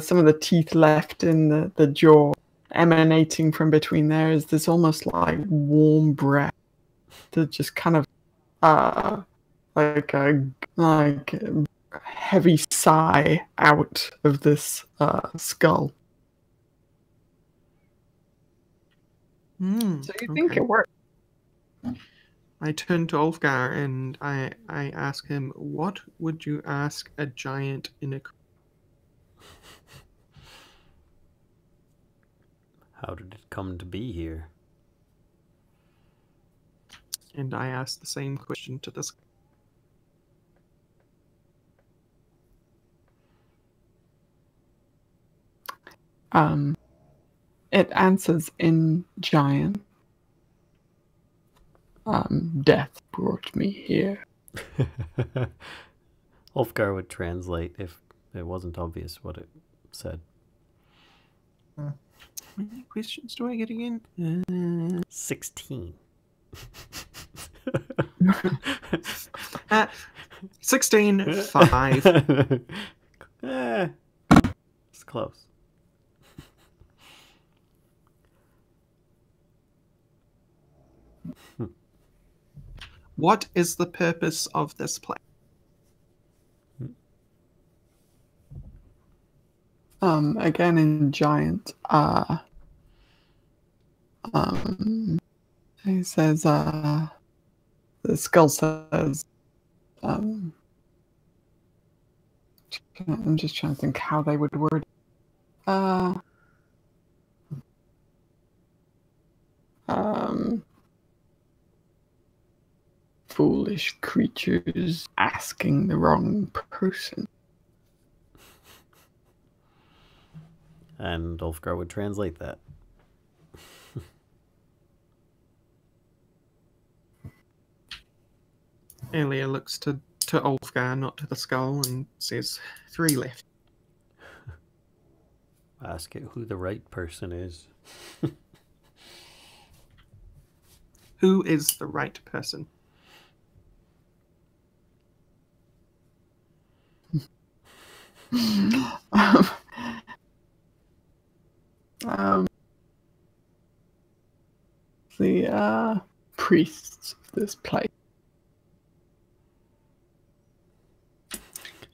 some of the teeth left in the jaw, emanating from between there is this almost like warm breath that just kind of like a heavy sigh out of this skull. So you think it worked? I turn to Ulfgar and I ask him, what would you ask a giant in a... How did it come to be here? And I ask the same question to this. It answers in giant. Death brought me here Ulfgar would translate if it wasn't obvious what it said. How many questions do I get again? 16. 16, 5. It's close. What is the purpose of this place? Again in giant, he says, the skull says, I'm just trying to think how they would word it. Foolish creatures asking the wrong person. And Ulfgar would translate that. Aelia looks to Ulfgar, not to the skull, and says, 3 left. Ask it who the right person is. Who is the right person? The priests of this place.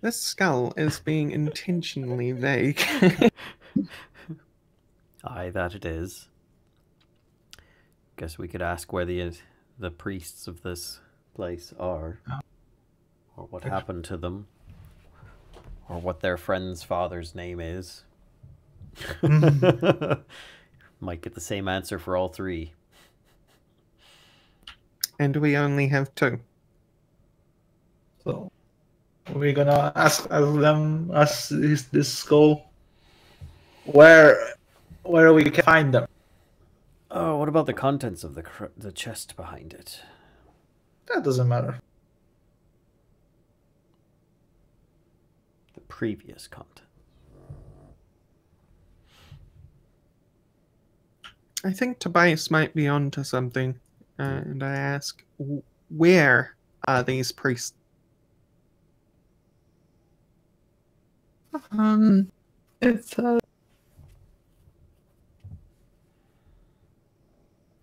This skull is being intentionally vague. Aye, that it is. Guess we could ask where the priests of this place are, or what happened to them, or what their friend's father's name is. Might get the same answer for all 3. And we only have 2. So we're gonna ask them, this skull, where we can find them. Oh, what about the contents of the chest behind it? That doesn't matter. The previous content. I think Tobias might be onto something. And I ask, where are these priests? It's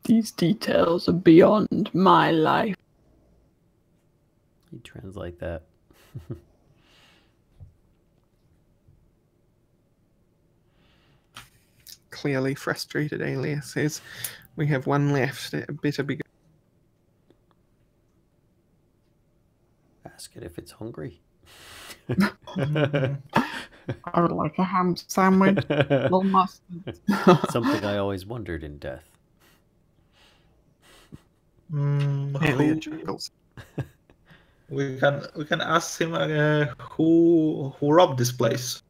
these details are beyond my life. You translate that. Clearly frustrated, Aelia says, we have 1 left. It better be good. Ask it if it's hungry. I would like a ham sandwich, little mustard. Something I always wondered in death. Aelia chuckles. We can ask him who robbed this place.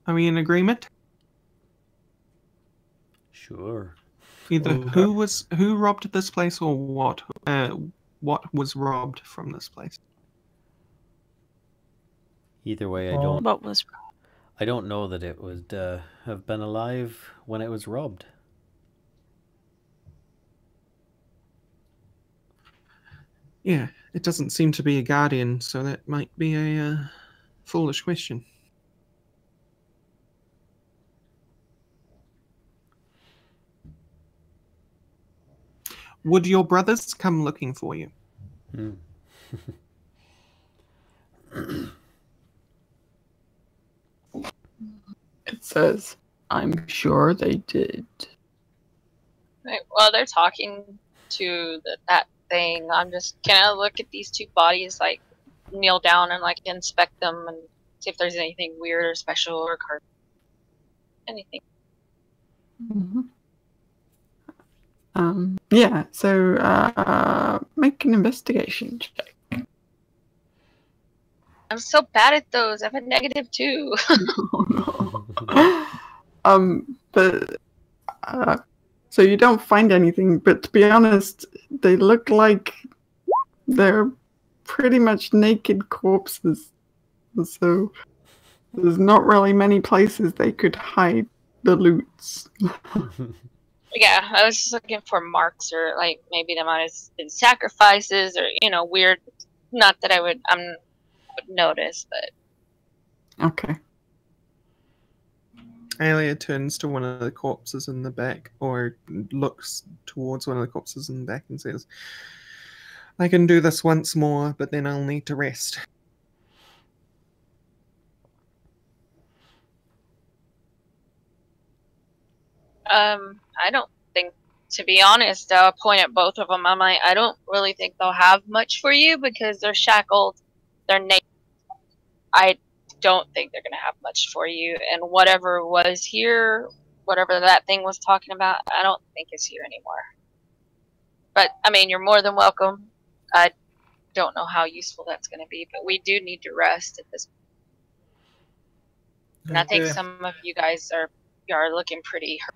Are we in agreement? Sure. Either who robbed this place or what was robbed from this place. Either way, What was I don't know that it would have been alive when it was robbed. Yeah, it doesn't seem to be a guardian, so that might be a foolish question. Would your brothers come looking for you? It says, I'm sure they did. Right, while they're talking to that thing, I'm just gonna look at these 2 bodies, like kneel down and like inspect them and see if there's anything weird or special or anything. Mm-hmm. Yeah, so make an investigation check. I'm so bad at those. I have a -2. Oh, no. But So you don't find anything, but to be honest, they look like they're pretty much naked corpses. So there's not really many places they could hide the loots. Yeah, I was just looking for marks, or like maybe there might have been sacrifices, or weird. Not that I would notice, but Okay. Aelia turns to one of the corpses in the back, or looks towards one of the corpses in the back and says, I can do this once more, but then I'll need to rest. I don't think, to be honest, I'll point at both of them. I don't really think they'll have much for you because they're shackled, they're naked. I don't think they're gonna have much for you, and whatever was here, whatever that thing was talking about, I don't think it's here anymore. But I mean, you're more than welcome. I don't know how useful that's gonna be, but we do need to rest at this point. And I think some of you guys are looking pretty hurt.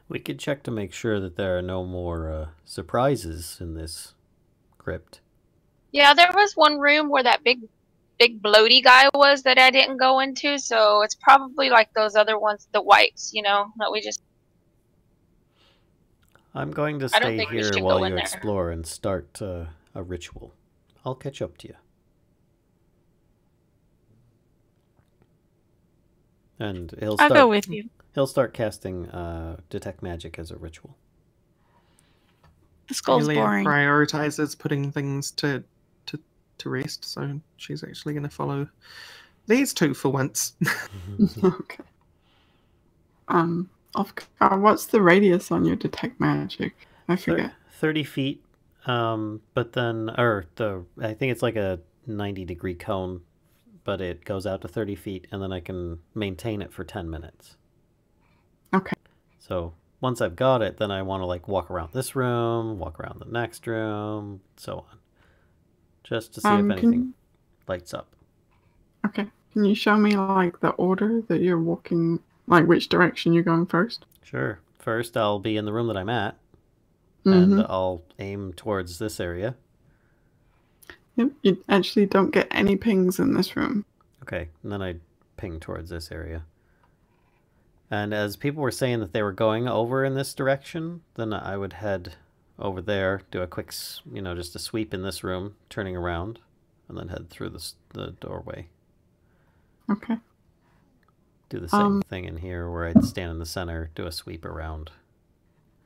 We could check to make sure that there are no more surprises in this crypt. Yeah, there was one room where that big bloaty guy was that I didn't go into, so it's probably like those other ones, the whites, that we just... I'm going to stay here while you explore and start a ritual. I'll catch up to you. And I'll go with you. He'll start casting Detect Magic as a ritual. The skull's Aelia boring. Prioritizes putting things to rest, so she's actually going to follow these two for once. Okay. Ulfgar, what's the radius on your Detect Magic? I forget. 30 feet, but then, I think it's like a 90-degree cone, but it goes out to 30 feet, and then I can maintain it for 10 minutes. Okay. So once I've got it, then I want to like walk around this room, walk around the next room, so on. Just to see if anything lights up. Okay. Can you show me like the order that you're walking, like which direction you're going first? Sure. First, I'll be in the room that I'm at, and I'll aim towards this area. Yep, you actually don't get any pings in this room. Okay, and then I ping towards this area. And as people were saying that they were going over in this direction, then I would head over there, do a quick, just a sweep in this room, turning around, and then head through the doorway. Okay. Do the same thing in here where I'd stand in the center, do a sweep around.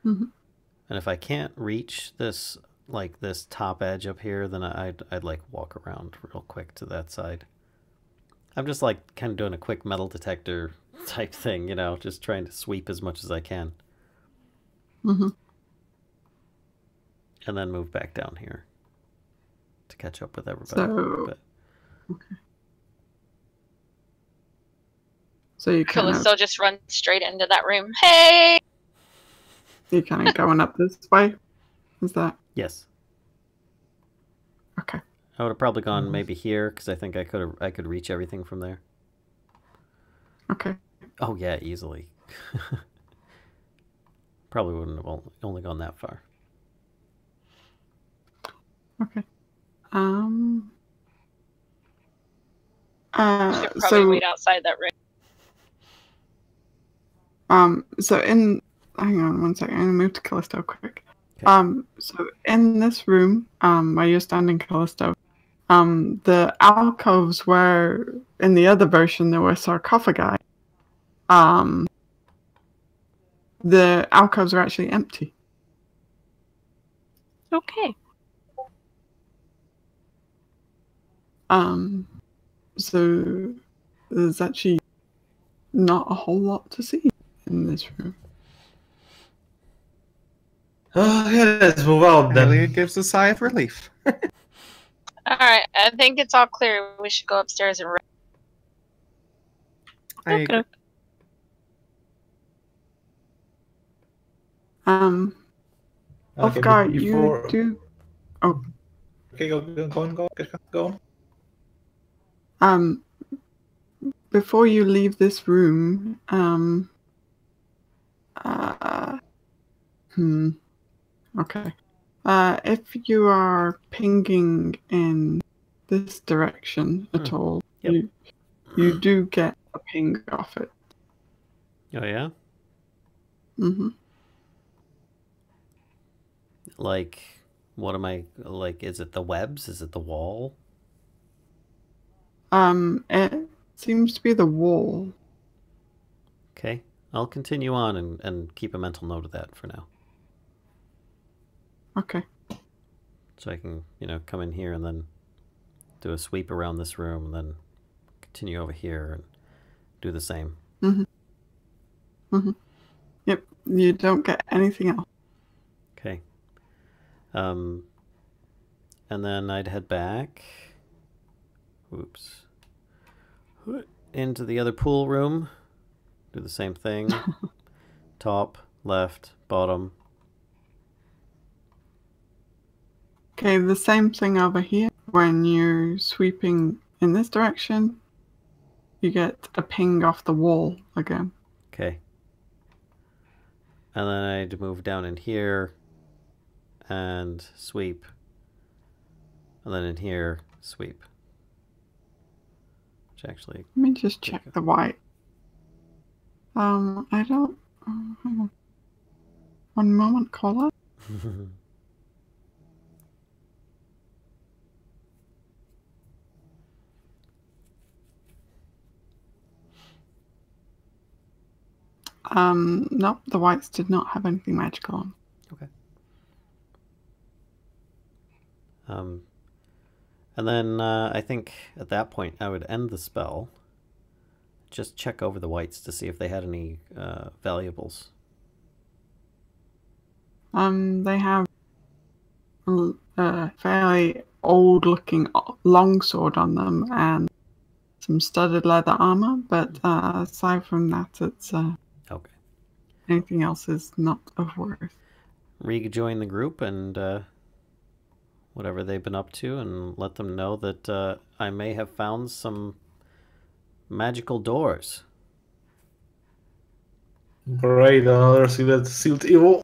And if I can't reach this, like this top edge up here, then I'd like walk around real quick to that side. I'm just like kind of doing a quick metal detector type thing, just trying to sweep as much as I can. And then move back down here to catch up with everybody. Okay. So you Kellisto just run straight into that room. Hey! You're kind of going up this way? Is that? Yes. Okay. I would have probably gone maybe here because I think I could reach everything from there. Okay. Oh yeah, easily. Probably wouldn't have only gone that far. Okay. Should probably wait outside that room. Hang on one second. I'm gonna move to Kellisto quick. Okay. So in this room, where you're standing, Kellisto, the alcoves were in the other version there were sarcophagi. The alcoves are actually empty. Okay. So there's actually not a whole lot to see in this room. Yeah, let's move out then. Aelia gives a sigh of relief. Alright, I think it's all clear. We should go upstairs and rest. Okay. Ulfgar, you do... Oh. Okay, go on. Before you leave this room, Okay. If you are pinging in this direction at all, Yep. you do get a ping off it. Oh yeah? Mm-hmm. Like, what am I, like, is it the webs? Is it the wall? It seems to be the wall. Okay. I'll continue on and keep a mental note of that for now. Okay. So I can, come in here and then do a sweep around this room and then continue over here and do the same. Mm-hmm. Mm-hmm. Yep. You don't get anything else. Okay. And then I'd head back. Oops. Into the other pool room. Do the same thing. Top, left, bottom. Okay, the same thing over here. When you're sweeping in this direction, you get a ping off the wall again. Okay. And then I'd move down in here and sweep. And then in here, sweep. Which actually... Let me just check the white. I don't... hang on. One moment, caller. Nope, the whites did not have anything magical on. Okay. And then I think at that point I would end the spell. Just check over the whites to see if they had any valuables. They have a fairly old-looking longsword on them and some studded leather armor, but aside from that, it's okay. Anything else is not of worth. Rejoin the group and whatever they've been up to, and let them know that I may have found some magical doors. Great, another sealed evil.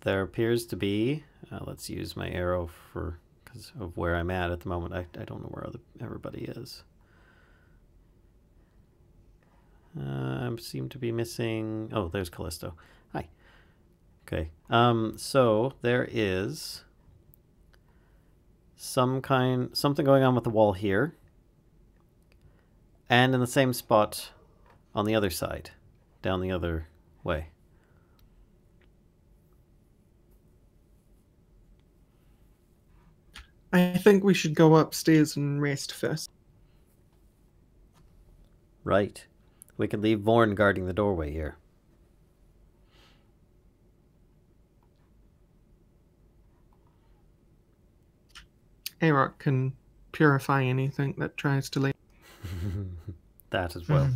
There appears to be, let's use my arrow because of where I'm at the moment. I don't know where everybody is. I seem to be missing... Oh, there's Kellisto. Hi. Okay. So there is something going on with the wall here, and in the same spot on the other side, down the other way. I think we should go upstairs and rest first. Right. We could leave Vorn guarding the doorway here. Arokh can purify anything that tries to leave. That as well.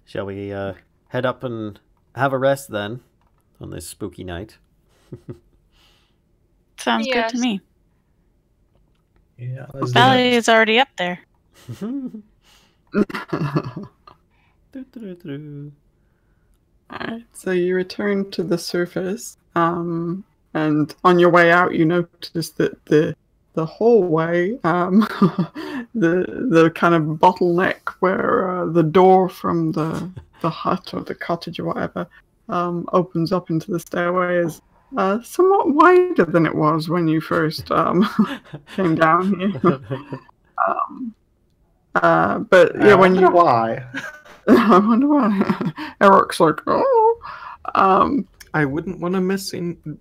Shall we head up and have a rest then on this spooky night? Sounds good to me. Yeah, let's do Valia that. is already up there. Alright, so you return to the surface, and on your way out, you notice that the hallway, the kind of bottleneck where the door from the hut or the cottage or whatever opens up into the stairway is somewhat wider than it was when you first came down here. But yeah, when you why? I wonder why. Arokh's like, oh. I wouldn't want to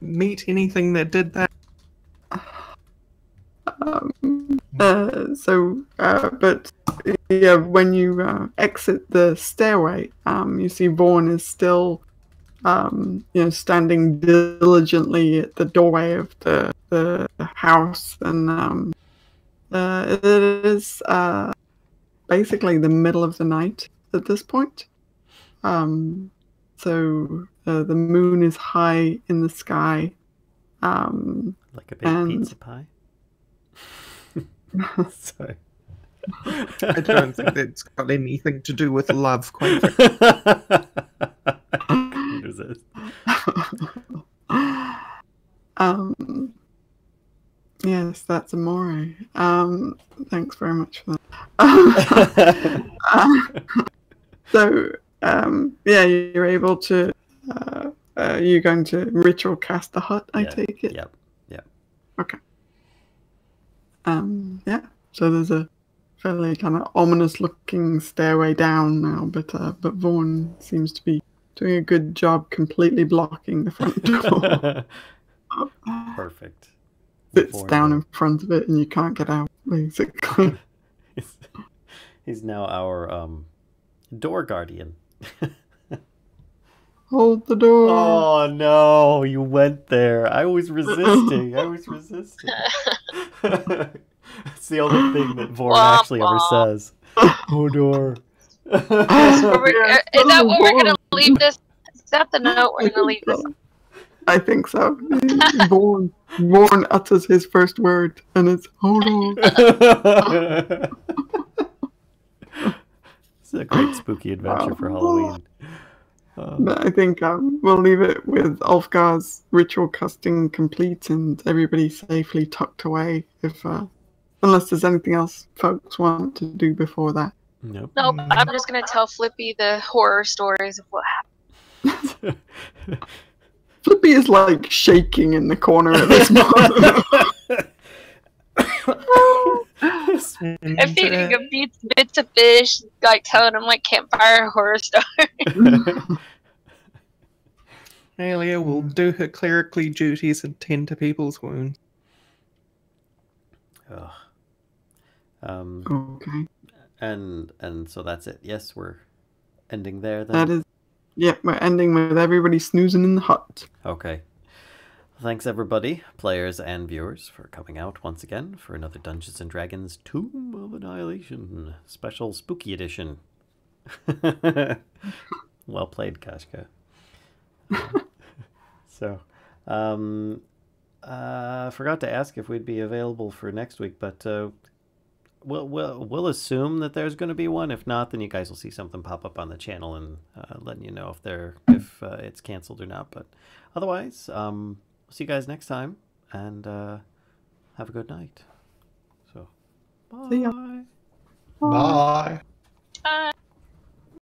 meet anything that did that. But yeah, when you exit the stairway, you see Vorn is still, standing diligently at the doorway of the house, and it is basically the middle of the night at this point. So the moon is high in the sky. Like a big pizza pie? Sorry. I don't think it's got anything to do with love, quite Resist. Yes, that's Amore. Thanks very much for that. Yeah, you're able to. You're going to ritual cast the hut, I take it. Yep. Okay. Yeah. So there's a fairly kind of ominous-looking stairway down now, but Vaughn seems to be doing a good job completely blocking the front door. Perfect. Sits down in front of it, and you can't get out. Basically, he's now our door guardian. Hold the door. Oh no, you went there. I was resisting. It's the only thing that Vorn actually ever says. Oh, door. Is that what we're going to leave this? Is that the note we're going to leave this? I think so. Vorn utters his first word, and it's hold on. It's a great spooky adventure for Halloween. I think we'll leave it with Ulfgar's ritual casting complete and everybody safely tucked away. Unless there's anything else folks want to do before that. Nope. I'm just going to tell Flippy the horror stories of what happened. Flippy is like shaking in the corner at this moment. I'm feeding him bits of fish, like telling him like campfire horror stories. Aelia will do her clerically duties and tend to people's wounds. Okay. And so that's it. Yes, we're ending there then. That is, yeah, we're ending with everybody snoozing in the hut. Okay. Thanks everybody, players and viewers, for coming out once again for another Dungeons & Dragons Tomb of Annihilation special spooky edition. Well played, Kashcah. So, forgot to ask if we'd be available for next week, but we'll assume that there's going to be one. If not, then you guys will see something pop up on the channel and letting you know if it's canceled or not. But otherwise, see you guys next time, and have a good night. So, bye. See ya. Bye. Bye.